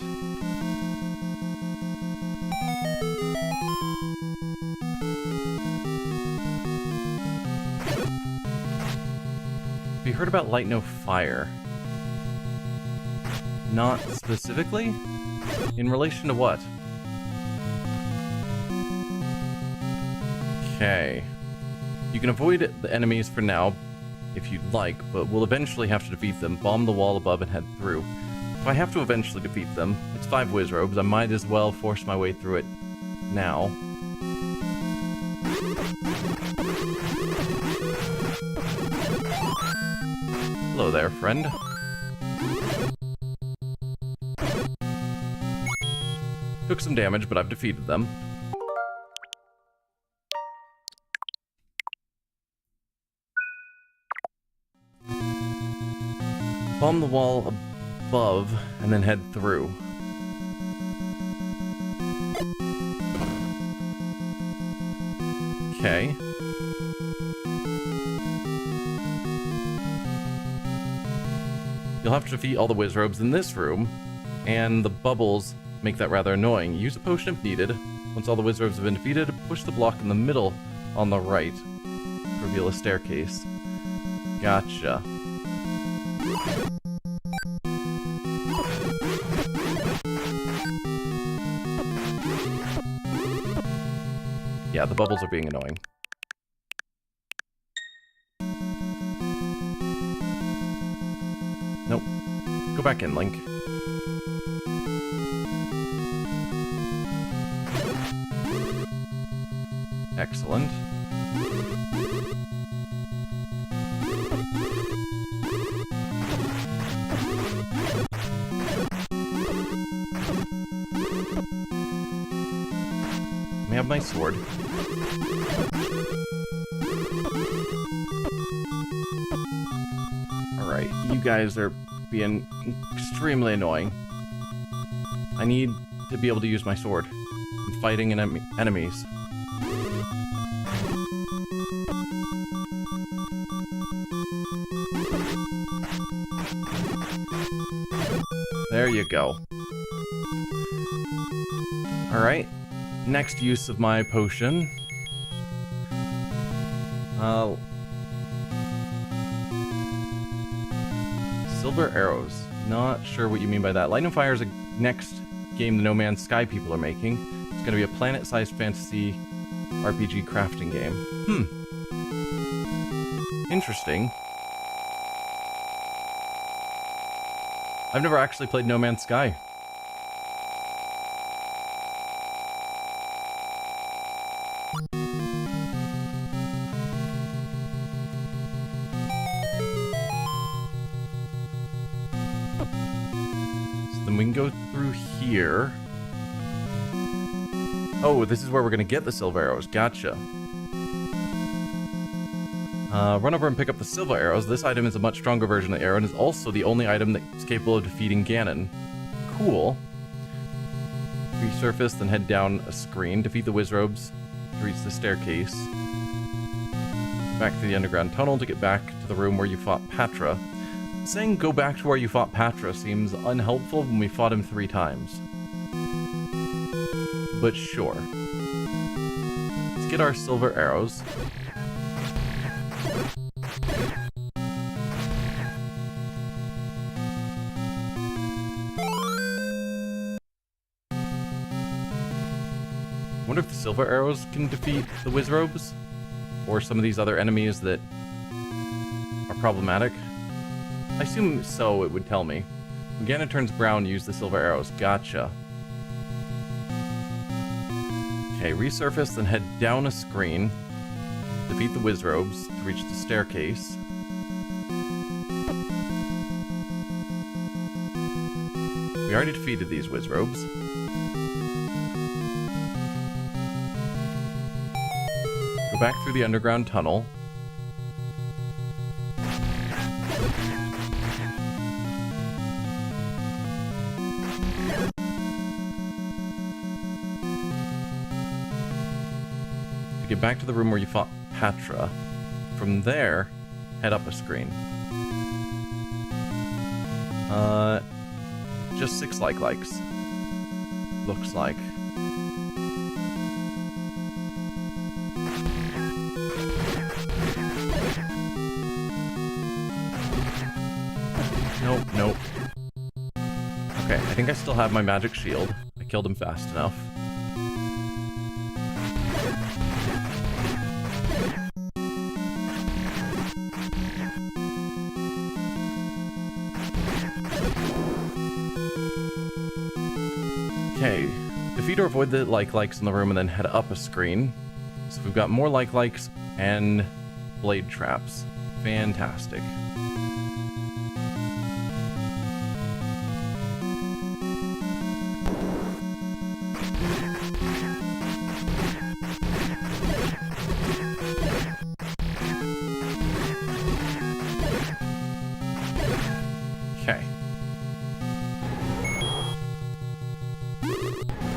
Speaker 1: Have you heard about Light No Fire? Not specifically? In relation to what? Okay. You can avoid the enemies for now, if you'd like, but we'll eventually have to defeat them. Bomb the wall above and head through. If I have to eventually defeat them, it's 5 Wizzrobes, I might as well force my way through it now. Hello there, friend. Took some damage, but I've defeated them. Bomb the wall above, and then head through. Okay. You'll have to defeat all the Wizzrobes in this room, and the bubbles make that rather annoying. Use a potion if needed. Once all the Wizzrobes have been defeated, push the block in the middle on the right to reveal a staircase. Gotcha. Yeah, the bubbles are being annoying. Nope. Go back in, Link. Excellent. Let me have my sword. Alright, you guys are being extremely annoying. I need to be able to use my sword. I'm fighting enemies. There you go. Alright, next use of my potion. Silver arrows. Not sure what you mean by that. Light and Fire is a next game the No Man's Sky people are making. It's going to be a planet-sized fantasy RPG crafting game. Interesting. I've never actually played No Man's Sky. Then we can go through here. Oh, this is where we're going to get the silver arrows. Gotcha. Run over and pick up the silver arrows. This item is a much stronger version of the arrow and is also the only item that's capable of defeating Ganon. Cool. Resurface, then head down a screen. Defeat the Wizzrobes to reach the staircase. Back to the underground tunnel to get back to the room where you fought Patra. Saying go back to where you fought Patra seems unhelpful when we fought him 3 times. But sure. Let's get our silver arrows. I wonder if the silver arrows can defeat the Wizzrobes? Or some of these other enemies that are problematic? I assume so, it would tell me. When Ganon turns brown, use the silver arrows. Gotcha. Okay, resurface, then head down a screen. Defeat the Wizzrobes to reach the staircase. We already defeated these Wizzrobes. Go back through the underground tunnel. To get back to the room where you fought Patra. From there, head up a screen. Just 6 likes. Looks like. Nope. Okay, I think I still have my magic shield. I killed him fast enough. Okay, defeat or avoid the likes in the room and then head up a screen. So we've got more likes and blade traps. Fantastic. Okay.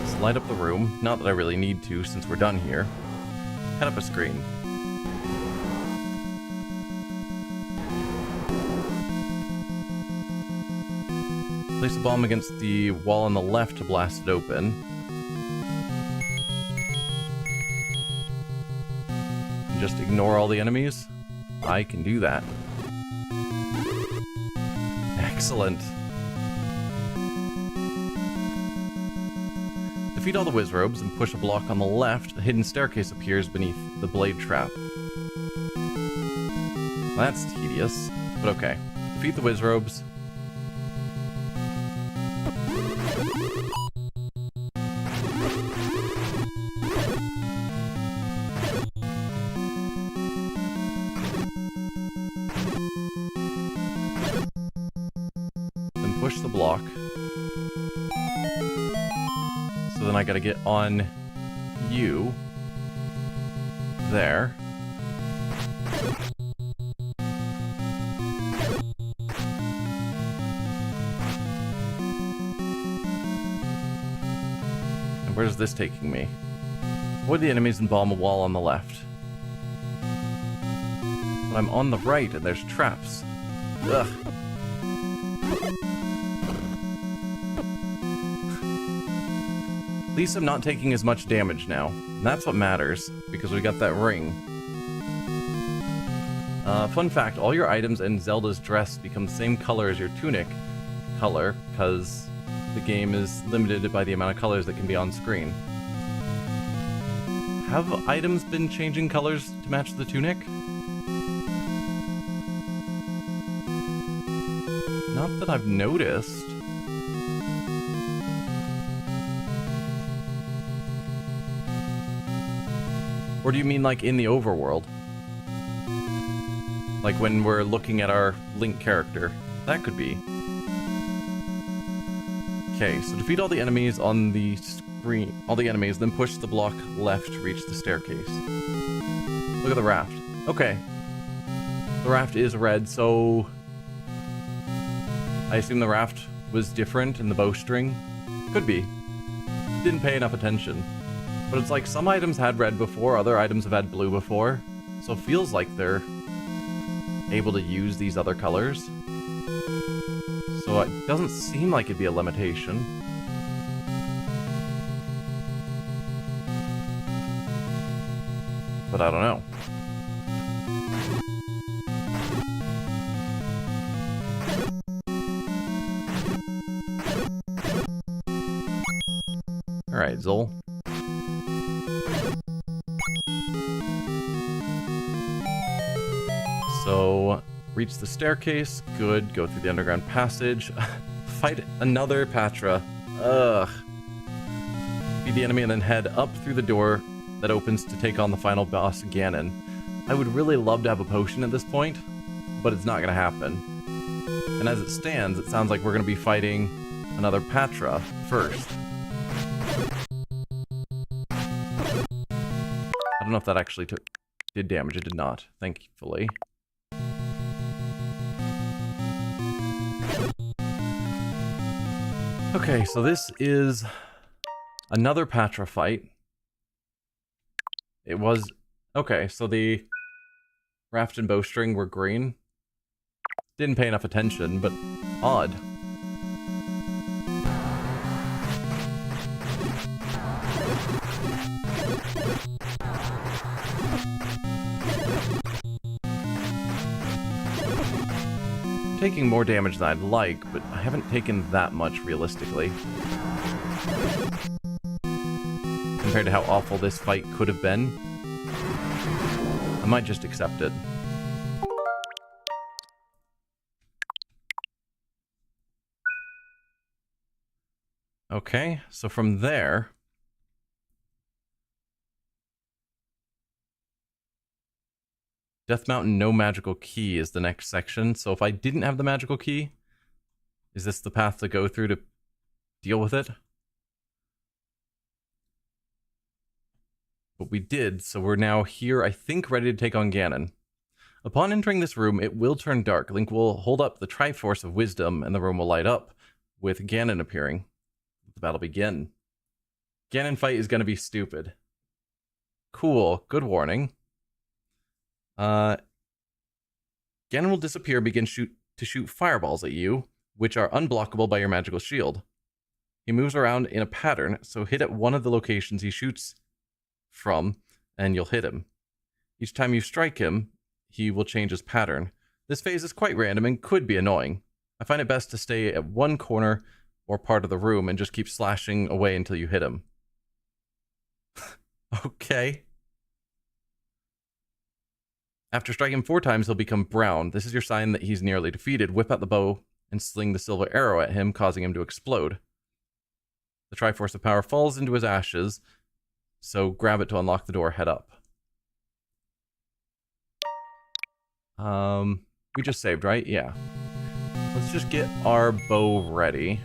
Speaker 1: Let's light up the room. Not that I really need to since we're done here. Head up a screen. Place a bomb against the wall on the left to blast it open. And just ignore all the enemies. I can do that. Excellent. Defeat all the Wizzrobes and push a block on the left. A hidden staircase appears beneath the blade trap. That's tedious, but okay. Defeat the Wizzrobes. Push the block. So then I gotta get on you. There. And where's this taking me? Avoid the enemies and bomb a wall on the left. But I'm on the right and there's traps. Ugh. At least I'm not taking as much damage now. And that's what matters, because we got that ring. Fun fact, all your items in Zelda's dress become the same color as your tunic color, because the game is limited by the amount of colors that can be on screen. Have items been changing colors to match the tunic? Not that I've noticed. Or do you mean like in the overworld? Like when we're looking at our Link character? That could be. Okay, so defeat all the enemies on the screen. All the enemies, then push the block left to reach the staircase. Look at the raft. Okay. The raft is red, so... I assume the raft was different in the bowstring? Could be. Didn't pay enough attention. But it's like some items had red before, other items have had blue before. So it feels like they're able to use these other colors. So it doesn't seem like it'd be a limitation. But I don't know. Alright, Zol. So, reach the staircase, good, go through the underground passage, fight another Patra, ugh. Beat the enemy and then head up through the door that opens to take on the final boss, Ganon. I would really love to have a potion at this point, but it's not going to happen. And as it stands, it sounds like we're going to be fighting another Patra first. I don't know if that actually did damage, it did not, thankfully. Okay, so this is another Patra fight. It was... Okay, so the raft and bowstring were green. Didn't pay enough attention, but odd. taking more damage than I'd like, but I haven't taken that much realistically. Compared to how awful this fight could have been, I might just accept it. Okay, so from there... Death Mountain, no magical key is the next section. So if I didn't have the magical key, is this the path to go through to deal with it? But we did, so we're now here, I think, ready to take on Ganon. Upon entering this room, it will turn dark. Link will hold up the Triforce of Wisdom, and the room will light up, with Ganon appearing. Let the battle begin. Ganon fight is going to be stupid. Cool, good warning. Ganon will disappear, begin to shoot fireballs at you, which are unblockable by your magical shield. He moves around in a pattern, so hit at one of the locations he shoots from, and you'll hit him. Each time you strike him, he will change his pattern. This phase is quite random and could be annoying. I find it best to stay at one corner or part of the room and just keep slashing away until you hit him. Okay. After striking 4 times, he'll become brown. This is your sign that he's nearly defeated. Whip out the bow and sling the silver arrow at him, causing him to explode. The Triforce of Power falls into his ashes, so grab it to unlock the door, head up. We just saved, right? Yeah. Let's just get our bow ready.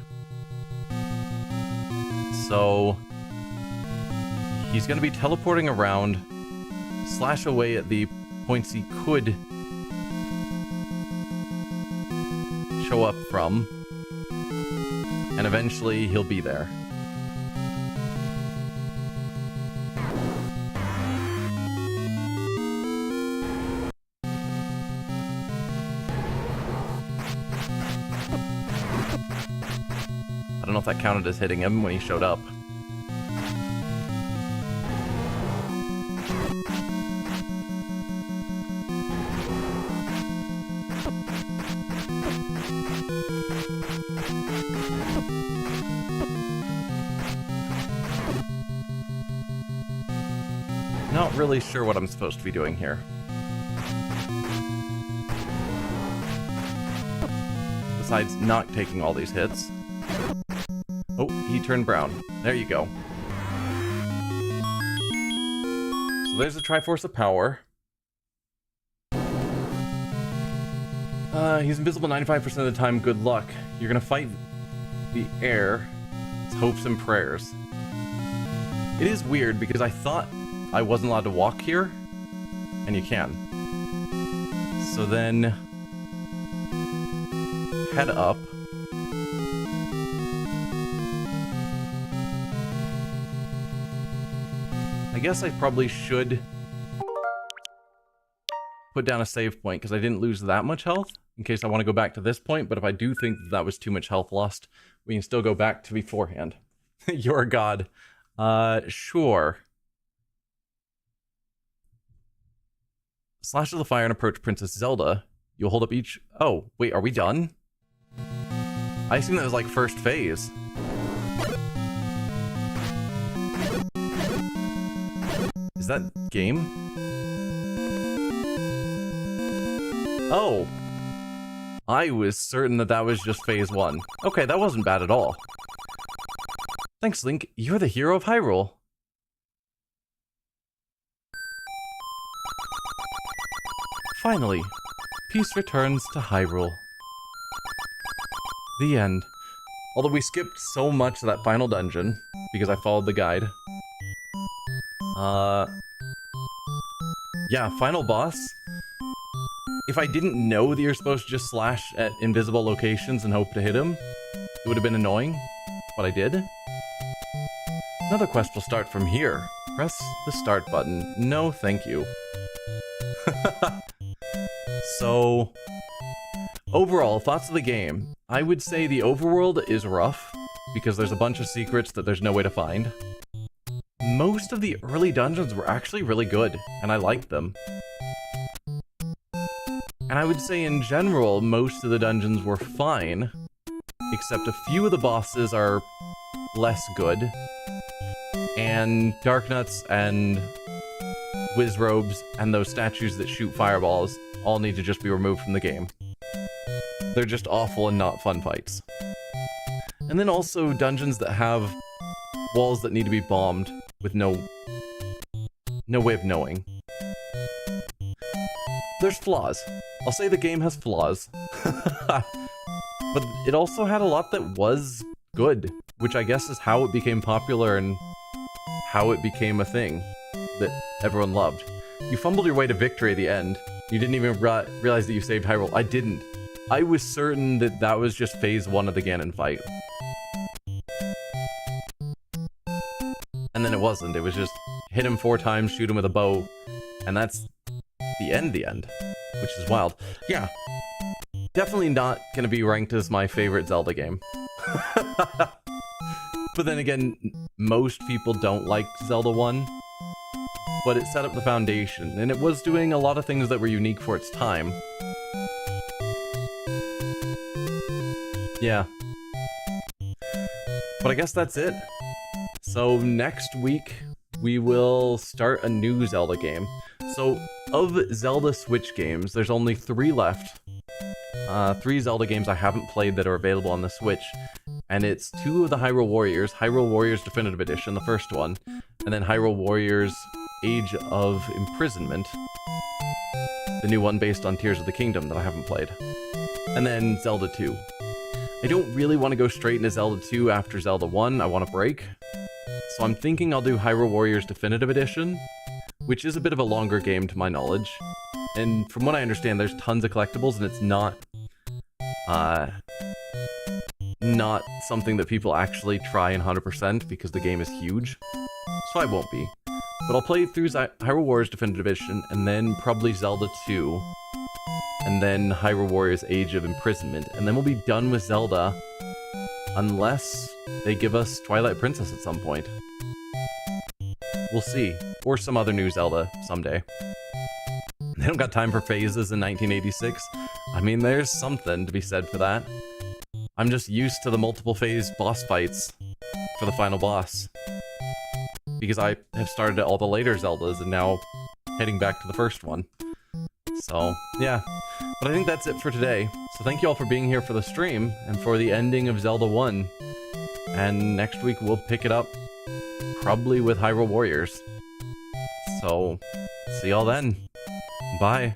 Speaker 1: So, he's going to be teleporting around, slash away at the points he could show up from, and eventually he'll be there. I don't know if that counted as hitting him when he showed up. Not really sure what I'm supposed to be doing here. Besides not taking all these hits. Oh, he turned brown. There you go. So there's the Triforce of Power. He's invisible 95% of the time. Good luck. You're gonna fight the air. It's hopes and prayers. It is weird because I thought I wasn't allowed to walk here, and you can. So then, head up. I guess I probably should put down a save point because I didn't lose that much health in case I want to go back to this point, but if I do think that was too much health lost, we can still go back to beforehand. You're a god. Sure. Slash of the fire and approach Princess Zelda. You'll hold up each... Oh, wait, are we done? I assume that was like first phase. Is that game? Oh. I was certain that that was just phase 1. Okay, that wasn't bad at all. Thanks, Link. You're the hero of Hyrule. Finally, peace returns to Hyrule. The end. Although we skipped so much of that final dungeon, because I followed the guide. Yeah, final boss. If I didn't know that you're supposed to just slash at invisible locations and hope to hit him, it would have been annoying, but I did. Another quest will start from here. Press the start button. No, thank you. So, overall, thoughts of the game. I would say the overworld is rough, because there's a bunch of secrets that there's no way to find. Most of the early dungeons were actually really good, and I liked them. And I would say in general, most of the dungeons were fine, except a few of the bosses are less good. And Darknuts and Wizzrobes and those statues that shoot fireballs all need to just be removed from the game. They're just awful and not fun fights. And then also dungeons that have walls that need to be bombed with no way of knowing. There's flaws. I'll say the game has flaws. But it also had a lot that was good, which I guess is how it became popular and how it became a thing that everyone loved. You fumbled your way to victory at the end. You didn't even realize that you saved Hyrule. I didn't. I was certain that that was just phase 1 of the Ganon fight. And then it wasn't. It was just hit him 4 times, shoot him with a bow, and that's the end, which is wild. Yeah, definitely not gonna be ranked as my favorite Zelda game. But then again, most people don't like Zelda 1, but it set up the foundation, and it was doing a lot of things that were unique for its time. Yeah. But I guess that's it. So next week, we will start a new Zelda game. So, of Zelda Switch games, there's only 3 left. 3 Zelda games I haven't played that are available on the Switch. And it's 2 of the Hyrule Warriors. Hyrule Warriors Definitive Edition, the first one. And then Hyrule Warriors Age of Imprisonment. The new one based on Tears of the Kingdom that I haven't played. And then Zelda 2. I don't really want to go straight into Zelda 2 after Zelda 1. I want a break. So I'm thinking I'll do Hyrule Warriors Definitive Edition, which is a bit of a longer game to my knowledge. And from what I understand, there's tons of collectibles, and it's not something that people actually try in 100% because the game is huge. So I won't be. But I'll play through Hyrule Warriors Definitive Edition, and then probably Zelda 2, and then Hyrule Warriors Age of Imprisonment, and then we'll be done with Zelda, unless they give us Twilight Princess at some point. We'll see. Or some other new Zelda someday. They don't got time for phases in 1986. I mean, there's something to be said for that. I'm just used to the multiple phase boss fights for the final boss. Because I have started all the later Zeldas and now heading back to the first one. So, yeah. But I think that's it for today. So thank you all for being here for the stream and for the ending of Zelda 1. And next week we'll pick it up probably with Hyrule Warriors. So, see y'all then. Bye.